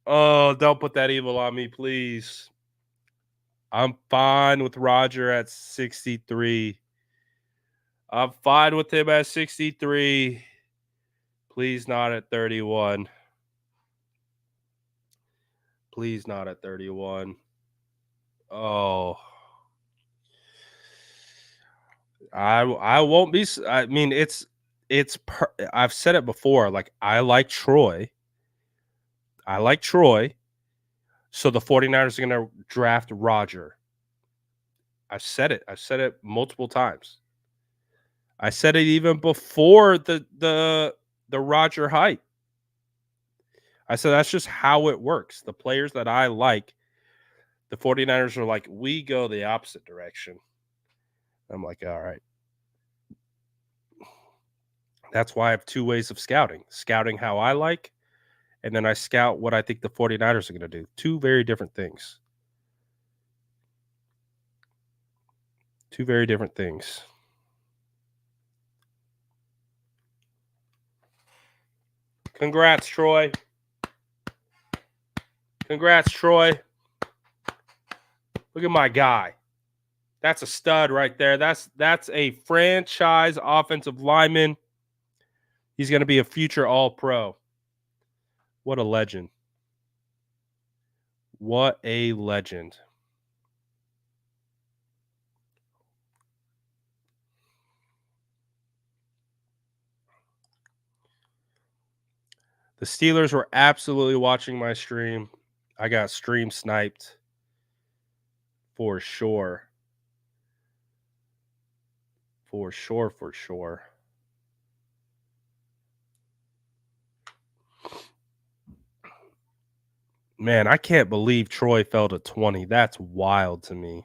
don't put that evil on me, please. I'm fine with Roger at 63. I'm fine with him at 63. Please not at 31. Please not at 31. Oh. I won't be. I mean, I've said it before. Like, I like Troy. So the 49ers are going to draft Roger. I've said it. I've said it multiple times. I said it even before the Roger hype. I said that's just how it works. The players that I like, the 49ers are like, we go the opposite direction. I'm like, all right. That's why I have two ways of scouting. Scouting how I like, and then I scout what I think the 49ers are going to do. Two very different things. Two very different things. Congrats, Troy. Congrats, Troy. Look at my guy. That's a stud right there. That's a franchise offensive lineman. He's going to be a future All-Pro. What a legend. What a legend. The Steelers were absolutely watching my stream. I got stream sniped for sure. For sure, for sure. Man, I can't believe Troy fell to 20. That's wild to me.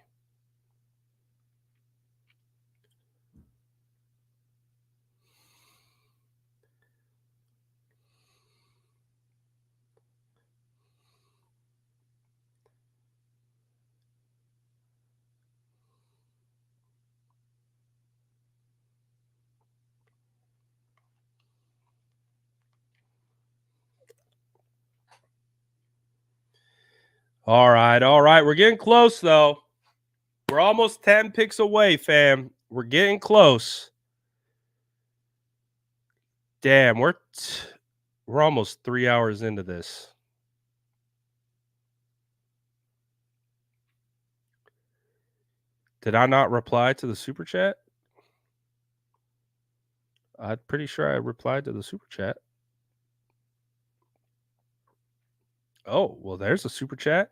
All right, all right. We're getting close though. We're almost 10 picks away, fam. We're getting close. Damn, we're almost 3 hours into this. Did I not reply to the super chat? I'm pretty sure I replied to the super chat. Oh, well, there's a super chat.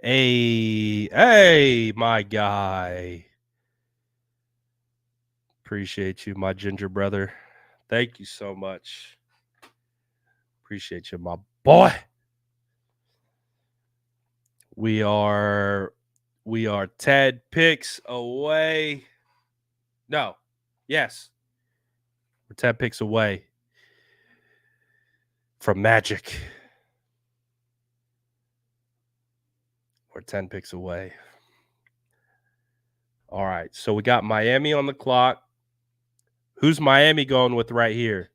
Hey, my guy. Appreciate you, my ginger brother. Thank you so much. Appreciate you, my boy. We are 10 picks away. No. Yes. We're 10 picks away from magic. We're 10 picks away. All right. So we got Miami on the clock. Who's Miami going with right here?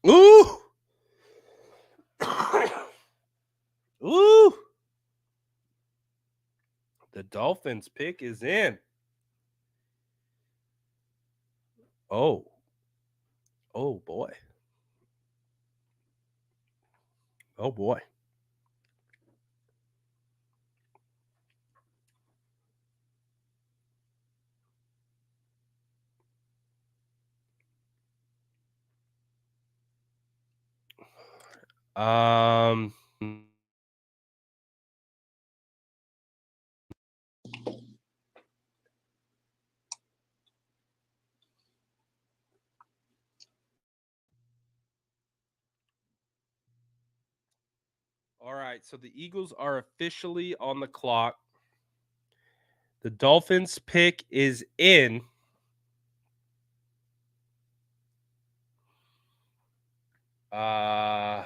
Ooh. Ooh. The Dolphins pick is in. Oh. Oh boy. Oh boy. Um All right, so the Eagles are officially on the clock. The Dolphins pick is in. All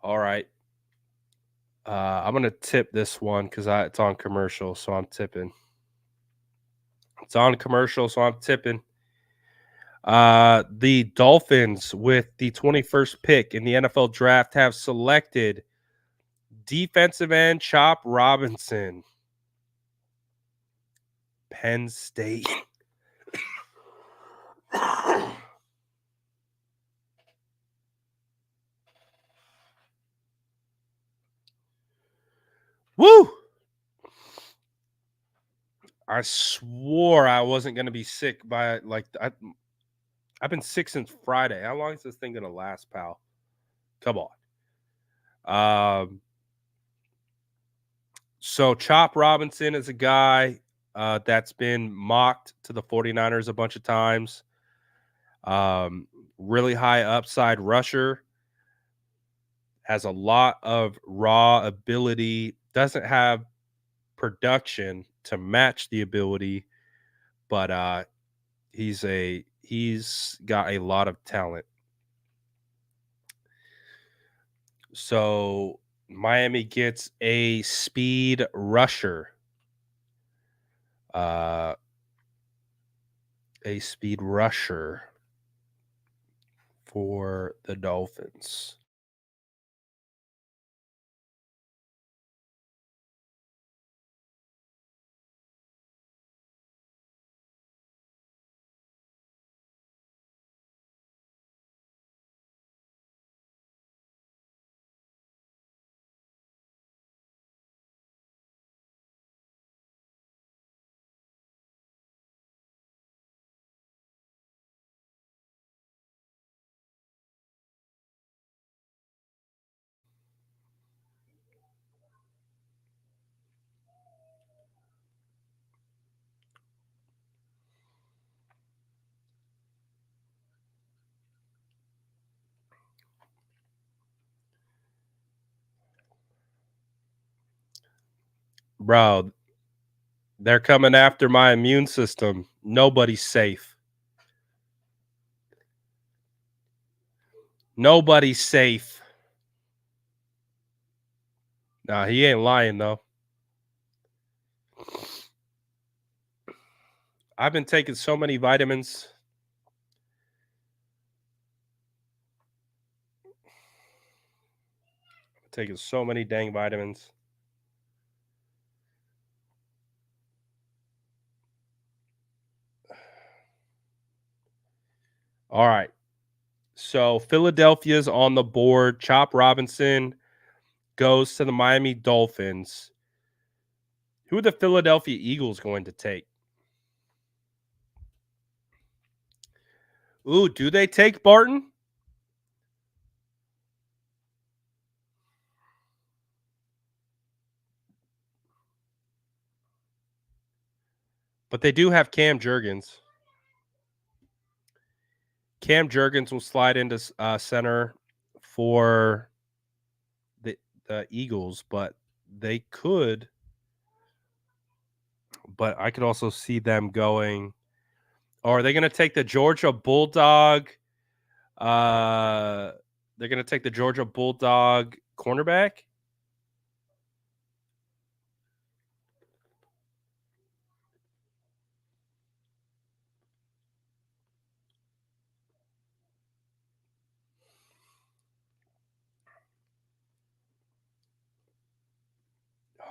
right. I'm gonna tip this one because it's on commercial, so I'm tipping. It's on commercial, so I'm tipping. The Dolphins, with the 21st pick in the NFL draft, have selected defensive end Chop Robinson, Penn State. Woo! I swore I wasn't gonna be sick by I've been sick since Friday. How long is this thing gonna last, pal? Come on. So Chop Robinson is a guy that's been mocked to the 49ers a bunch of times. Really high upside rusher, has a lot of raw ability, doesn't have production to match the ability, but he's got a lot of talent. So Miami gets a speed rusher. Uh a speed rusher for the Dolphins. Bro, they're coming after my immune system. Nobody's safe. Nobody's safe. Nah, he ain't lying though. I've been taking so many vitamins. Taking so many dang vitamins. All right. So Philadelphia's on the board. Chop Robinson goes to the Miami Dolphins. Who are the Philadelphia Eagles going to take? Ooh, do they take Barton? But they do have Cam Jurgens. Cam Jurgens will slide into center for the Eagles, but they could. But I could also see them going. Or are they going to take the Georgia Bulldog? They're going to take the Georgia Bulldog cornerback.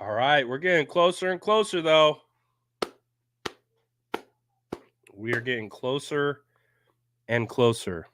All right, we're getting closer and closer, though. We are getting closer and closer.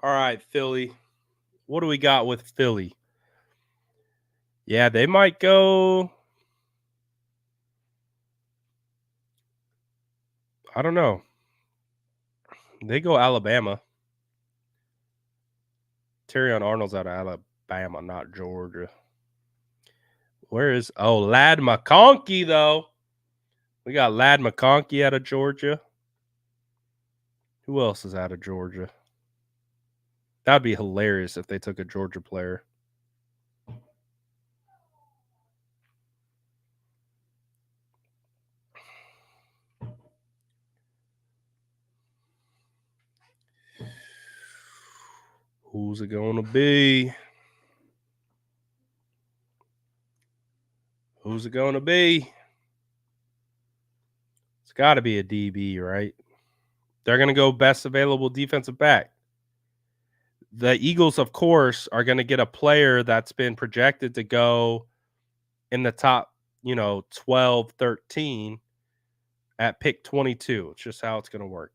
All right, Philly. What do we got with Philly? Yeah, they might go. I don't know. They go Alabama. Terrion Arnold's out of Alabama, not Georgia. Where is Lad McConkey though? We got Lad McConkey out of Georgia. Who else is out of Georgia? That'd be hilarious if they took a Georgia player. Who's it going to be? Who's it going to be? It's got to be a DB, right? They're going to go best available defensive back. The Eagles, of course, are going to get a player that's been projected to go in the top, 12, 13 at pick 22. It's just how it's going to work.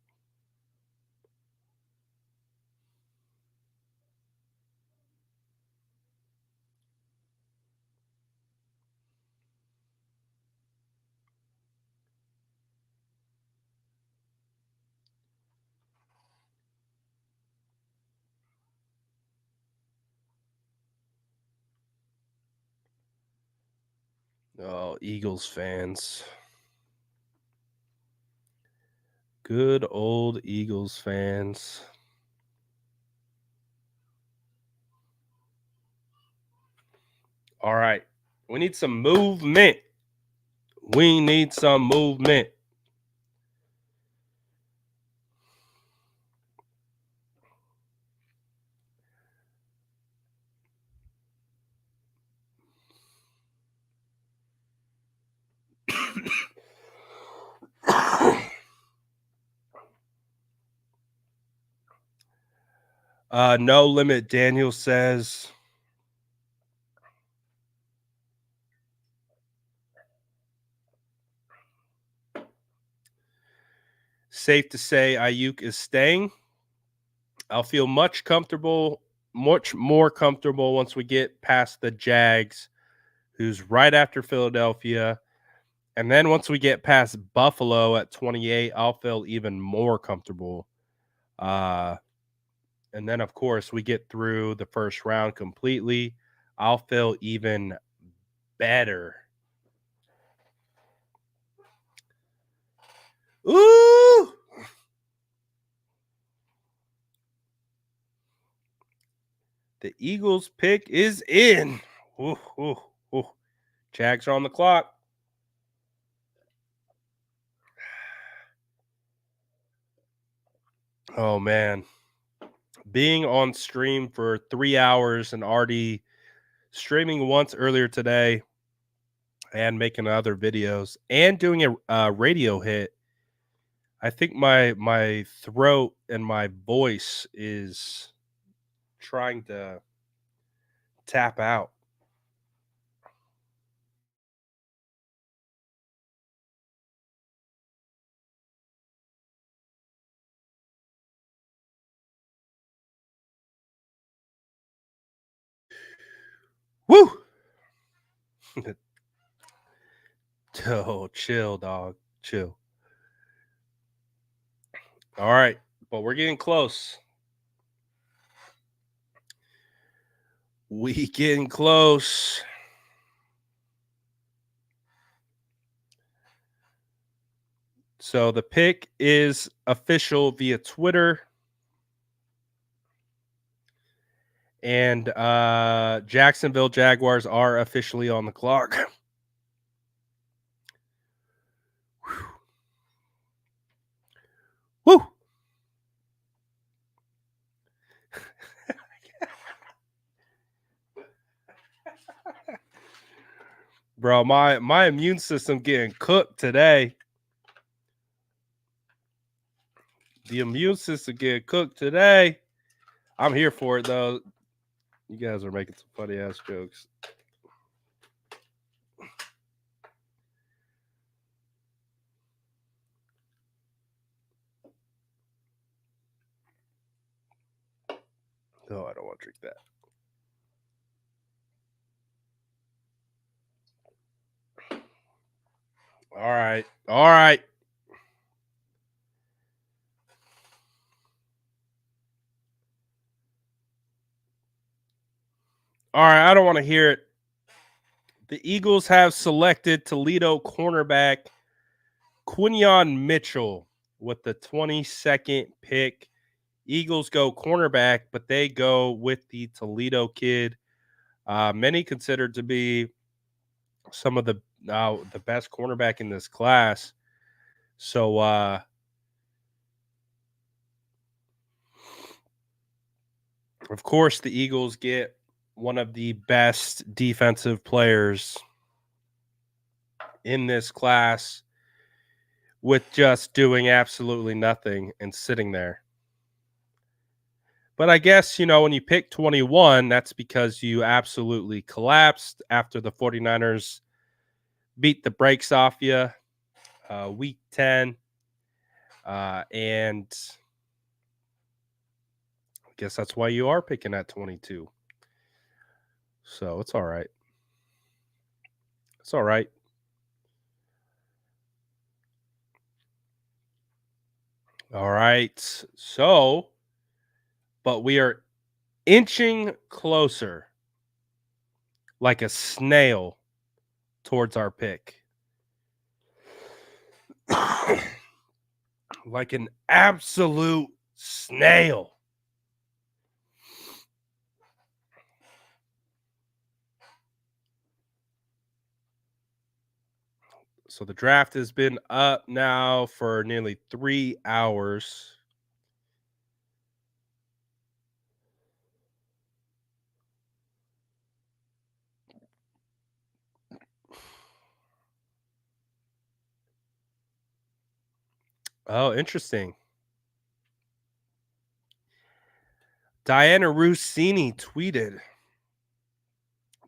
Oh, Eagles fans. Good old Eagles fans. All right. We need some movement. We need some movement. No limit, Daniel says. safe to say Ayuk is staying. I'll feel much more comfortable once we get past the Jags, who's right after Philadelphia. And then once we get past Buffalo at 28, I'll feel even more comfortable. And then, of course, we get through the first round completely. I'll feel even better. Ooh! The Eagles pick is in. Ooh, ooh, ooh. Jags are on the clock. Oh, man. Being on stream for 3 hours and already streaming once earlier today and making other videos and doing a radio hit, I think my throat and my voice is trying to tap out. Woo! Oh, chill, dog. Chill. All right, but we're getting close. We getting close. So the pick is official via Twitter. And Jacksonville Jaguars are officially on the clock. Woo! Bro, my immune system getting cooked today. The immune system getting cooked today. I'm here for it though. You guys are making some funny ass jokes. No, I don't want to drink that. All right. All right. All right. I don't want to hear it. The Eagles have selected Toledo cornerback Quinyon Mitchell with the 22nd pick. Eagles go cornerback, but they go with the Toledo kid. Many considered to be some of the best cornerback in this class. So of course the Eagles get one of the best defensive players in this class with just doing absolutely nothing and sitting there. But I guess, when you pick 21, that's because you absolutely collapsed after the 49ers beat the brakes off you week 10. And I guess that's why you are picking at 22. So it's all right. It's all right. All right. So, but we are inching closer like a snail towards our pick. Like an absolute snail. So the draft has been up now for nearly 3 hours. Oh, interesting. Diana Rossini tweeted,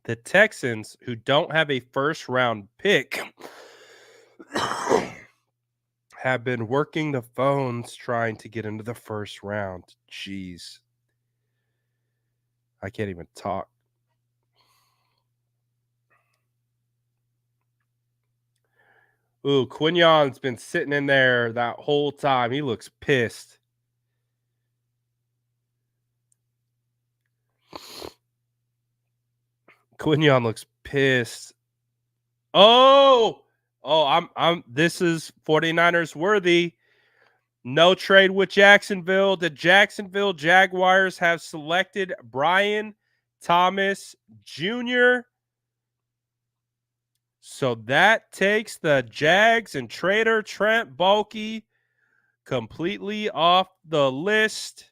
the Texans, who don't have a first round pick, have been working the phones trying to get into the first round. Jeez. I can't even talk. Ooh, Quignon's been sitting in there that whole time. He looks pissed. Quignon looks pissed. Oh, I'm this is 49ers worthy. No trade with Jacksonville. The Jacksonville Jaguars have selected Brian Thomas Jr. So that takes the Jags and trader Trent Baalke completely off the list.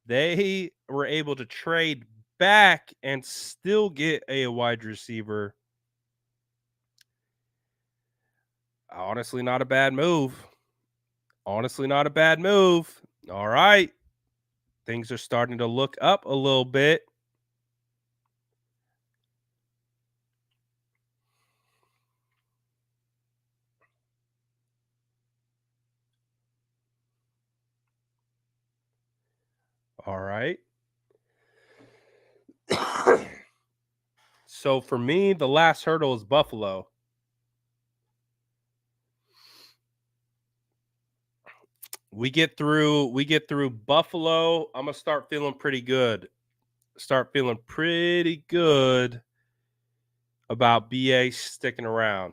They were able to trade back and still get a wide receiver. Honestly, not a bad move. Honestly, not a bad move. All right. Things are starting to look up a little bit. All right. So for me, the last hurdle is Buffalo. We get through Buffalo. I'm gonna start feeling pretty good. Start feeling pretty good about BA sticking around.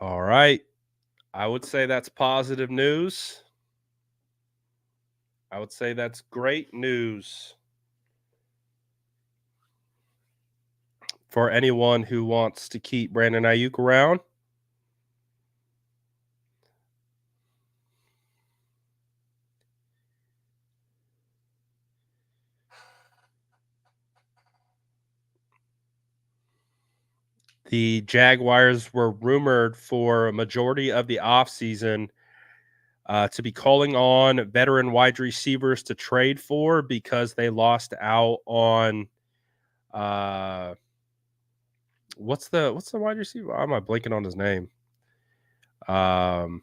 All right. I would say that's positive news. I would say that's great news for anyone who wants to keep Brandon Ayuk around. The Jaguars were rumored for a majority of the offseason to be calling on veteran wide receivers to trade for because they lost out on what's the wide receiver? Why am I blanking on his name? Um,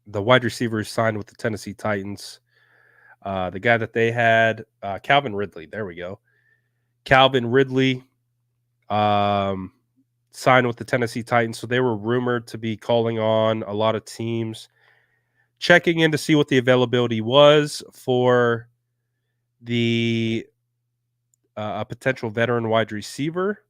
the wide receiver who signed with the Tennessee Titans. The guy that they had, Calvin Ridley. There we go. Calvin Ridley signed with the Tennessee Titans. So they were rumored to be calling on a lot of teams, checking in to see what the availability was for the a potential veteran wide receiver.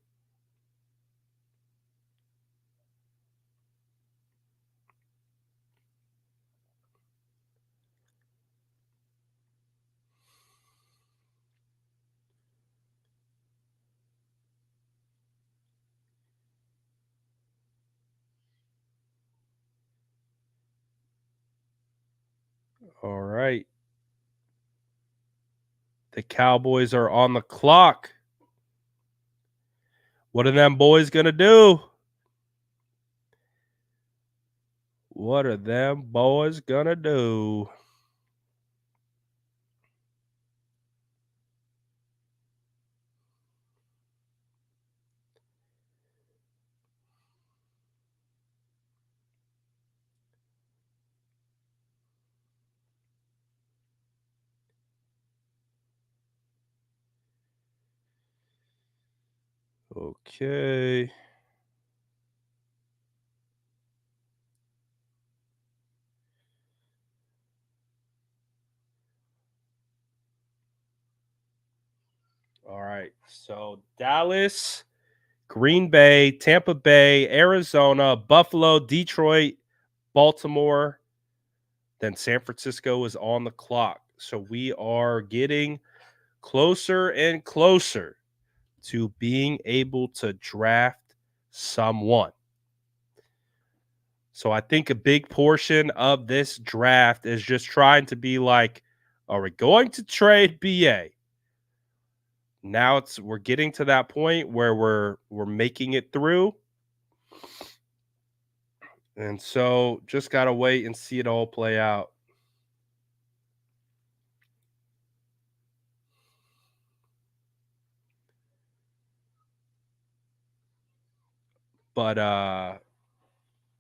All right. The Cowboys are on the clock. What are them boys going to do? What are them boys going to do? Okay. All right. So Dallas, Green Bay, Tampa Bay, Arizona, Buffalo, Detroit, Baltimore, then San Francisco is on the clock. So we are getting closer and closer to being able to draft someone. So I think a big portion of this draft is just trying to be like, are we going to trade BA? Now we're getting to that point where we're making it through. And so just gotta wait and see it all play out. But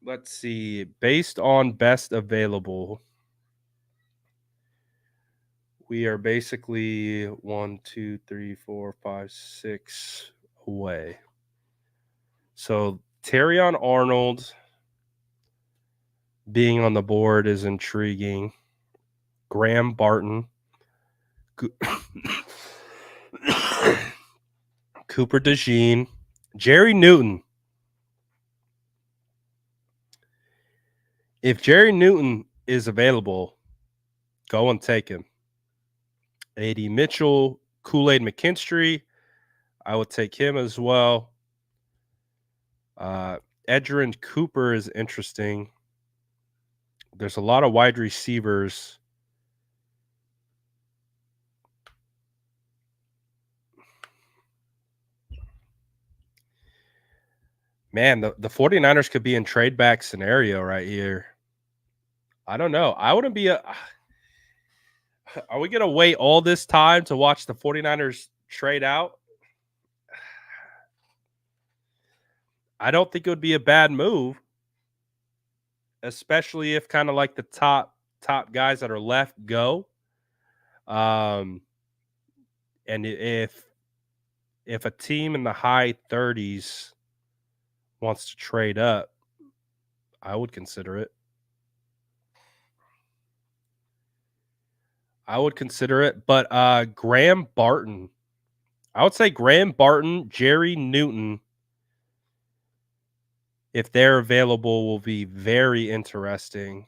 let's see. Based on best available, we are basically 1, 2, 3, 4, 5, 6 away. So Terrion Arnold being on the board is intriguing. Graham Barton, Cooper DeJean, Jerry Newton. If Jerry Newton is available, go and take him. AD Mitchell, Kool-Aid McKinstry, I would take him as well. Edgerrin Cooper is interesting. There's a lot of wide receivers. Man, the 49ers could be in trade back scenario right here. I don't know. I wouldn't be Are we going to wait all this time to watch the 49ers trade out? I don't think it would be a bad move, especially if kind of like the top guys that are left go. And if a team in the high 30s wants to trade up, I would consider it. But Graham Barton, I would say Graham Barton, Jerry Newton, if they're available, will be very interesting.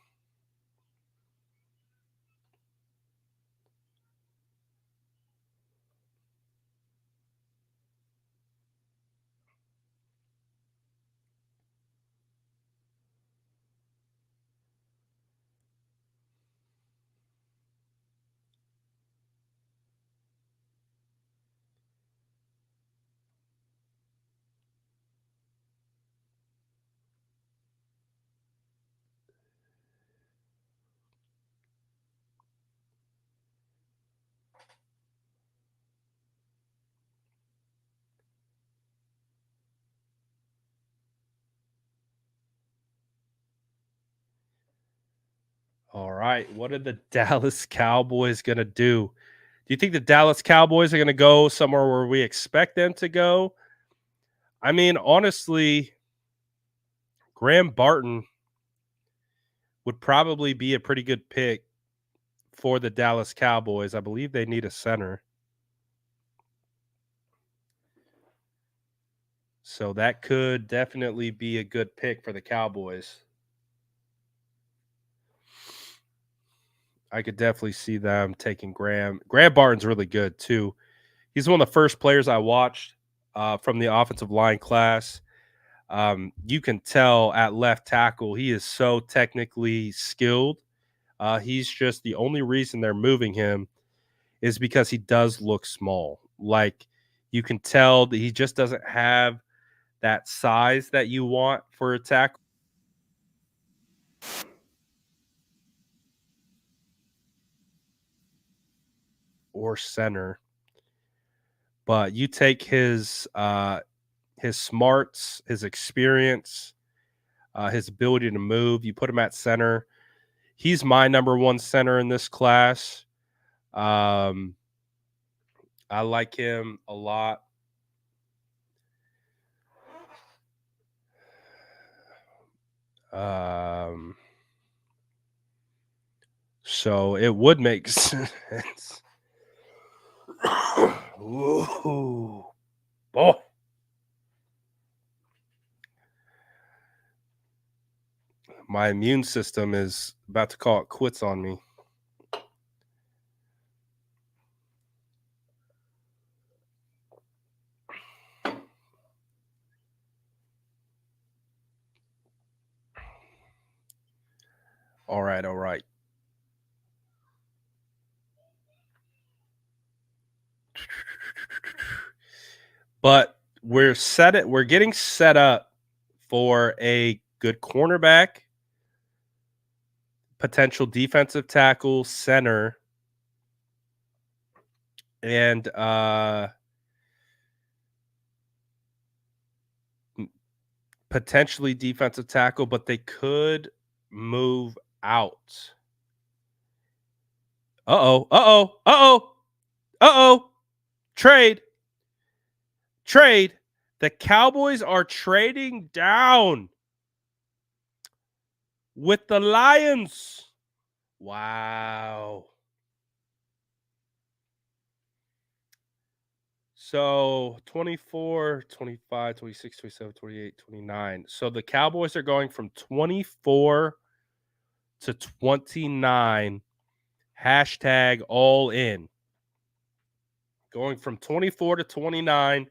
All right. What are the Dallas Cowboys going to do? Do you think the Dallas Cowboys are going to go somewhere where we expect them to go? I mean, honestly, Graham Barton would probably be a pretty good pick for the Dallas Cowboys. I believe they need a center. So that could definitely be a good pick for the Cowboys. I could definitely see them taking Graham. Graham Barton's really good too. He's one of the first players I watched from the offensive line class. You can tell at left tackle, he is so technically skilled. He's just the only reason they're moving him is because he does look small. Like you can tell that he just doesn't have that size that you want for a tackle or center. But you take his smarts, his experience, his ability to move. You put him at center. He's my number one center in this class. Um, I like him a lot. Um, so it would make sense. Ooh, boy. My immune system is about to call it quits on me. All right, all right. But we're getting set up for a good cornerback, potential defensive tackle, center, and potentially defensive tackle, but they could move out. Uh-oh. Uh-oh. Uh-oh. Uh-oh. Trade. Trade. The Cowboys are trading down with the Lions. Wow. So 24, 25, 26, 27, 28, 29. So the Cowboys are going from 24 to 29. Hashtag all in. Going from 24 to 29.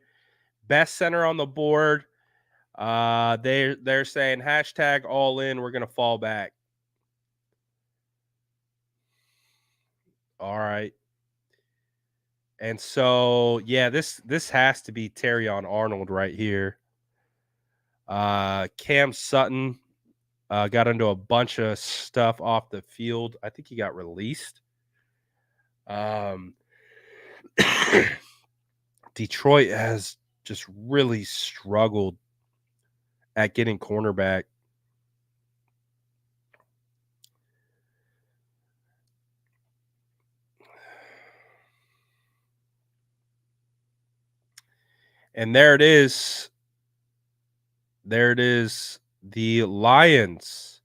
Best center on the board. They're saying hashtag all in. We're gonna fall back. All right. And so yeah, this has to be Terrion Arnold right here. Cam Sutton got into a bunch of stuff off the field. I think he got released. Detroit has just really struggled at getting cornerback. And there it is. There it is. The Lions.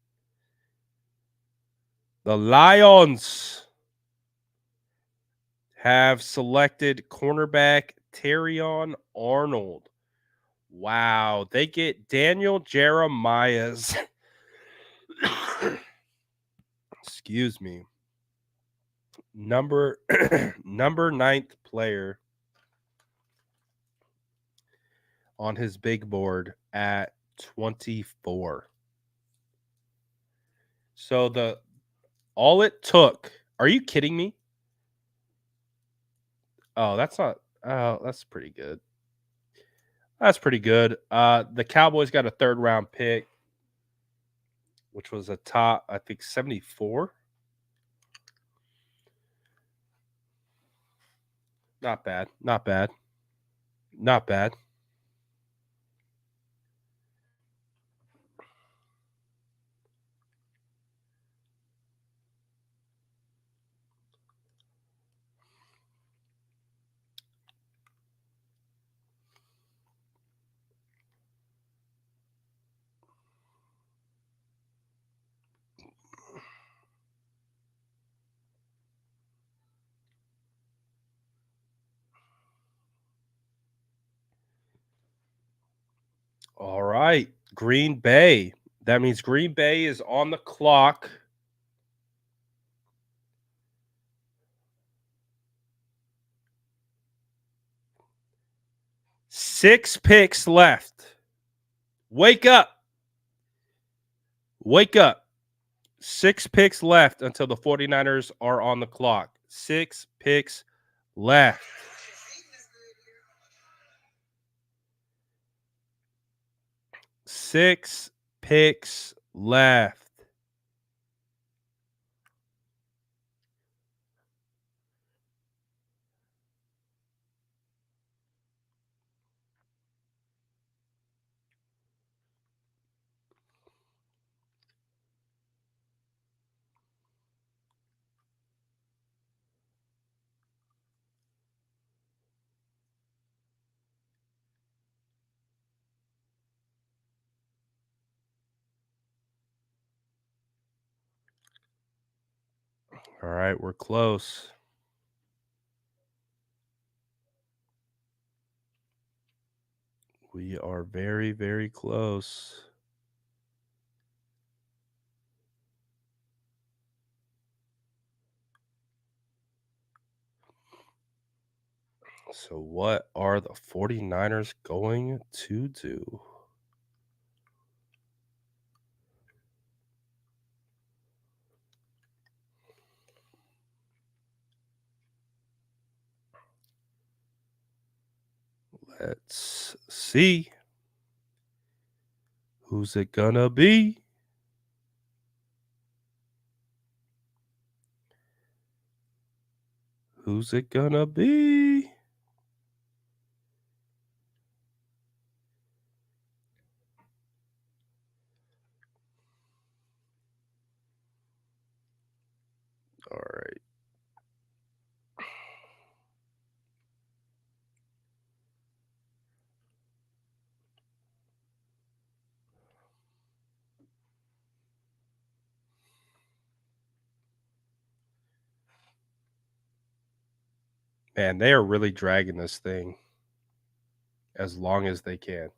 The Lions have selected cornerback Terrion Arnold. Wow. They get Daniel Jeremiah's. Excuse me. Number 9th player on his big board at 24. So all it took. Are you kidding me? Oh, that's not. Oh, that's pretty good. That's pretty good. The Cowboys got a 3rd round pick, which was a top, I think, 74. Not bad. Not bad. Not bad. All right. Green Bay. That means Green Bay is on the clock. Six picks left. Wake up. Wake up. 6 picks left until the 49ers are on the clock. 6 picks left. Six picks left. All right, we're close. We are very, very close. So, what are the 49ers going to do? Let's see. Who's it gonna be? Who's it gonna be? All right. Man, they are really dragging this thing as long as they can.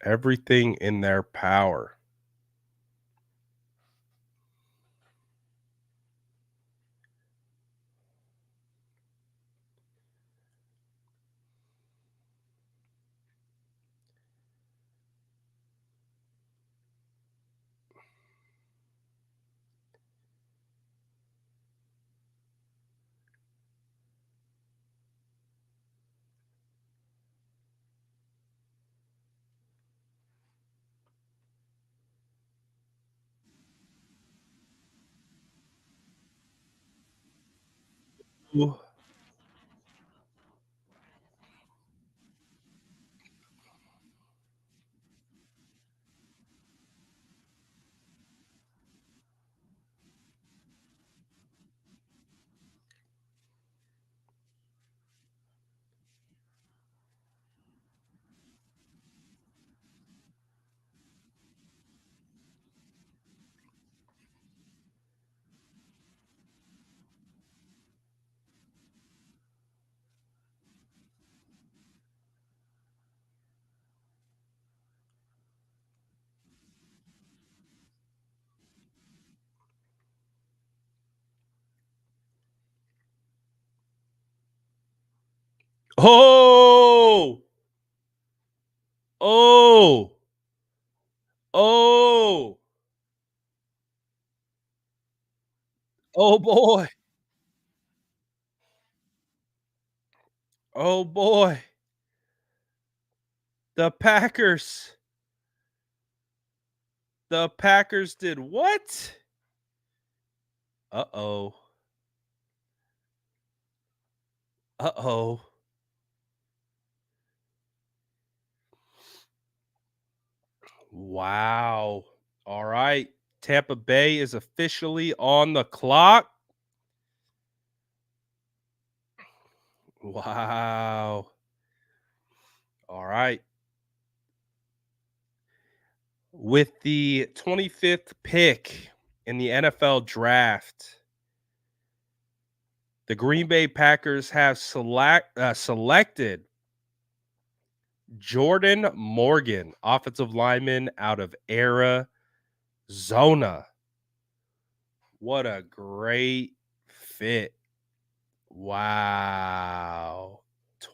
Everything in their power. Ooh. Oh! Oh! Oh! Oh boy. Oh boy. The Packers. The Packers did what? Uh-oh. Uh-oh. Wow. All right. Tampa Bay is officially on the clock. Wow. All right. With the 25th pick in the NFL draft, the Green Bay Packers have selected Jordan Morgan, offensive lineman out of Arizona. What a great fit. Wow.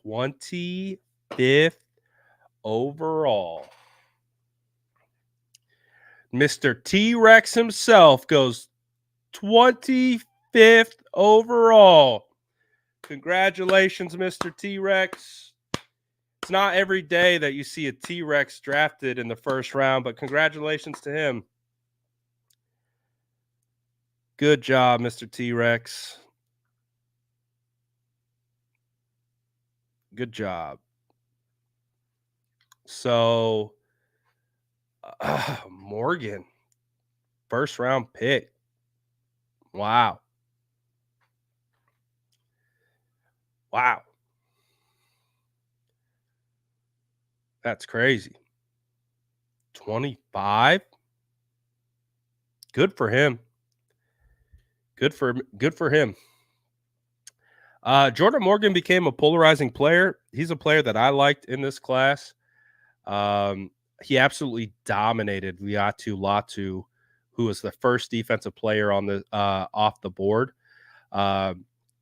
25th overall. Mr. T Rex himself goes 25th overall. Congratulations, Mr. T Rex. It's not every day that you see a T Rex drafted in the first round, but congratulations to him. Good job, Mr. T Rex. Good job. So, Morgan, first round pick. Wow. Wow. That's crazy. 25. Good for him. Good for him. Jordan Morgan became a polarizing player. He's a player that I liked in this class. Um, he absolutely dominated Liatu Latu, who was the first defensive player on the off the board.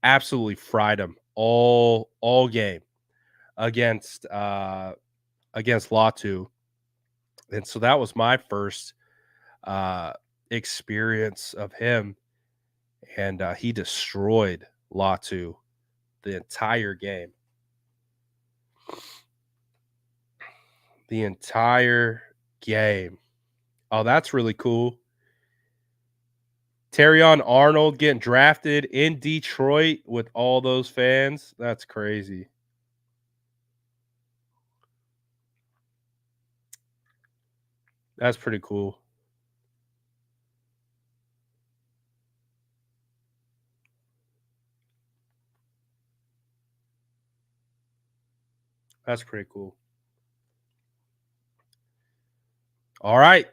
Absolutely fried him all game. against Latu. And so that was my first uh, experience of him, and he destroyed Latu the entire game. The entire game. Oh, that's really cool. Terrion Arnold getting drafted in Detroit with all those fans. That's crazy. That's pretty cool. That's pretty cool. All right.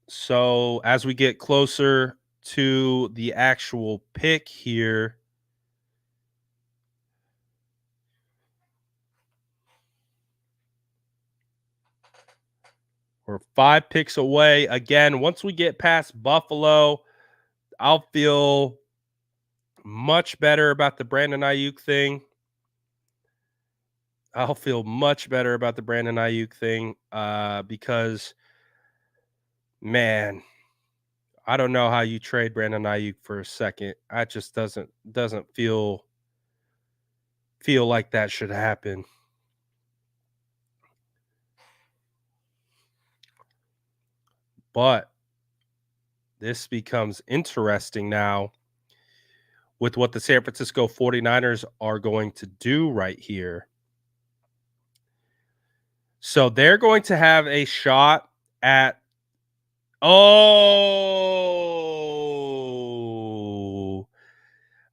So as we get closer to the actual pick here, we're 5 picks away. Again, once we get past Buffalo, I'll feel much better about the Brandon Ayuk thing. I'll feel much better about the Brandon Ayuk thing because, man, I don't know how you trade Brandon Ayuk for a second. That just doesn't feel like that should happen. But this becomes interesting now with what the San Francisco 49ers are going to do right here. So they're going to have a shot at oh,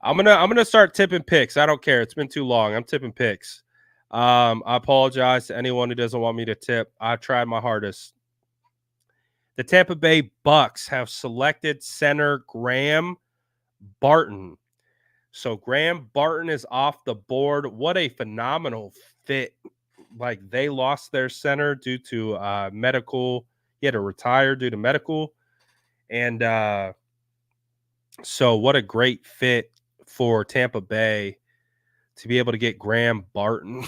I'm gonna start tipping picks. I don't care. It's been too long. I'm tipping picks. I apologize to anyone who doesn't want me to tip. I tried my hardest. The Tampa Bay Bucks have selected center Graham Barton. So Graham Barton is off the board. What a phenomenal fit. Like they lost their center due to medical. He had to retire due to medical. And so what a great fit for Tampa Bay to be able to get Graham Barton.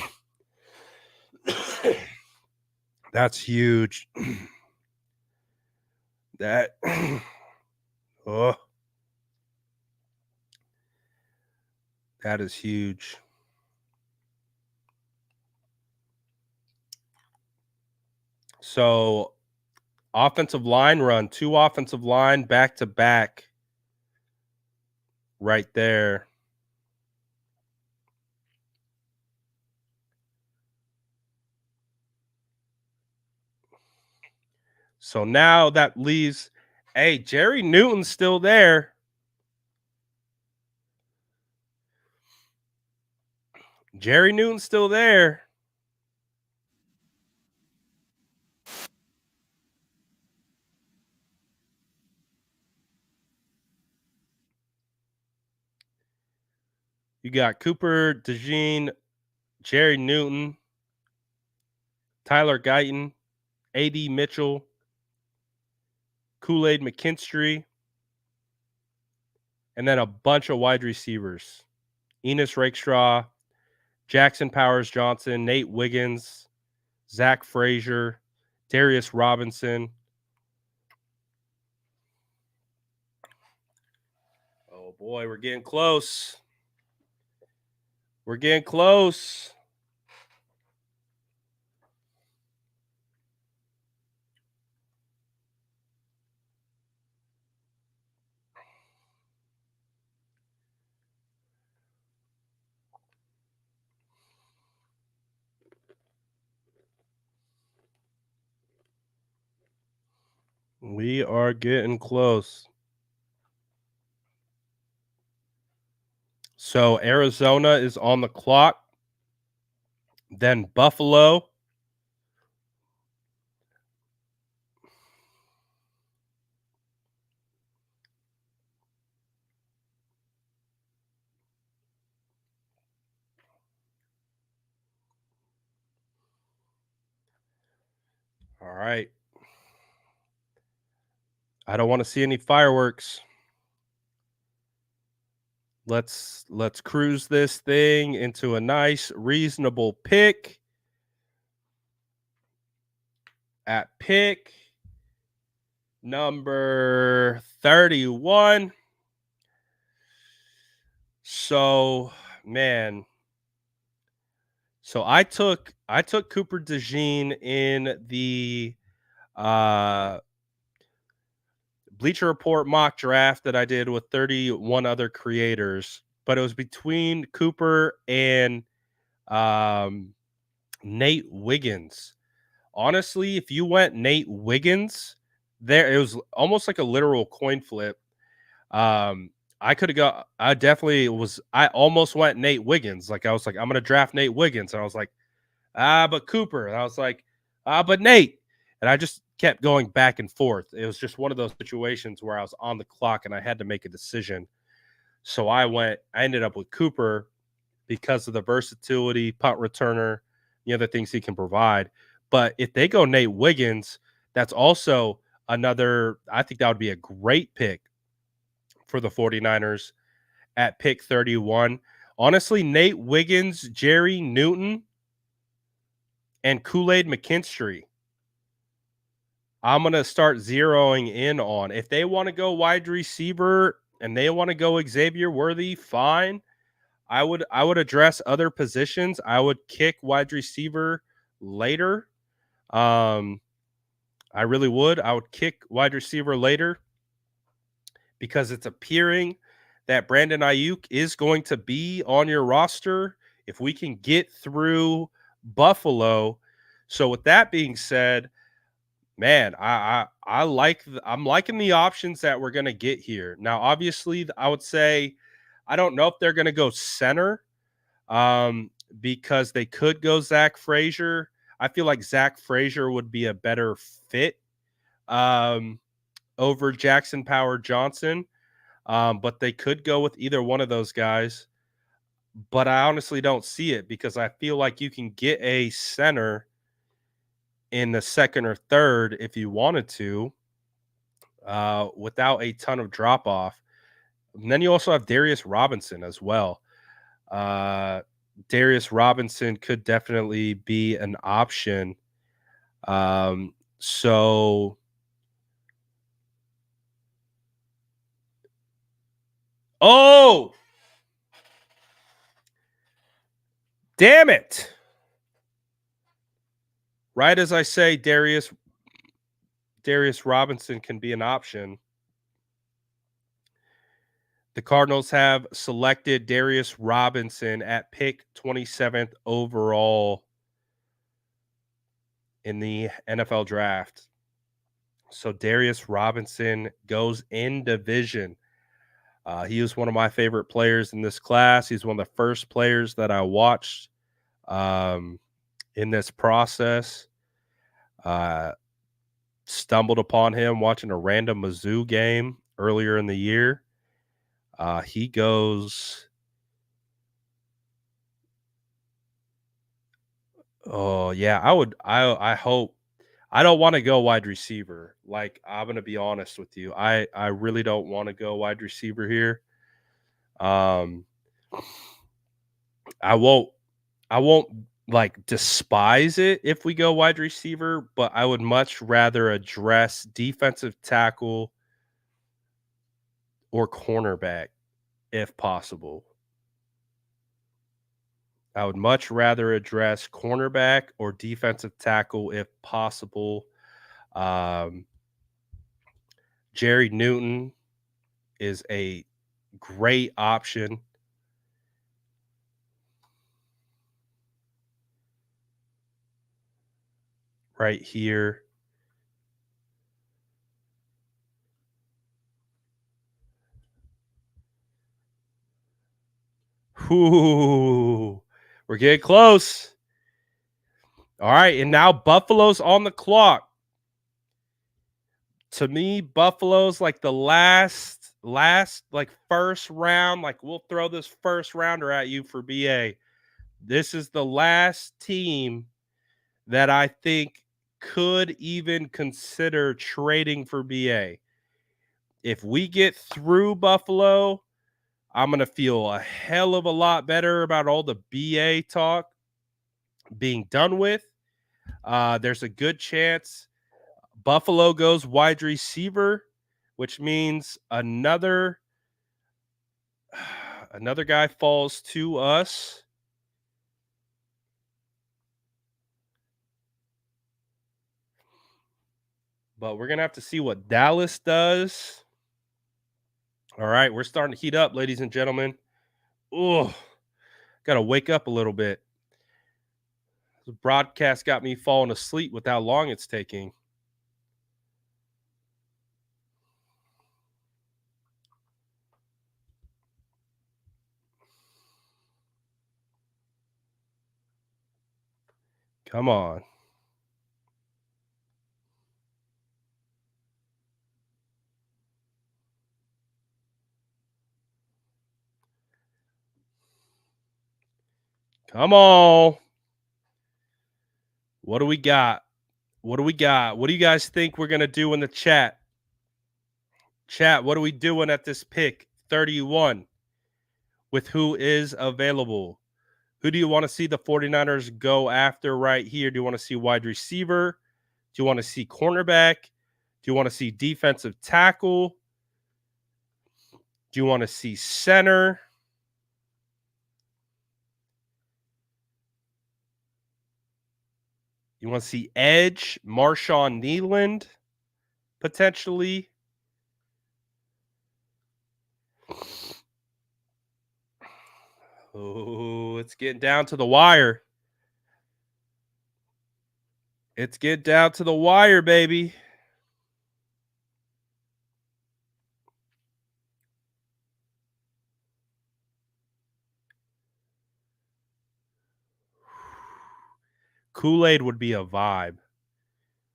That's huge. That oh, that is huge. So offensive line run, 2 offensive line back to back right there. So now that leaves hey, Jerry Newton's still there. Jerry Newton's still there. You got Cooper DeJean, Jerry Newton, Tyler Guyton, A.D. Mitchell, Kool-Aid McKinstry, and then a bunch of wide receivers. Enos Rakestraw, Jackson Powers Johnson, Nate Wiggins, Zach Frazier, Darius Robinson. Oh boy, we're getting close. We're getting close. We are getting close. So Arizona is on the clock. Then Buffalo. All right. I don't want to see any fireworks. Let's cruise this thing into a nice, reasonable pick. At pick number 31. So, man. So I took Cooper DeJean in the uh Bleacher Report mock draft that I did with 31 other creators, but it was between Cooper and um Nate Wiggins. Honestly, if you went Nate Wiggins, there it was almost like a literal coin flip. Um, I could have got. I definitely was. I almost went Nate Wiggins. Like I was like, I'm gonna draft Nate Wiggins, and I was like, but Cooper. And I was like, but Nate. And I just kept going back and forth. It was just one of those situations where I was on the clock and I had to make a decision. So I ended up with Cooper because of the versatility, punt returner, the other things he can provide. But if they go Nate Wiggins, that's also another, I think that would be a great pick for the 49ers at pick 31. Honestly, Nate Wiggins, Jerry Newton, and Kool-Aid McKinstry, I'm going to start zeroing in on. If they want to go wide receiver and they want to go Xavier Worthy, fine. I would address other positions. I would kick wide receiver later. I really would. I would kick wide receiver later because it's appearing that Brandon Ayuk is going to be on your roster if we can get through Buffalo. So with that being said, man, I'm liking the options that we're gonna get here. Now, obviously, I would say I don't know if they're gonna go center, because they could go Zach Frazier. I feel like Zach Frazier would be a better fit um, over Jackson Power Johnson, but they could go with either one of those guys. But I honestly don't see it because I feel like you can get a center in the second or third if you wanted to, without a ton of drop off. And then you also have Darius Robinson as well. Uh, Darius Robinson could definitely be an option. So oh, damn it. Right as I say Darius Robinson can be an option. The Cardinals have selected Darius Robinson at pick 27th overall in the NFL draft. So Darius Robinson goes in division. He was one of my favorite players in this class. He's one of the first players that I watched in this process. Stumbled upon him watching a random Mizzou game earlier in the year. He goes. Oh yeah, I would. I hope. I don't want to go wide receiver. Like I'm gonna be honest with you. I really don't want to go wide receiver here. Um, I won't. I won't like despise it if we go wide receiver, but I would much rather address defensive tackle or cornerback if possible. I would much rather address cornerback or defensive tackle if possible. Um, Jerry Newton is a great option. Right here. Ooh, we're getting close. All right, and now Buffalo's on the clock. To me, Buffalo's like the last like first round. Like we'll throw this first rounder at you for BA. This is the last team that I think could even consider trading for BA. If we get through Buffalo, I'm going to feel a hell of a lot better about all the BA talk being done with. There's a good chance Buffalo goes wide receiver, which means another guy falls to us. But we're going to have to see what Dallas does. All right, we're starting to heat up, ladies and gentlemen. Oh, got to wake up a little bit. The broadcast got me falling asleep with how long it's taking. Come on. Come on. What do we got? What do we got? What do you guys think we're going to do in the chat? Chat, what are we doing at this pick 31 with who is available? Who do you want to see the 49ers go after right here? Do you want to see wide receiver? Do you want to see cornerback? Do you want to see defensive tackle? Do you want to see center? You want to see edge, Marshawn Kneeland, potentially? Oh, it's getting down to the wire. It's getting down to the wire, baby. Kool-Aid would be a vibe.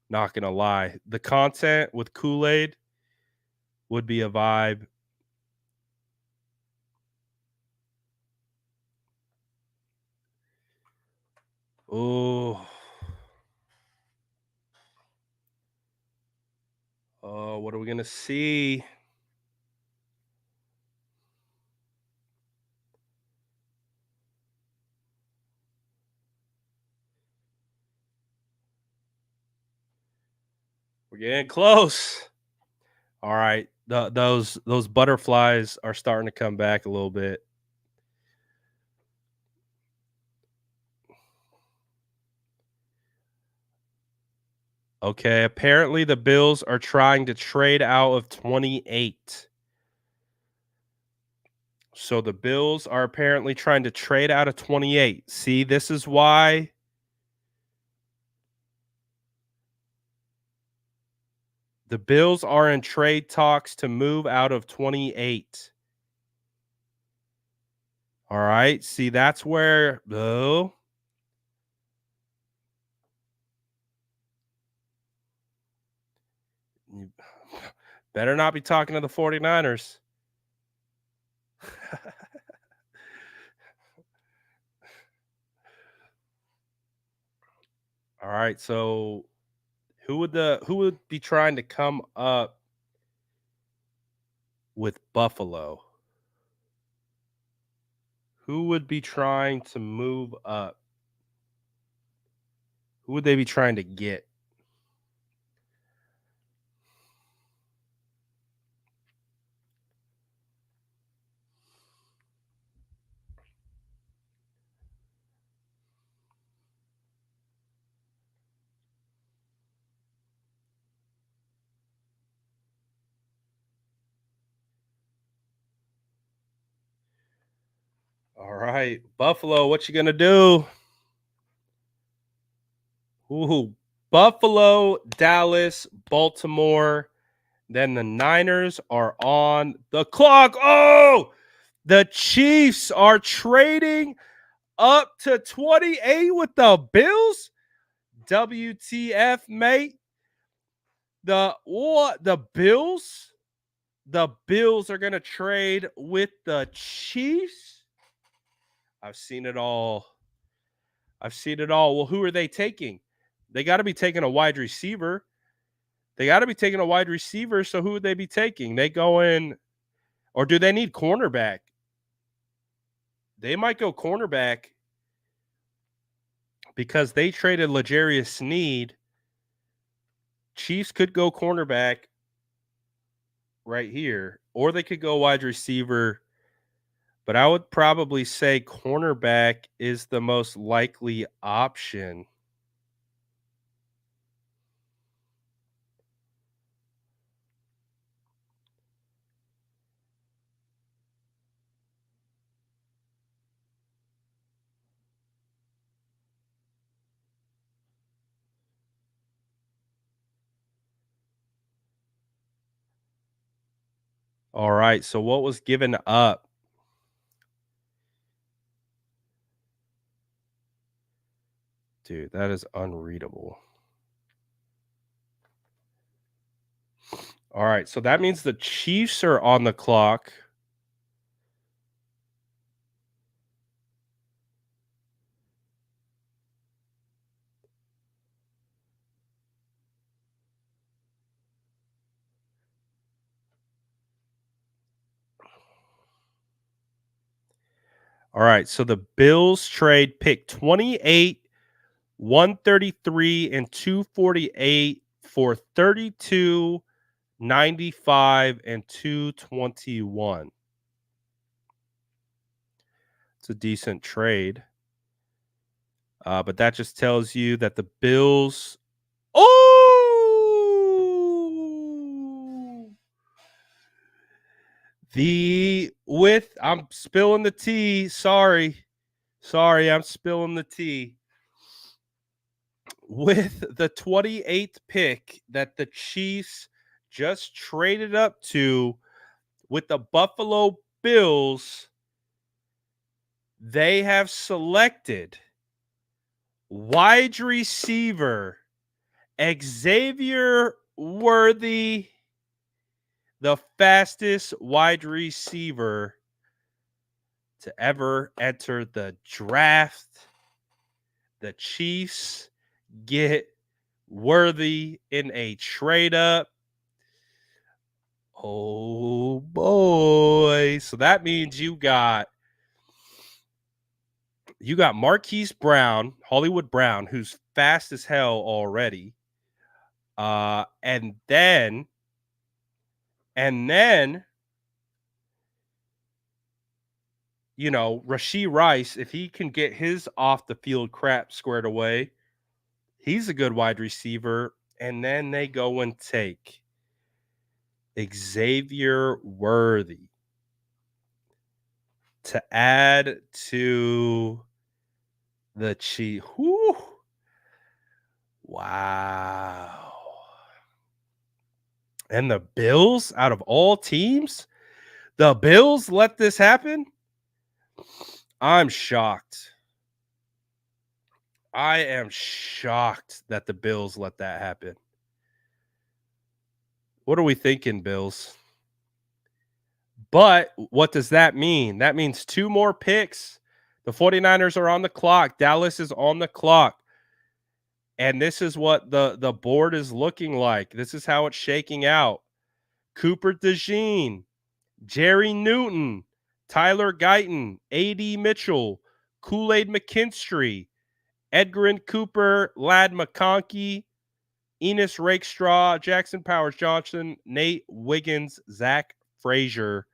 Not going to lie. The content with Kool-Aid would be a vibe. Oh. Oh, what are we going to see? We're getting close. All right. Those butterflies are starting to come back a little bit. Okay, apparently the Bills are trying to trade out of 28. So the Bills are apparently trying to trade out of 28. See, this is why the Bills are in trade talks to move out of 28. All right. See, that's where you better not be talking to the 49ers. All right. So who would be trying to come up with Buffalo? Who would be trying to move up? Who would they be trying to get? All right, Buffalo, what you gonna do? Ooh, Buffalo, Dallas, Baltimore. Then the Niners are on the clock. Oh, the Chiefs are trading up to 28 with the Bills. WTF, mate? The Bills? The Bills are gonna trade with the Chiefs. I've seen it all. Well, who are they taking? They got to be taking a wide receiver. So who would they be taking? They go in, or do they need cornerback? they might go cornerback because they traded L'Jarius Sneed. Chiefs could go cornerback right here, or they could go wide receiver. But I would probably say cornerback is the most likely option. All right. So what was given up? Dude, that is unreadable. All right. So that means the Chiefs are on the clock. All right. So the Bills trade pick 28, 133, and 248 for 32, 95, and 221. It's a decent trade. But that just tells you that the Bills. Oh! I'm spilling the tea. Sorry. I'm spilling the tea. With the 28th pick that the Chiefs just traded up to with the Buffalo Bills, they have selected wide receiver Xavier Worthy, the fastest wide receiver to ever enter the draft. The Chiefs get Worthy in a trade up. Oh boy. So that means you got Marquise Brown, Hollywood Brown, who's fast as hell already. And then Rashee Rice, if he can get his off the field crap squared away, he's a good wide receiver. And then they go and take Xavier Worthy to add to the Chiefs. Wow. And the Bills, out of all teams, the Bills let this happen? I'm shocked. I am shocked that the Bills let that happen. What are we thinking, Bills? But what does that mean? That means 2 more picks. The 49ers are on the clock. Dallas is on the clock. And this is what the board is looking like. This is how it's shaking out. Cooper DeJean, Jerry Newton, Tyler Guyton, A.D. Mitchell, Kool-Aid McKinstry, Edgerrin Cooper, Ladd McConkey, Enos Rakestraw, Jackson Powers Johnson, Nate Wiggins, Zach Frazier.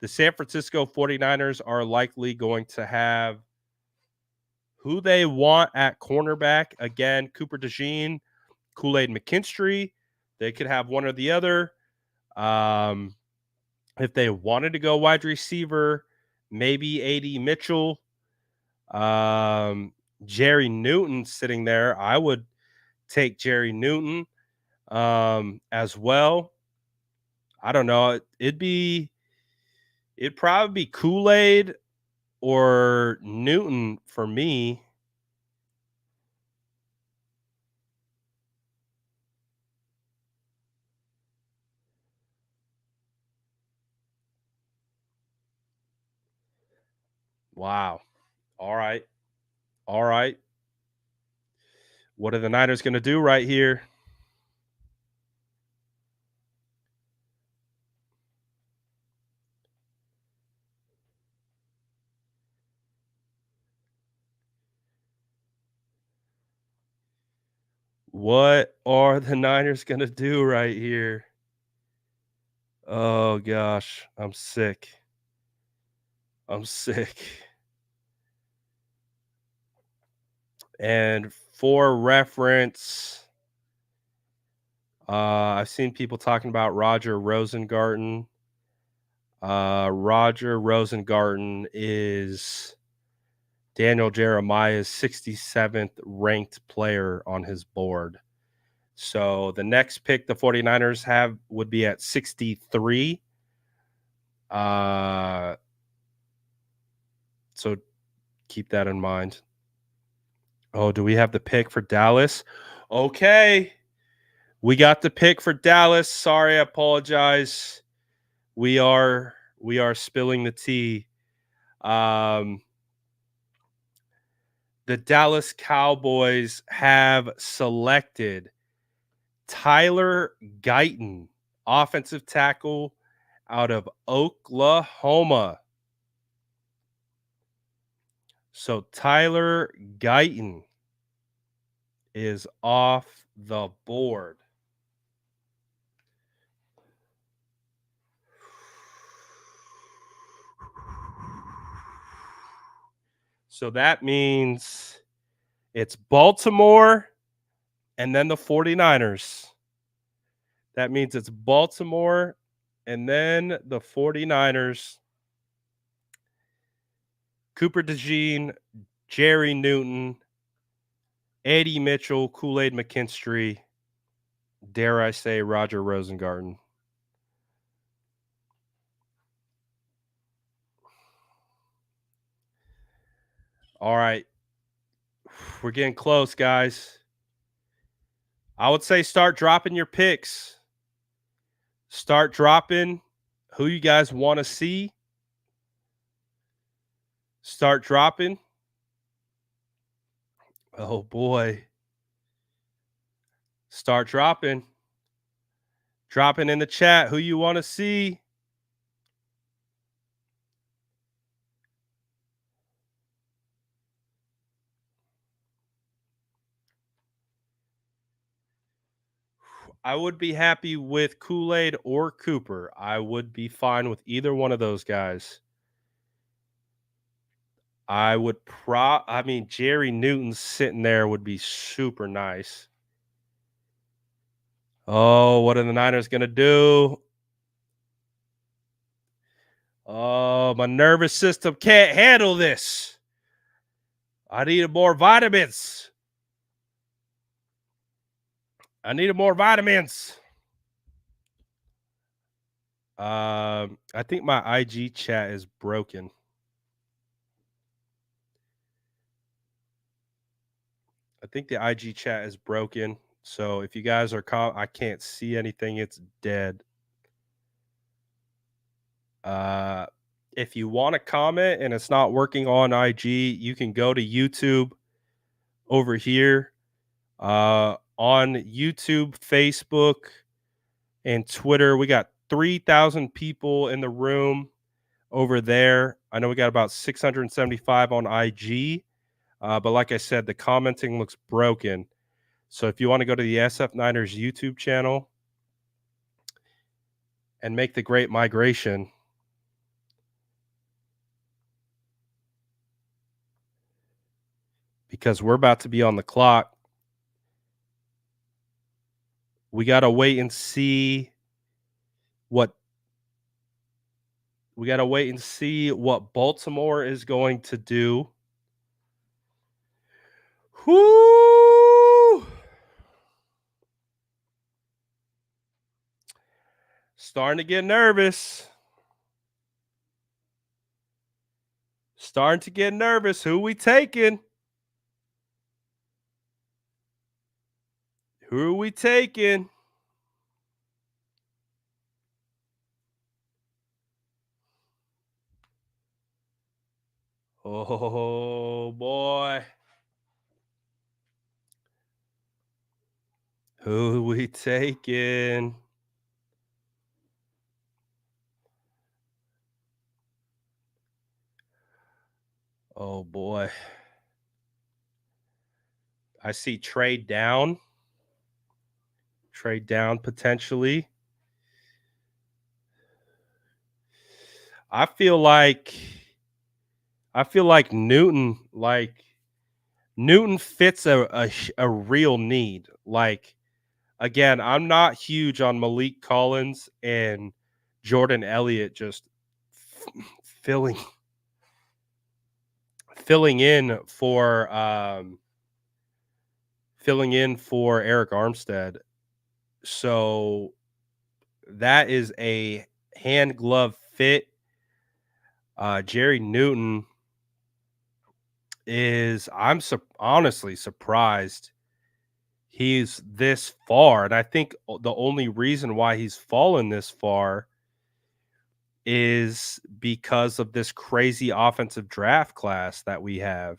The San Francisco 49ers are likely going to have who they want at cornerback. Again, Cooper DeJean, Kool-Aid McKinstry. They could have one or the other. If they wanted to go wide receiver, maybe A.D. Mitchell. Jerry Newton sitting there. I would take Jerry Newton as well. I don't know. It'd probably be Kool-Aid or Newton for me. Wow. All right. All right. What are the Niners going to do right here? What are the Niners gonna do right here? Oh gosh, I'm sick. I'm sick. And for reference, I've seen people talking about Roger Rosengarten. Roger Rosengarten is Daniel Jeremiah's 67th ranked player on his board. So the next pick the 49ers have would be at 63. Uh, so keep that in mind. Oh, do we have the pick for Dallas? Okay. We got the pick for Dallas. Sorry, I apologize. We are spilling the tea. Um, the Dallas Cowboys have selected Tyler Guyton, offensive tackle out of Oklahoma. So Tyler Guyton is off the board. So that means it's Baltimore and then the 49ers. That means it's Baltimore and then the 49ers. Cooper DeJean, Jerry Newton, Eddie Mitchell, Kool-Aid McKinstry, dare I say Roger Rosengarten. All right. We're getting close, guys. I would say start dropping your picks. Start dropping who you guys want to see. Start dropping. Oh boy. Start dropping. Dropping in the chat who you want to see. I would be happy with Kool-Aid or Cooper. I would be fine with either one of those guys. I mean, Jerry Newton sitting there would be super nice. Oh, what are the Niners going to do? Oh, my nervous system can't handle this. I need more vitamins. I need more vitamins. I think my IG chat is broken. I think the IG chat is broken. So if you guys are I can't see anything. It's dead. If you want to comment and it's not working on IG, you can go to YouTube over here. On YouTube, Facebook, and Twitter, we got 3,000 people in the room over there. I know we got about 675 on IG. But like I said, the commenting looks broken. So if you want to go to the SF Niners YouTube channel and make the great migration, because we're about to be on the clock, we got to wait and see what Baltimore is going to do. Whoo! Starting to get nervous. Starting to get nervous. Who we taking? Who are we taking? Oh boy. Who we taking? Oh boy. I see trade down. trade down potentially. I feel like Newton fits a real need. Like again, I'm not huge on Malik Collins and Jordan Elliott just filling filling in for filling in for Eric Armstead. So that is a hand glove fit. Jerry Newton is honestly surprised he's this far, and I think the only reason why he's fallen this far is because of this crazy offensive draft class that we have.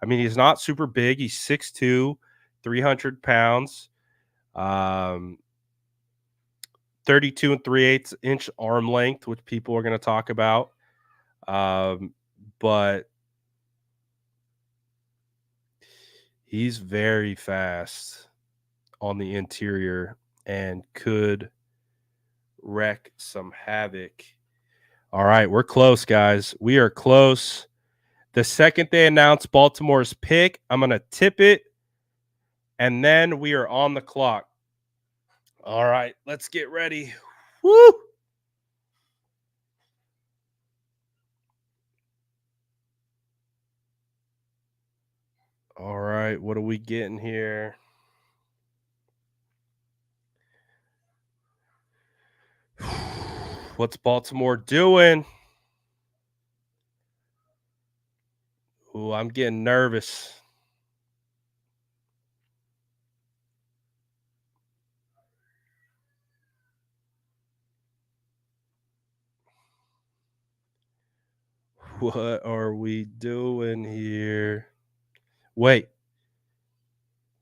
I mean, he's not super big. He's 6'2", 300 pounds, 32 and 3/8 inch arm length, which people are going to talk about. But he's very fast on the interior and could wreak some havoc. All right, we're close, guys. We are close. The second they announce Baltimore's pick, I'm going to tip it, and then we are on the clock. All right, let's get ready. Woo! All right, what are we getting here? What's Baltimore doing? Ooh, I'm getting nervous. What are we doing here? Wait.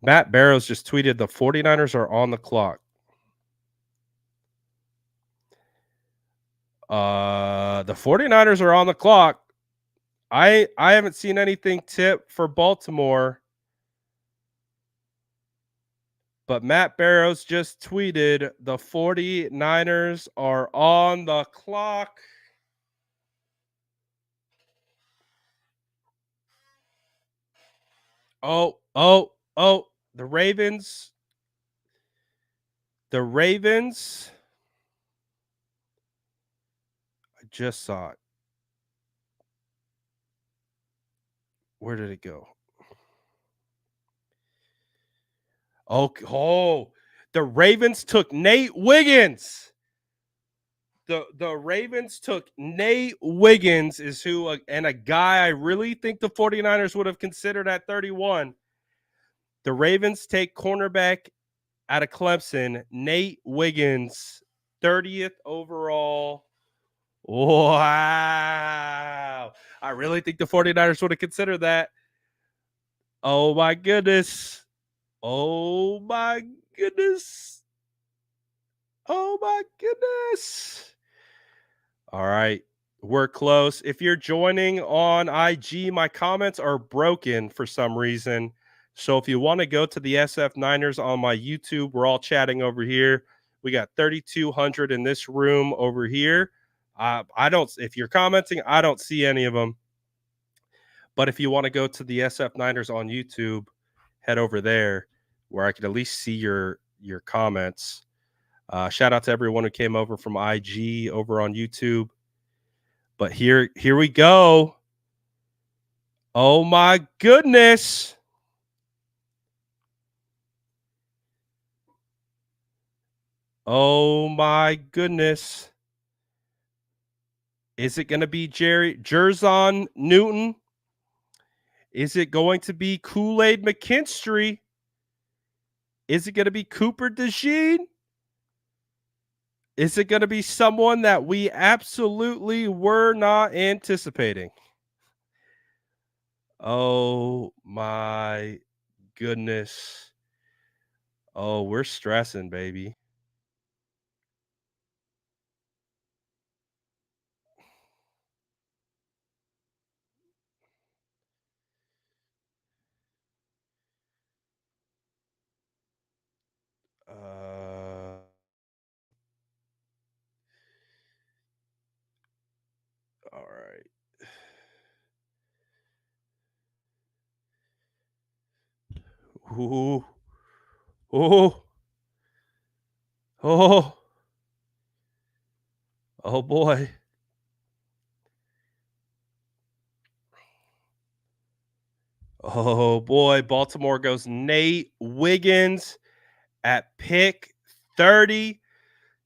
Matt Barrows just tweeted the 49ers are on the clock. The 49ers are on the clock. I haven't seen anything tip for Baltimore. But Matt Barrows just tweeted the 49ers are on the clock. Oh, the Ravens. The Ravens. I just saw it. Where did it go? Oh, the Ravens took Nate Wiggins. The Ravens took Nate Wiggins is who and a guy I really think the 49ers would have considered at 31. The Ravens take cornerback out of Clemson, Nate Wiggins, 30th overall. Wow. I really think the 49ers would have considered that. Oh my goodness. Oh my goodness. Oh my goodness. All right. We're close. If you're joining on IG, my comments are broken for some reason. So if you want to go to the SF Niners on my YouTube, we're all chatting over here. We got 3,200 in this room over here. I don't, if you're commenting, I don't see any of them. But if you want to go to the SF Niners on YouTube, head over there where I can at least see your comments. Shout out to everyone who came over from IG over on YouTube. But here we go. Oh my goodness. Oh my goodness. Is it going to be Jerzon Newton? Is it going to be Kool-Aid McKinstry? Is it going to be Cooper DeJean? Is it going to be someone that we absolutely were not anticipating? Oh my goodness. Oh, we're stressing, baby. Ooh. Oh. Oh. Oh boy. Oh boy. Baltimore goes Nate Wiggins at pick 30.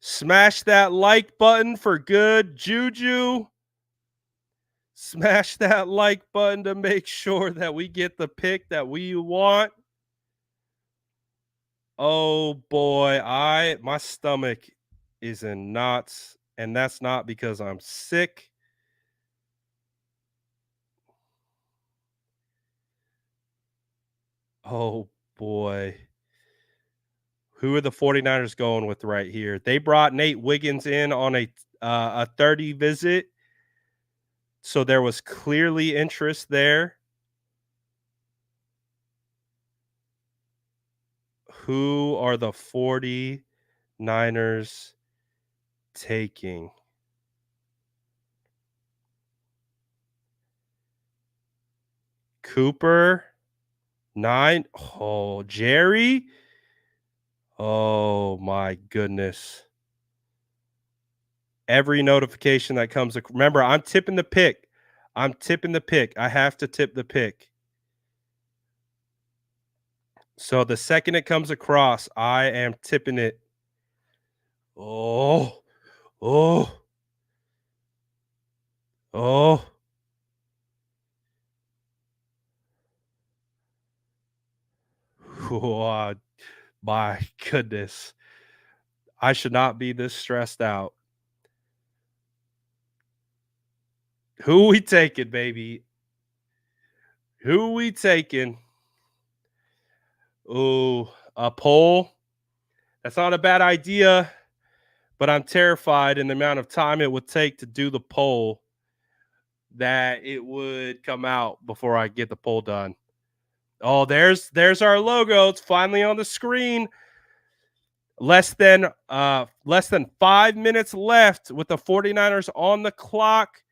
Smash that like button for good juju. Smash that like button to make sure that we get the pick that we want. Oh boy, my stomach is in knots, and that's not because I'm sick. Oh boy. Who are the 49ers going with right here? They brought Nate Wiggins in on a 30 visit. So there was clearly interest there. Who are the 49ers taking? Cooper 9. Oh, Jerry. Oh my goodness. Every notification that comes, remember, I'm tipping the pick. I'm tipping the pick. I have to tip the pick. So the second it comes across, I am tipping it. Oh, oh, oh. Oh, my goodness. I should not be this stressed out. Who we taking, baby? Who we taking? Oh, a poll. That's not a bad idea, but I'm terrified in the amount of time it would take to do the poll that it would come out before I get the poll done. Oh, there's our logo. It's finally on the screen. Less than 5 minutes left with the 49ers on the clock.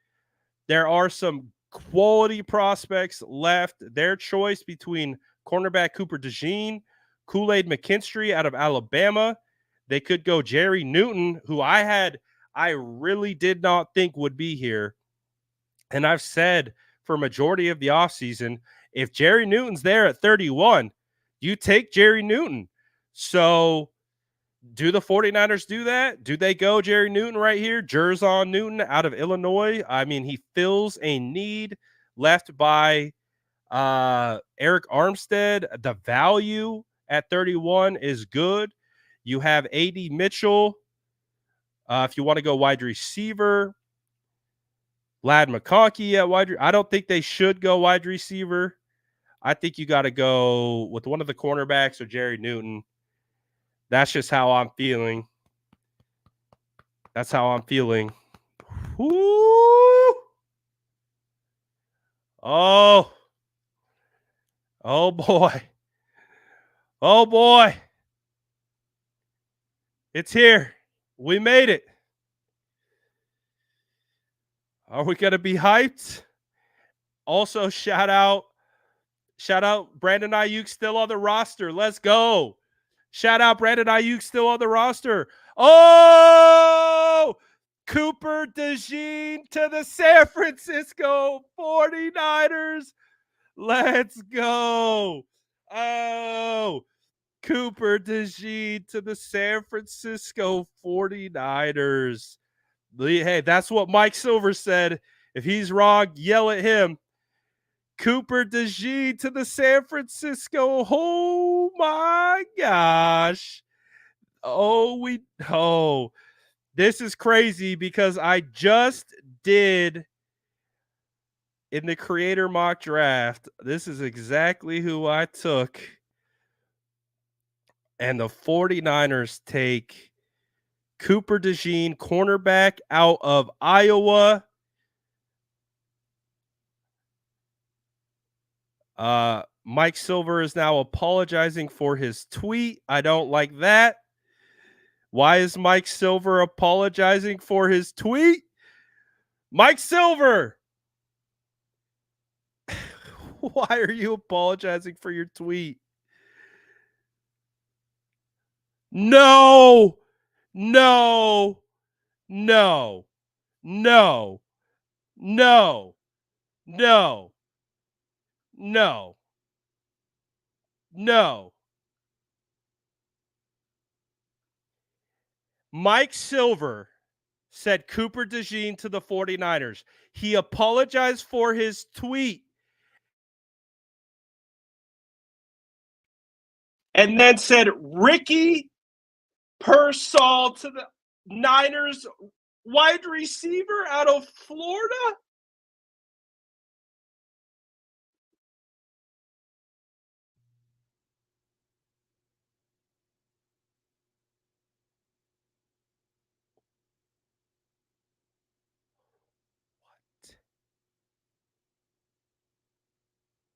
There are some quality prospects left. Their choice between cornerback Cooper DeJean, Kool-Aid McKinstry out of Alabama. They could go Jerry Newton, who I really did not think would be here. And I've said for majority of the offseason, if Jerry Newton's there at 31, you take Jerry Newton. So do the 49ers do that? Do they go Jerry Newton right here? Jerzon Newton out of Illinois. I mean, he fills a need left by Eric Armstead. The value at 31 is good. You have A.D. Mitchell. If you want to go wide receiver, Vlad McConkey at wide. I don't think they should go wide receiver. I think you got to go with one of the cornerbacks or Jerry Newton. That's just how I'm feeling. That's how I'm feeling. Woo! Oh. Oh boy. Oh boy. It's here. We made it. Are we going to be hyped? Also, shout out Brandon Ayuk still on the roster. Let's go. Shout out Brandon Ayuk still on the roster. Oh, Cooper DeJean to the San Francisco 49ers. Let's go. Oh, Cooper DeJean to the San Francisco 49ers. Hey, that's what Mike Silver said. If he's wrong, yell at him. Cooper DeJean to the San Francisco. Oh my gosh. Oh, this is crazy because I just did in the creator mock draft. This is exactly who I took. And the 49ers take Cooper DeJean, cornerback out of Iowa. Mike Silver is now apologizing for his tweet. I don't like that. Why is Mike Silver apologizing for his tweet? Mike Silver, why are you apologizing for your tweet? No, no, no, no, no, no, no, no. Mike Silver said Cooper DeJean to the 49ers. He apologized for his tweet and then said Ricky Pearsall to the Niners wide receiver out of Florida.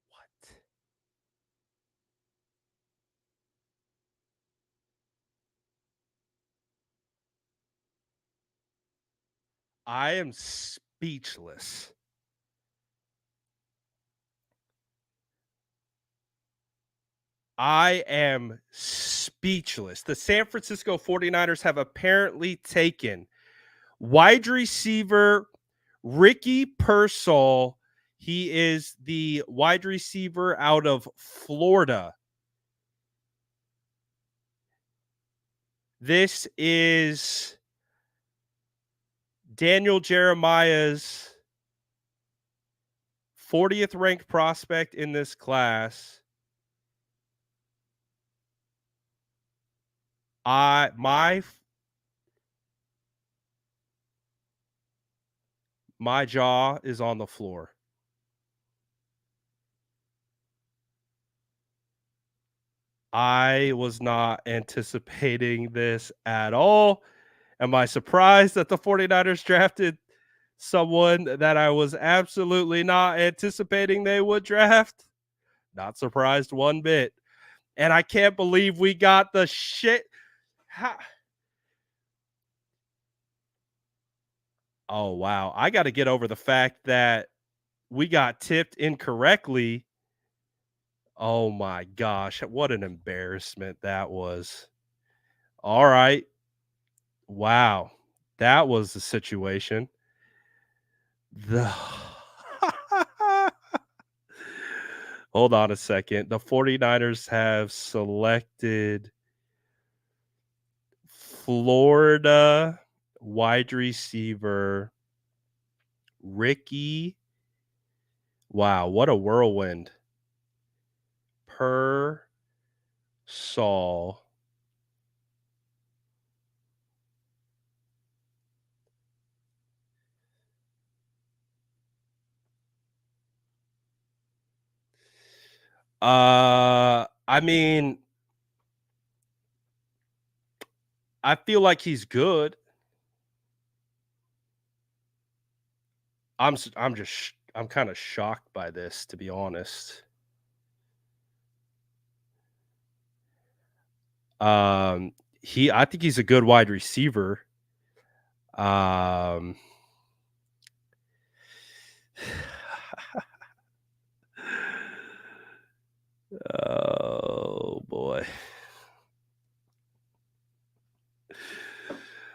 What? I am speechless. I am speechless. The San Francisco 49ers have apparently taken wide receiver Ricky Pearsall. He is the wide receiver out of Florida. This is Daniel Jeremiah's 40th ranked prospect in this class. My jaw is on the floor. I was not anticipating this at all. Am I surprised that the 49ers drafted someone that I was absolutely not anticipating they would draft? Not surprised one bit. And I can't believe we got the shit. Oh, wow. I got to get over the fact that we got tipped incorrectly. Oh my gosh. What an embarrassment that was. All right. Wow. That was the situation. The Hold on a second. The 49ers have selected Florida wide receiver Ricky. Wow, what a whirlwind. Saul. I mean, I feel like he's good. I'm kind of shocked by this, to be honest. I think he's a good wide receiver. Um Oh boy.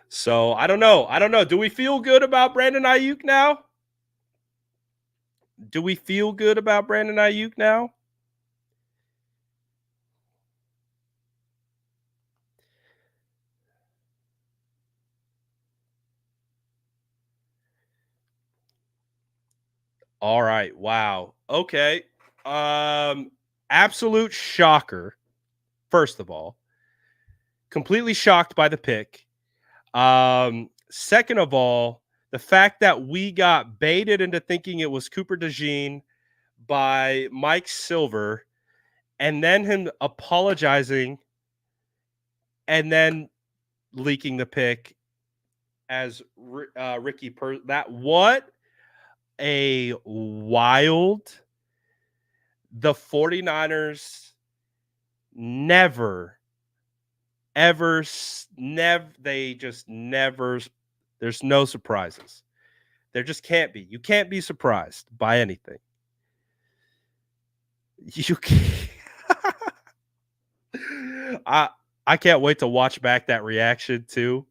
So I don't know. Do we feel good about Brandon Ayuk now? Do we feel good about Brandon Ayuk now? All right. Wow. Okay. Um Absolute shocker. First of all, completely shocked by the pick. Second of all, the fact that we got baited into thinking it was Cooper DeJean by Mike Silver and then him apologizing and then leaking the pick as Ricky that what a wild. The 49ers never ever they just never, there's no surprises. There just can't be. You can't be surprised by anything. You can't. I can't wait to watch back that reaction too.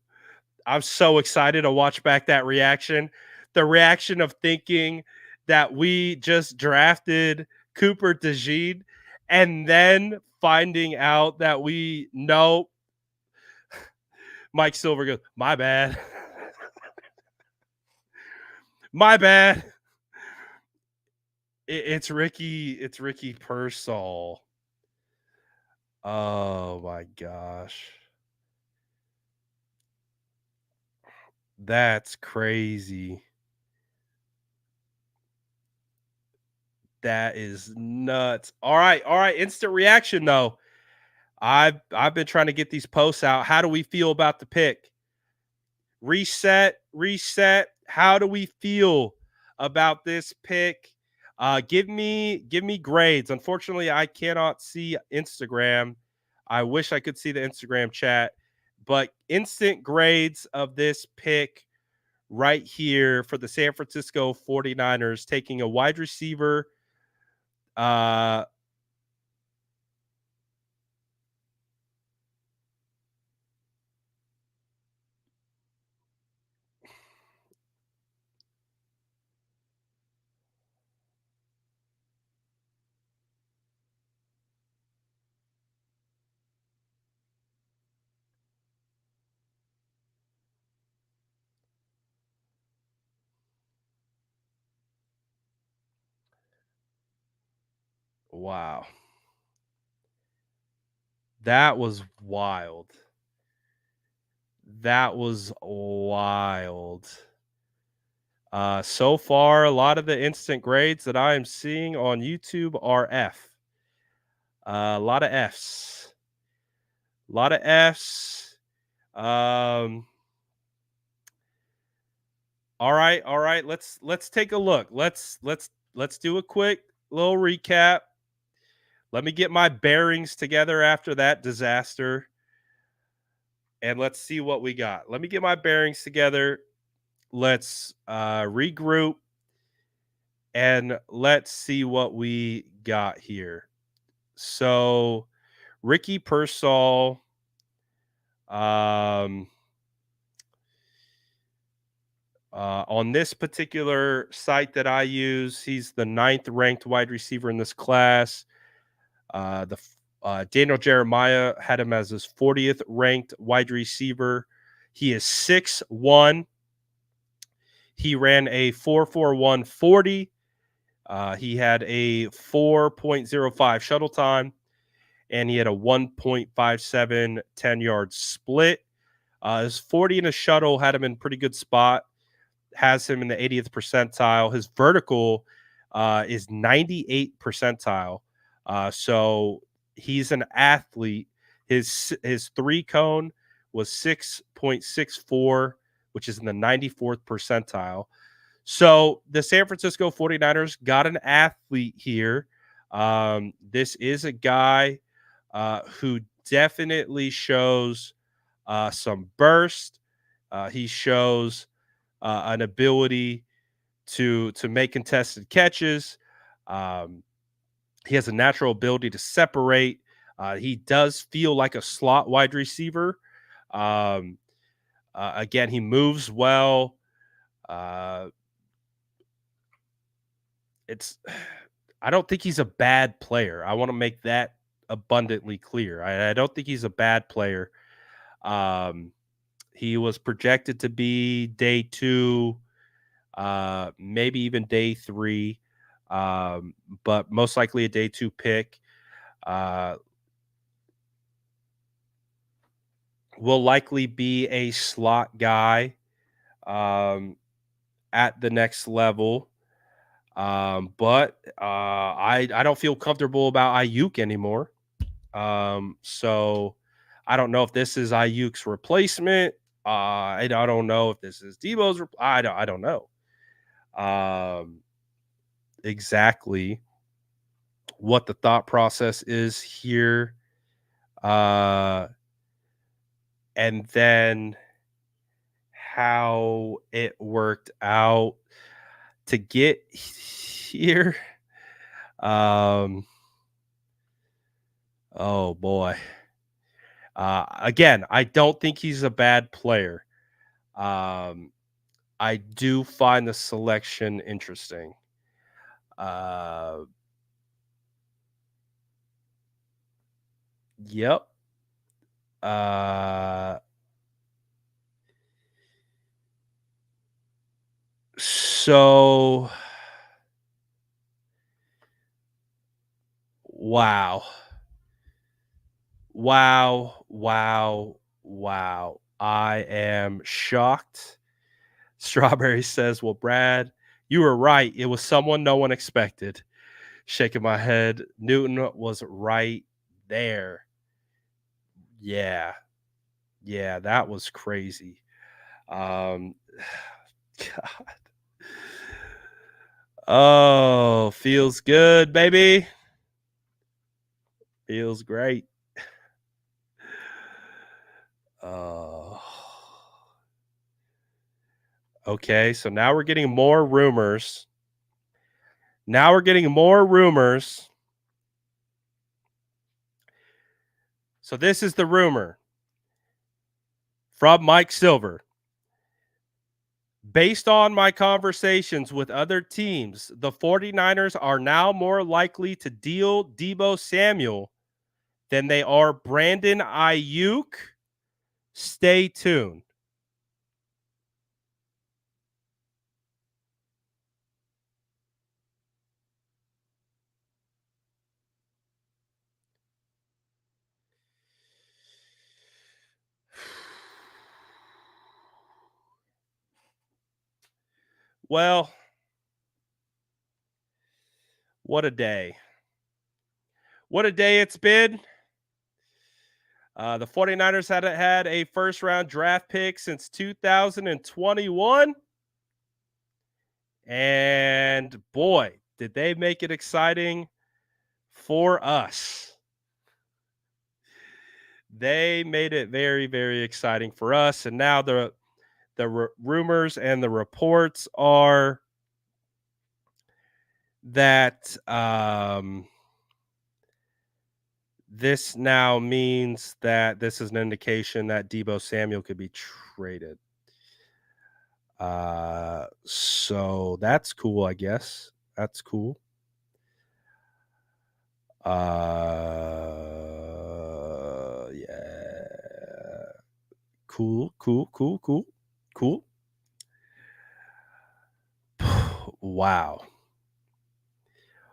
I'm so excited to watch back that reaction. The reaction of thinking that we just drafted Cooper DeJean and then finding out that we know Mike Silver goes, my bad. My bad. It's Ricky Pearsall. Oh my gosh. That's crazy. That is nuts. All right. Instant reaction though. I've been trying to get these posts out. How do we feel about the pick? Reset. How do we feel about this pick? Give me grades. Unfortunately, I cannot see Instagram. I wish I could see the Instagram chat, but instant grades of this pick right here for the San Francisco 49ers taking a wide receiver. Uh wow. That was wild. That was wild. So far, a lot of the instant grades that I am seeing on YouTube are F. A lot of Fs. A lot of Fs. Um, all right. Let's take a look. Let's do a quick little recap. Let me get my bearings together after that disaster, and let's see what we got. Let me get my bearings together. Let's regroup and let's see what we got here. So Ricky Pearsall, um, on this particular site that I use, he's the ninth ranked wide receiver in this class. Daniel Jeremiah had him as his 40th ranked wide receiver. He is 6'1". He ran a 4.41 40. He had a 4.05 shuttle time, and he had a 1.57 10-yard split. His 40 in a shuttle had him in pretty good spot, has him in the 80th percentile. His vertical is 98th percentile. So he's an athlete. His three cone was 6.64, which is in the 94th percentile. So the San Francisco 49ers got an athlete here. This is a guy who definitely shows some burst. He shows an ability to make contested catches. Um, he has a natural ability to separate. He does feel like a slot wide receiver. Um, Again, he moves well. Uh, it's I don't think he's a bad player. I want to make that abundantly clear. I don't think he's a bad player. Um, he was projected to be day two, maybe even day three, but most likely a day two pick. Uh, will likely be a slot guy um, at the next level. But I don't feel comfortable about Ayuk anymore. So I don't know if this is Ayuk's replacement. I don't know if this is Debo's. I don't know exactly what the thought process is here. Uh, and then how it worked out to get here. Um, oh boy. Again, I don't think he's a bad player. Um, I do find the selection interesting. Uh, yep. Uh, so wow. Wow, wow, wow. I am shocked. Strawberry says, "Well, Brad, you were right. It was someone no one expected." Shaking my head. Newton was right there. Yeah. Yeah, that was crazy. Um God. Oh, feels good, baby. Feels great. Oh. Okay, so now we're getting more rumors. Now we're getting more rumors. So this is the rumor from Mike Silver. Based on my conversations with other teams, the 49ers are now more likely to deal Debo Samuel than they are Brandon Ayuk. Stay tuned. Well, what a day. What a day it's been. The 49ers hadn't had a first round draft pick since 2021. And boy, did they make it exciting for us. They made it very, very exciting for us. And now the rumors and the reports are that this now means that this is an indication that Debo Samuel could be traded. So that's cool, I guess. That's cool. Yeah. Cool, cool, cool, cool, cool. Wow.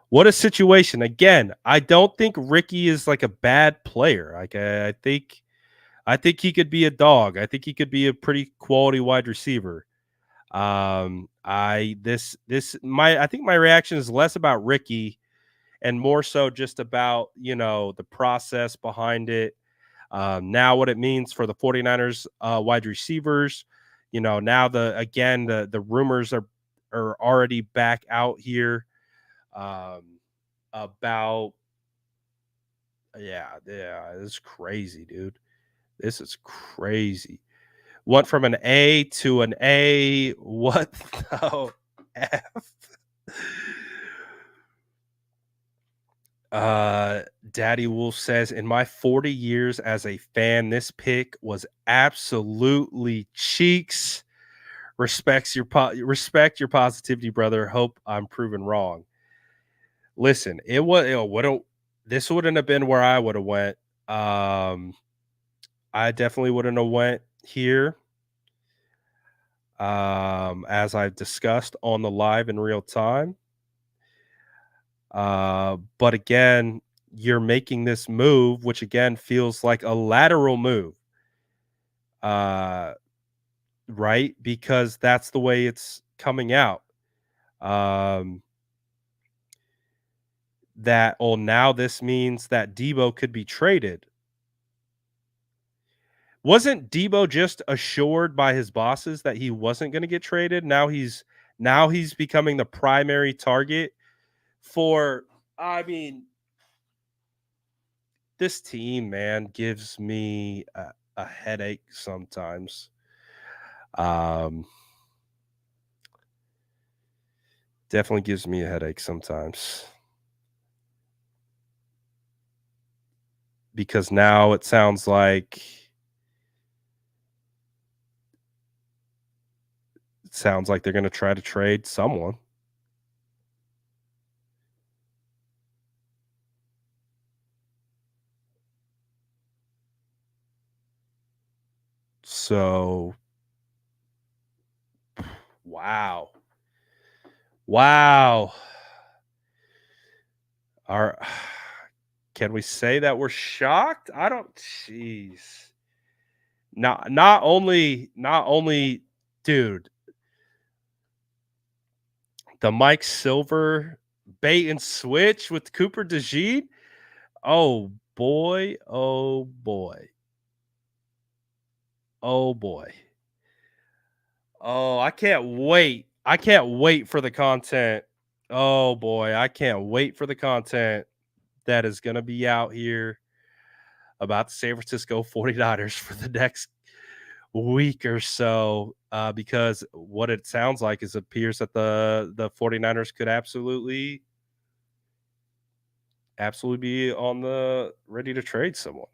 What a situation. Again, I don't think Ricky is like a bad player. Like I think he could be a dog. I think he could be a pretty quality wide receiver. I think my reaction is less about Ricky and more so just about, the process behind it. Now what it means for the 49ers wide receivers, now the rumors are already back out here um about yeah, it's crazy, dude. This is crazy. Went from an A to an A. What the F? Daddy Wolf says, in my 40 years as a fan, this pick was absolutely cheeks. Respect your positivity, brother. Hope I'm proven wrong. Listen, this wouldn't have been where I would have went. Um, I definitely wouldn't have went here. As I've discussed on the live in real time. But again, you're making this move, which again feels like a lateral move. Uh, right? Because that's the way it's coming out. Um, now this means that Debo could be traded. Wasn't Debo just assured by his bosses that he wasn't going to get traded? Now he's becoming the primary target for I mean, this team, man, gives me a headache sometimes. Um, definitely gives me a headache sometimes. because now it sounds like they're going to try to trade someone. So, wow. Wow. Are can we say that we're shocked? I don't jeez. Not only dude, the Mike Silver bait and switch with Cooper DeJean. Oh boy, oh boy, oh boy. Oh, I can't wait. I can't wait for the content. Oh boy, I can't wait for the content that is going to be out here about the San Francisco 49ers for the next week or so, because what it sounds like is appears that the 49ers could absolutely be on the ready to trade someone.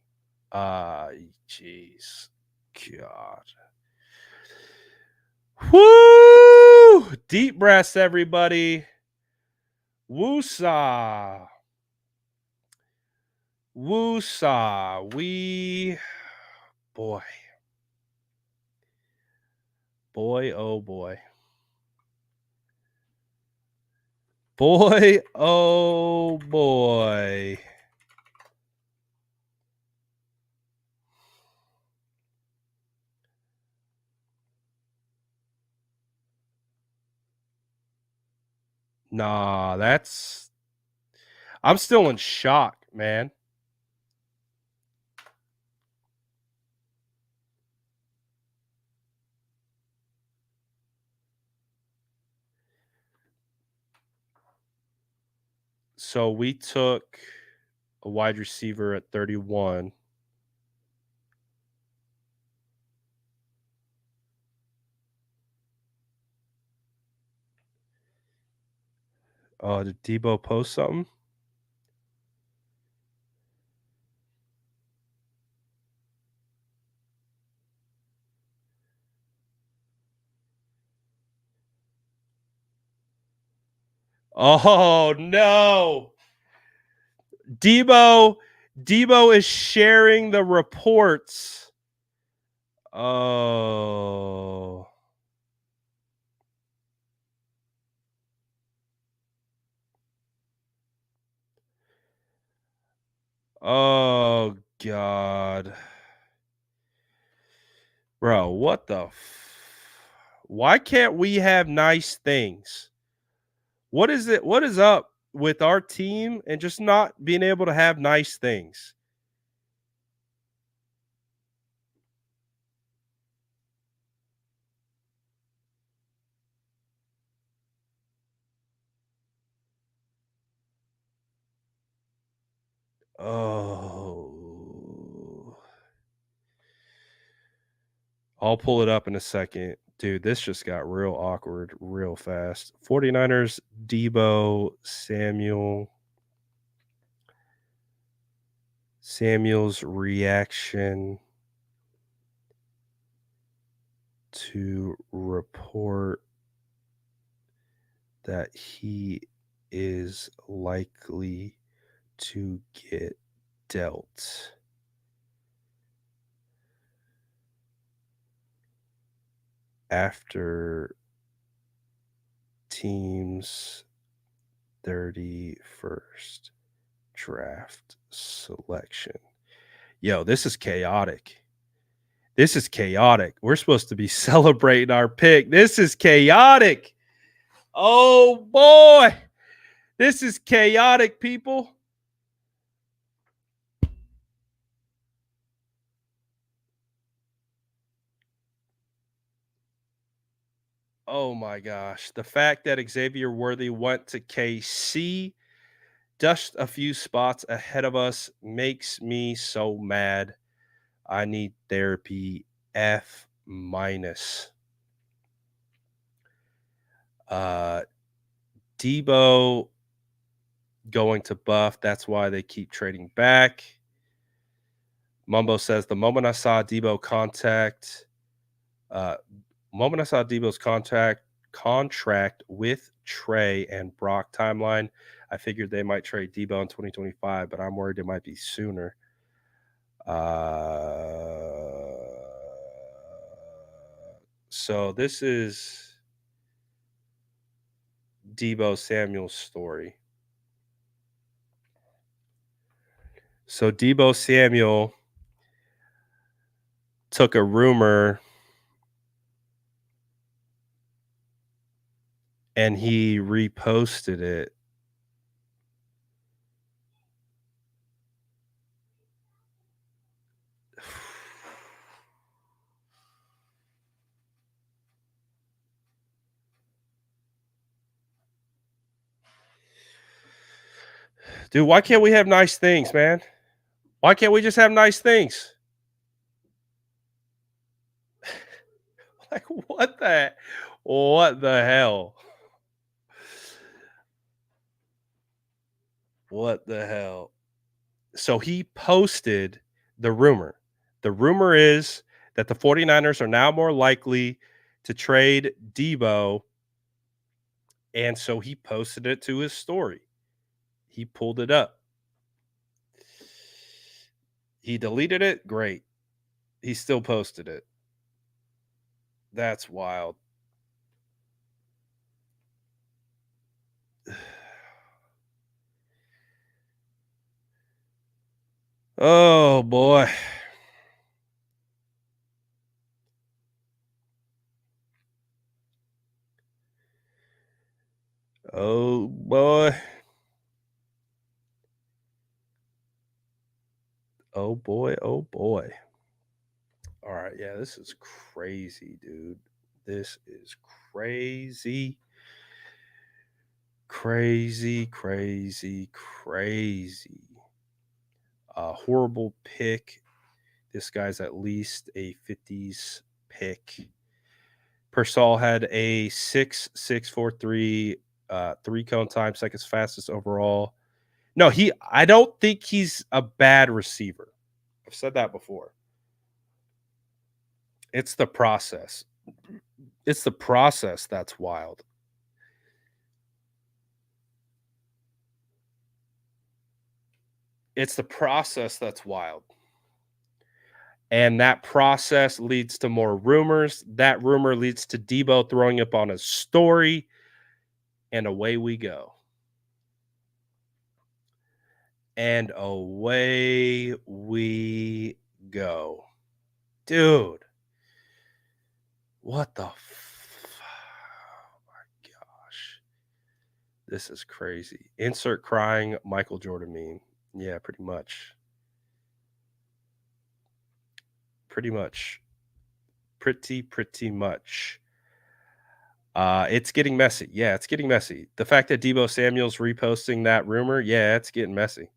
Uh jeez. God. Woo! Deep breaths, everybody. Woosah. Woosah. Boy, boy, oh boy. Boy, oh boy. Nah, I'm still in shock, man. So we took a wide receiver at 31. Did Debo post something? Oh no. Debo Debo is sharing the reports. Oh. Oh god. Bro, what the why can't we have nice things? What is it? What is up with our team and just not being able to have nice things? Oh. I'll pull it up in a second. Dude, this just got real awkward real fast. 49ers, Debo, Samuel's reaction to report that he is likely to get dealt after team's 31st draft selection. Yo, this is chaotic. This is chaotic. We're supposed to be celebrating our pick. This is chaotic. Oh boy. This is chaotic, people. Oh my gosh. The fact that Xavier Worthy went to KC, just a few spots ahead of us, makes me so mad. I need therapy F minus. Uh Debo going to buff. That's why they keep trading back. Mumbo says the uh, moment I saw Debo's contract with Trey and Brock timeline, I figured they might trade Debo in 2025, but I'm worried it might be sooner. So this is Debo Samuel's story. So Debo Samuel took a rumor and he reposted it. Dude, why can't we have nice things, man? Why can't we just have nice things? Like what the hell? What the hell? So he posted the rumor. The rumor is that the 49ers are now more likely to trade Debo. And so he posted it to his story. He pulled it up. He deleted it. Great. He still posted it. That's wild. Oh boy. Oh boy. Oh boy. Oh boy. All right. Yeah, this is crazy, dude. This is crazy. Crazy, crazy, crazy. Horrible pick. This guy's at least a 50s pick. Persol had a 6.643 three cone time, second fastest overall. No, I don't think he's a bad receiver. I've said that before. It's the process. It's the process that's wild. It's the process that's wild. And that process leads to more rumors. That rumor leads to Debo throwing up on his story. And away we go. And away we go. Dude. What the oh my gosh. This is crazy. Insert crying Michael Jordan meme. Yeah, pretty much. Pretty much. Pretty much. It's getting messy. Yeah, it's getting messy. The fact that Debo Samuel's reposting that rumor, yeah, it's getting messy.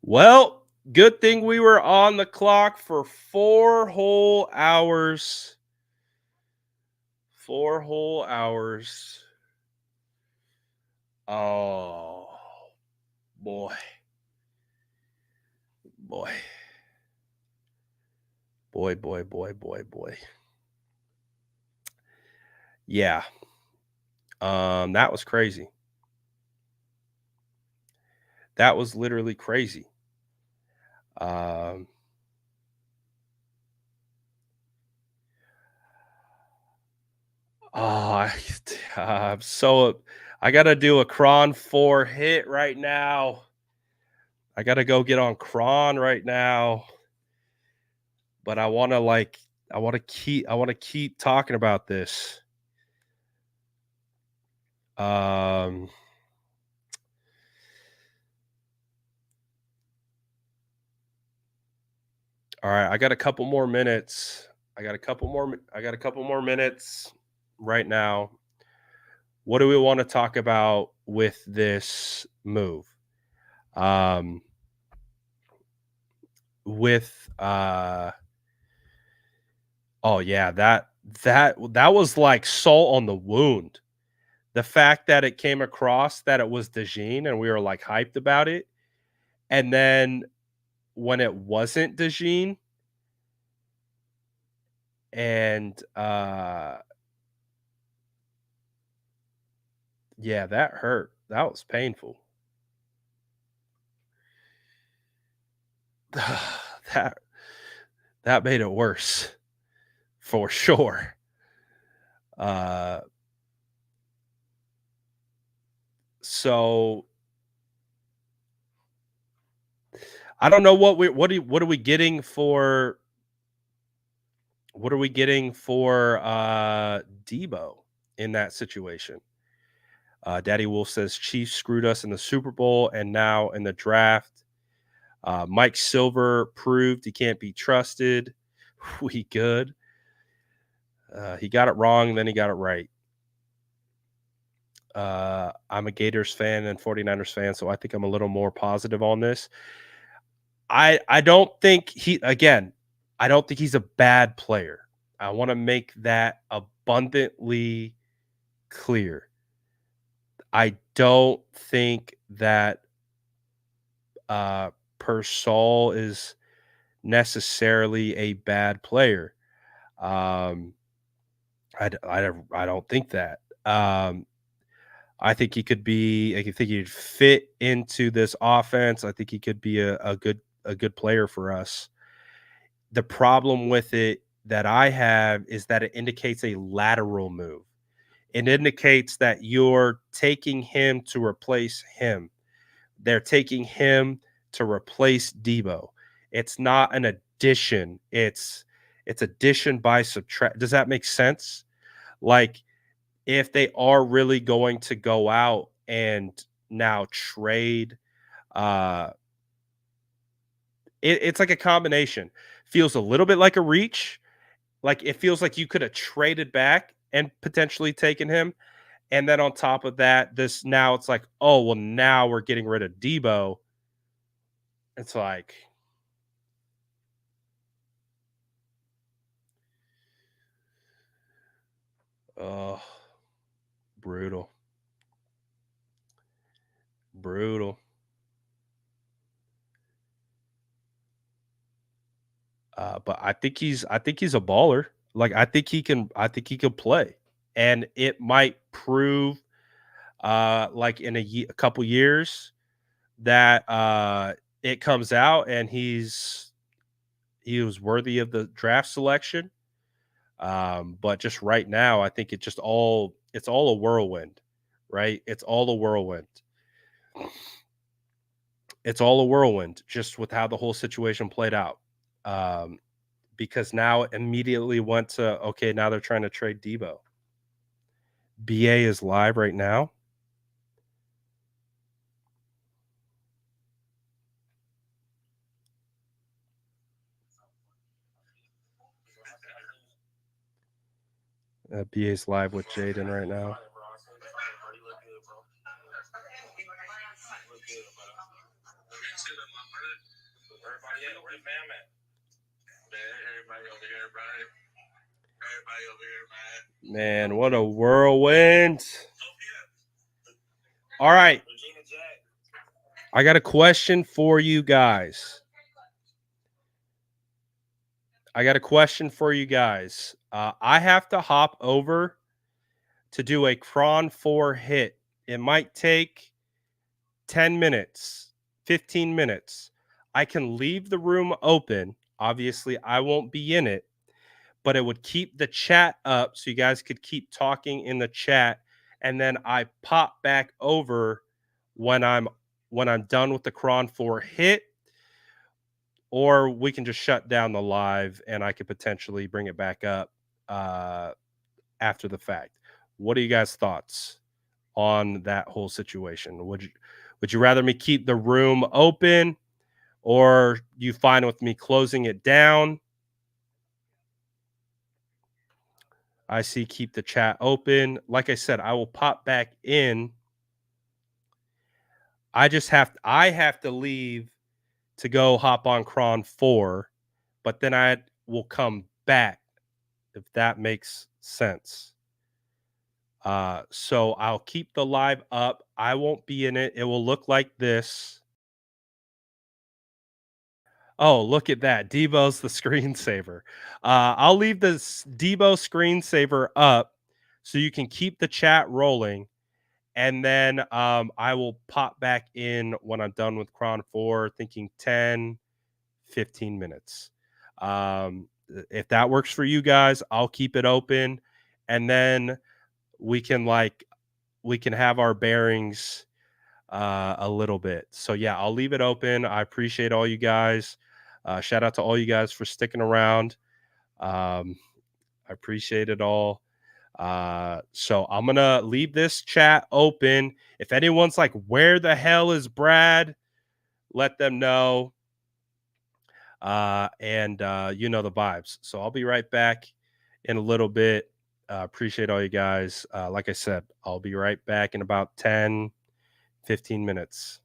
Well, good thing we were on the clock for 4 whole hours. 4 whole hours. Oh, boy. Boy. Boy. Yeah. That was crazy. That was literally crazy. Um Oh, I'm so I gotta do a Cron 4 hit right now. I gotta go get on Cron right now. But I wanna keep talking about this. Um all right, I got a couple more minutes. I got a couple more minutes right now. What do we want to talk about with this move. Um, with oh yeah, that was like salt on the wound. The fact that it came across that it was DeJean and we were like hyped about it, and then when it wasn't DeJean, and yeah, that hurt. That was painful. that that made it worse for sure. Uh, so I don't know what are we getting for Debo in that situation. Daddy Wolf says Chiefs screwed us in the Super Bowl and now in the draft. Mike Silver proved he can't be trusted. We good. He got it wrong, then he got it right. I'm a Gators fan and 49ers fan, so I think I'm a little more positive on this. I don't think I don't think he's a bad player. I want to make that abundantly clear. I don't think that Persol is necessarily a bad player. Um, I don't think that. I think he could be. I think he'd fit into this offense. I think he could be a good player for us. The problem with it that I have is that it indicates a lateral move. It indicates that you're taking him to replace him. They're taking him to replace Debo. It's not an addition. It's addition by subtract. Does that make sense? Like if they are really going to go out and now trade, uh, it's like a combination. Feels a little bit like a reach. Like it feels like you could have traded back and potentially taken him. And then on top of that, this now it's like, oh well, now we're getting rid of Debo. It's like, oh, brutal, brutal. But I think he's a baller. Like I think he can play, and it might prove like in a couple years that it comes out and he was worthy of the draft selection. But just right now, I think it's all a whirlwind, right? It's all a whirlwind. It's all a whirlwind, just with how the whole situation played out. Um, because now it immediately went to okay, now they're trying to trade Debo. BA is live right now. BA's live with Jaden right now. Man, what a whirlwind. All right. I got a question for you guys. I have to hop over to do a Cron 4 hit. It might take 10 minutes, 15 minutes. I can leave the room open. Obviously, I won't be in it, but it would keep the chat up so you guys could keep talking in the chat. And then I pop back over when I'm done with the Cron 4 hit, or we can just shut down the live and I could potentially bring it back up after the fact. What are you guys' thoughts on that whole situation? Would you rather me keep the room open, or you fine with me closing it down? I see keep the chat open. Like I said, I will pop back in. I have to leave to go hop on Cron 4, but then I will come back, if that makes sense. So I'll keep the live up. I won't be in it. It will look like this. Oh, look at that. Debo's the screensaver. I'll leave this Debo screensaver up so you can keep the chat rolling. And then I will pop back in when I'm done with Cron 4, thinking 10, 15 minutes. If that works for you guys, I'll keep it open. And then we can we can have our bearings a little bit. So yeah, I'll leave it open. I appreciate all you guys. Shout out to all you guys for sticking around. Um, I appreciate it all. So I'm gonna leave this chat open. If anyone's like, "Where the hell is Brad?" Let them know. And you know the vibes. So I'll be right back in a little bit. Appreciate all you guys. Like I said, I'll be right back in about 10, 15 minutes.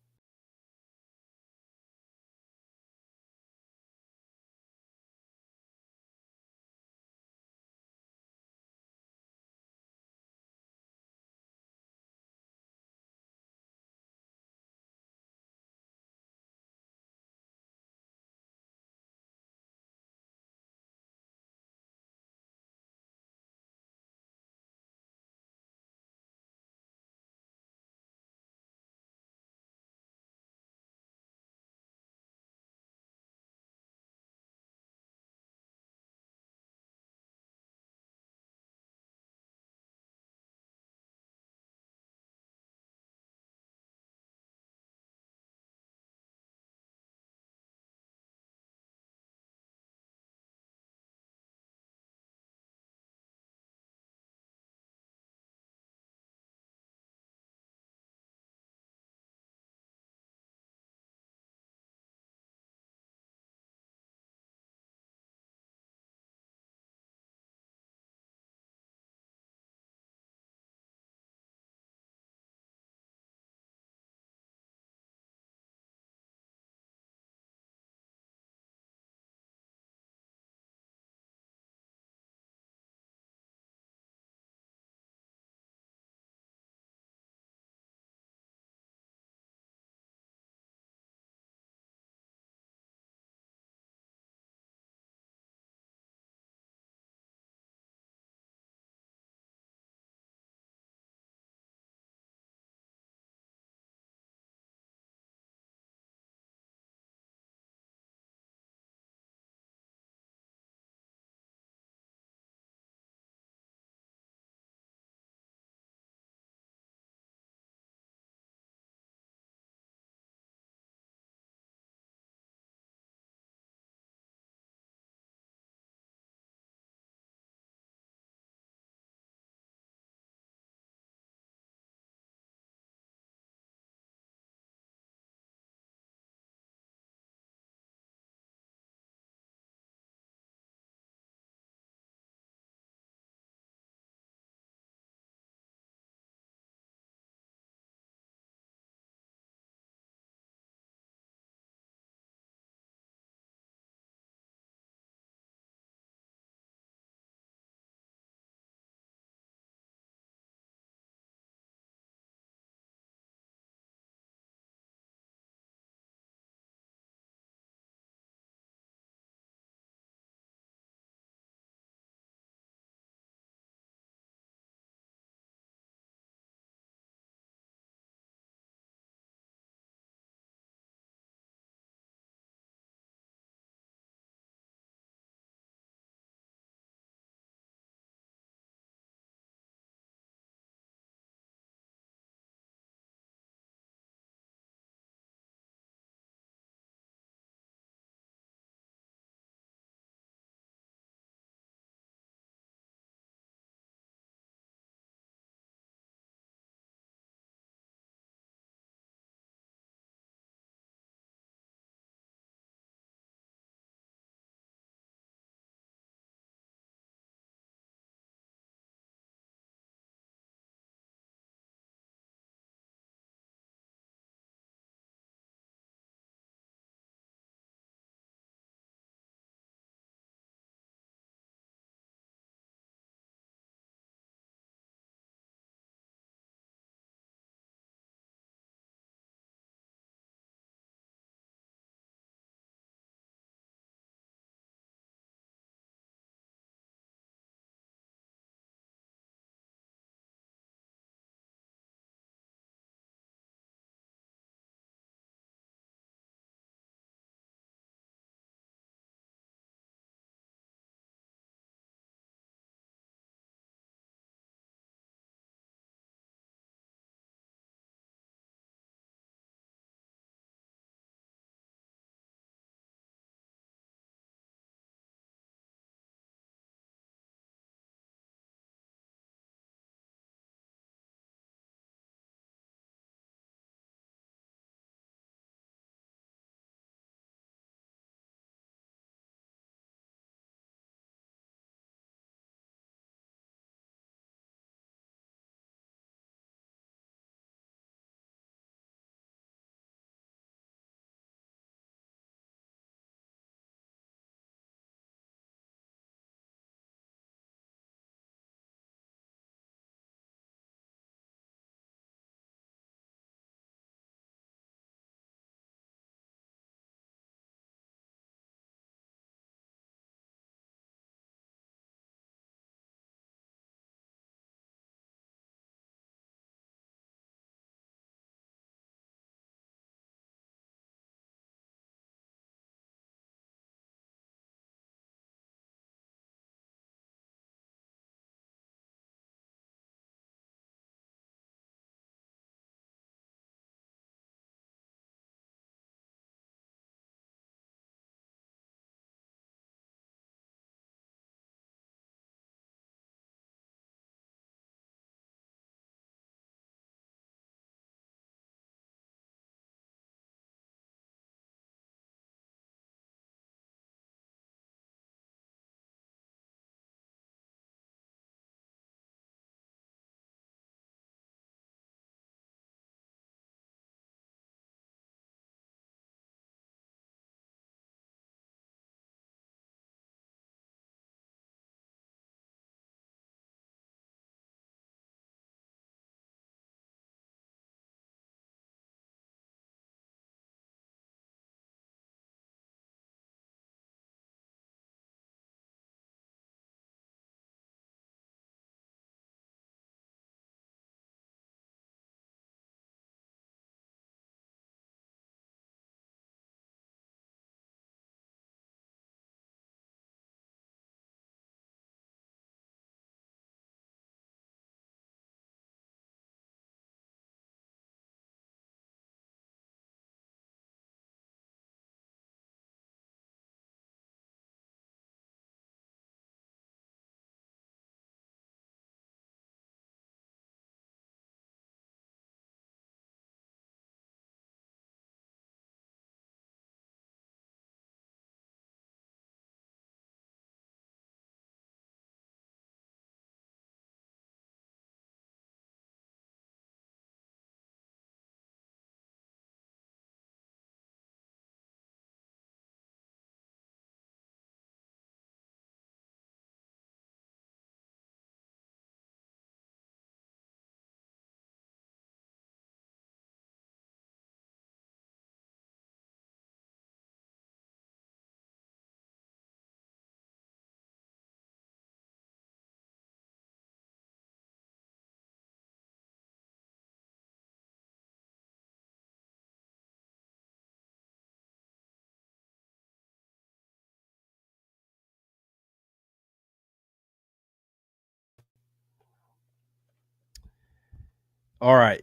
All right,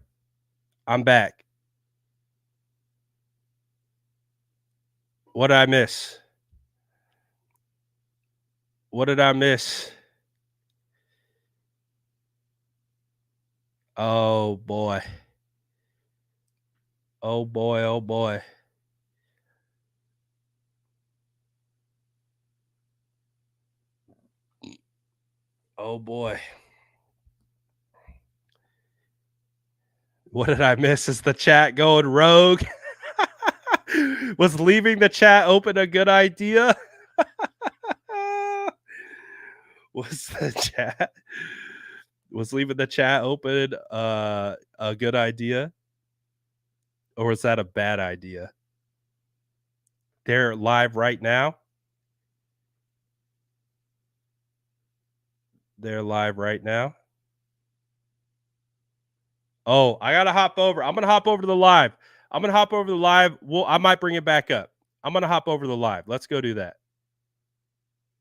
I'm back. What did I miss? What did I miss? Oh boy. Oh boy, oh boy. Oh boy. What did I miss? Is the chat going rogue? Was leaving the chat open a good idea? Was the chat was leaving the chat open a good idea? Or was that a bad idea? They're live right now? They're live right now? Oh, I gotta hop over. I'm gonna hop over to the live. I'm gonna hop over to the live. I might bring it back up. I'm gonna hop over to the live. Let's go do that.